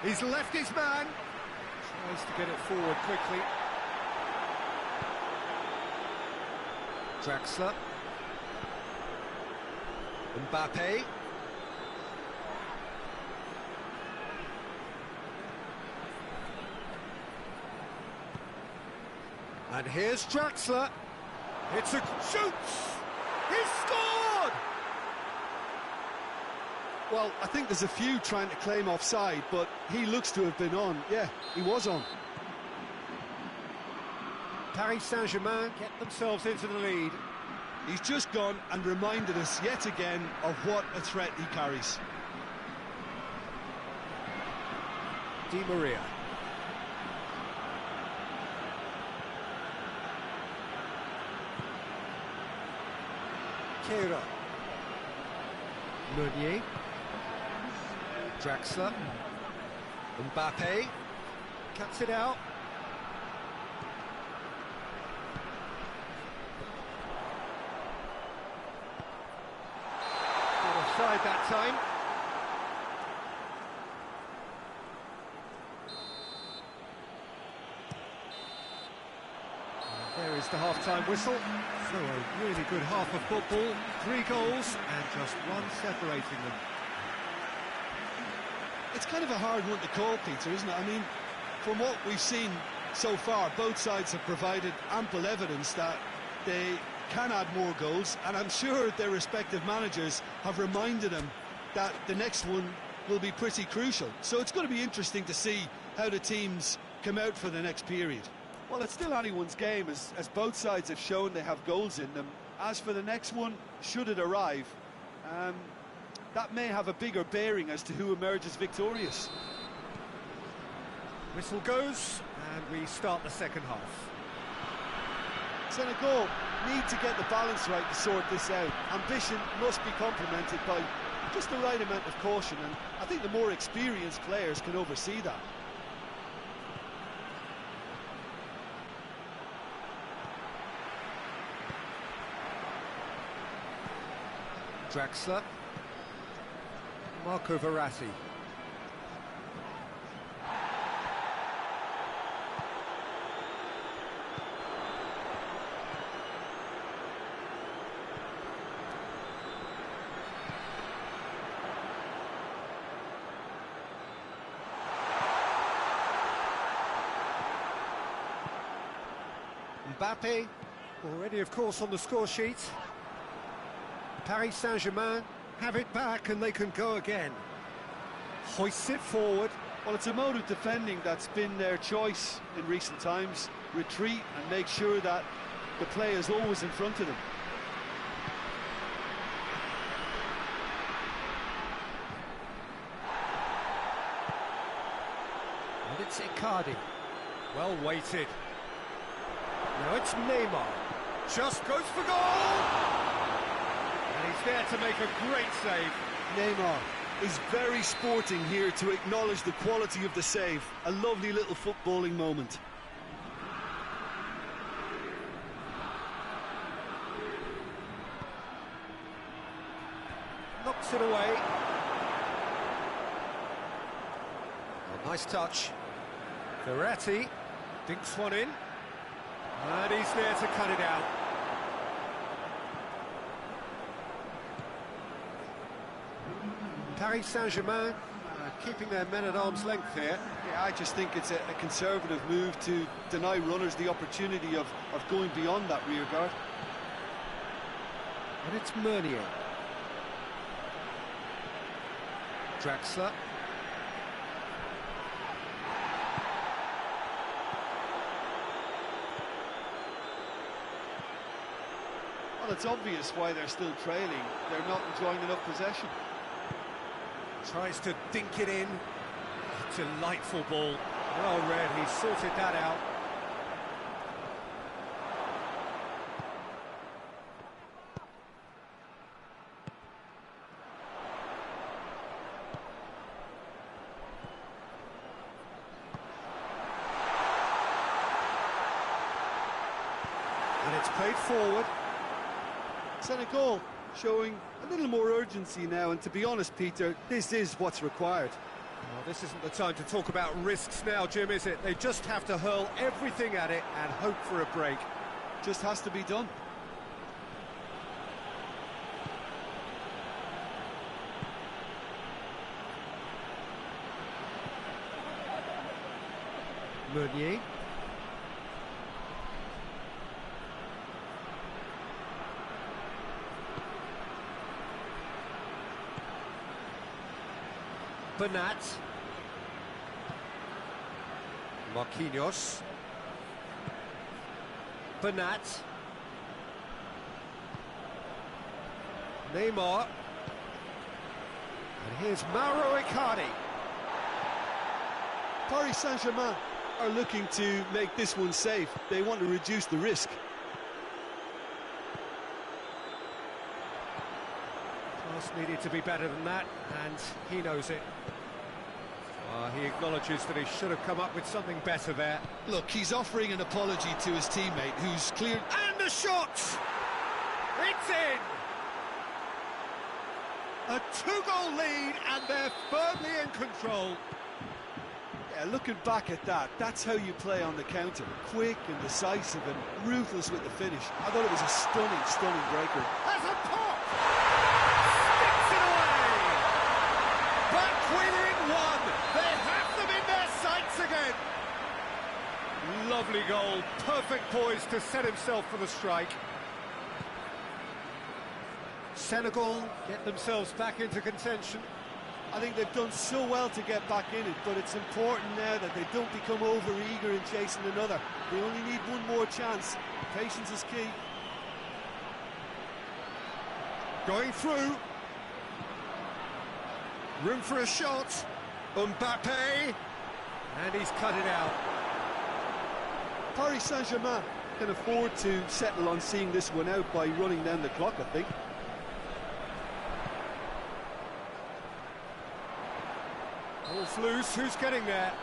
He's left his man. Tries to get it forward quickly. Draxler. Mbappe. And here's Draxler. It's a shoots. He's scored. Well, I think there's a few trying to claim offside, but he looks to have been on. Yeah, he was on. Paris Saint-Germain get themselves into the lead. He's just gone and reminded us yet again of what a threat he carries. Di Maria. Keira. Meunier. Draxler. Mbappe. Cuts it out. Offside that time. There is the half-time whistle. So a really good half of football. 3 goals and just one separating them. It's kind of a hard one to call, Peter, isn't it? I mean, from what we've seen so far, both sides have provided ample evidence that they can add more goals, and I'm sure their respective managers have reminded them that the next one will be pretty crucial. So it's going to be interesting to see how the teams come out for the next period. Well, it's still anyone's game, as both sides have shown they have goals in them. As for the next one, should it arrive, that may have a bigger bearing as to who emerges victorious. Whistle goes, and we start the second half. Senegal need to get the balance right to sort this out. Ambition must be complemented by just the right amount of caution, and I think the more experienced players can oversee that. Draxler. Marco Verratti. Mbappe, already of course on the score sheet. Paris Saint-Germain have it back and they can go again. Hoists it forward. Well, it's a mode of defending that's been their choice in recent times. Retreat and make sure that the play is always in front of them. And it's Icardi. Well weighted. Now it's Neymar. Just goes for goal! And he's there to make a great save. Neymar is very sporting here to acknowledge the quality of the save. A lovely little footballing moment. Knocks it away. A nice touch. Verratti dinks one in. And he's there to cut it out. Paris Saint-Germain keeping their men at arm's length here. Yeah, I just think it's a conservative move to deny runners the opportunity of going beyond that rear guard. And it's Meunier. Draxler. Well, it's obvious why they're still trailing. They're not enjoying enough possession. Tries to dink it in. Delightful ball. Well read, he sorted that out. And it's played forward. Senegal showing a little more urgency now, and to be honest, Peter, this is what's required. Well, this isn't the time to talk about risks now, Jim, is it? They just have to hurl everything at it and hope for a break. Just has to be done. Meunier. Bernat. Marquinhos. Bernat. Neymar. And here's Mauro Icardi. Paris Saint-Germain are looking to make this one safe. They want to reduce the risk. Pass needed to be better than that, and he knows it. He acknowledges that he should have come up with something better there. Look, he's offering an apology to his teammate, who's clear... And the shot! It's in! A two-goal lead, and they're firmly in control. Yeah, looking back at that, that's how you play on the counter. Quick and decisive and ruthless with the finish. I thought it was a stunning, stunning breaker. Has a pop! Sticks it away! Back within one! They have them in their sights again! Lovely goal, perfect poise to set himself for the strike. Senegal get themselves back into contention. I think they've done so well to get back in it, but it's important now that they don't become over-eager in chasing another. They only need one more chance. Patience is key. Going through. Room for a shot. Mbappe. And he's cut it out. Paris Saint-Germain can afford to settle on seeing this one out by running down the clock, I think. Ball's loose, who's getting there?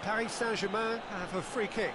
Paris Saint-Germain have a free kick.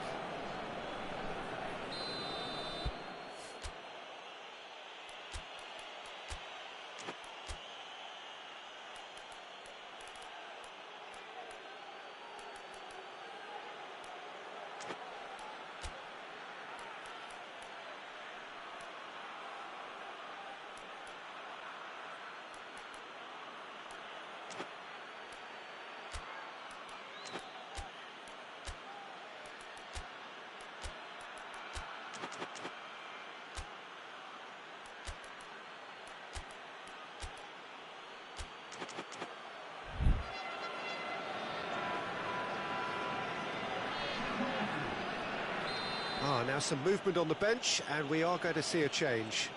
Now some movement on the bench, and we are going to see a change.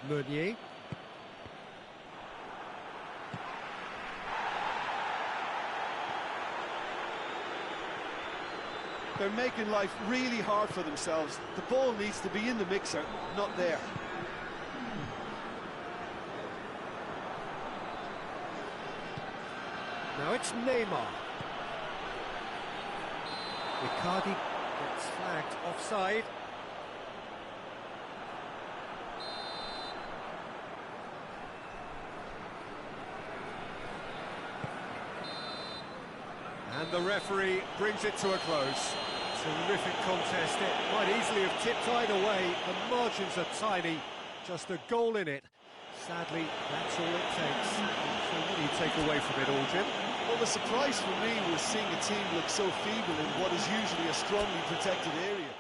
Meunier. They're making life really hard for themselves. The ball needs to be in the mixer, not there. Now it's Neymar. Icardi gets flagged offside. And the referee brings it to a close. Terrific contest. It might easily have tipped either way. The margins are tiny. Just a goal in it. Sadly, that's all it takes. So what do you take away from it all, Jim? Well, the surprise for me was seeing a team look so feeble in what is usually a strongly protected area.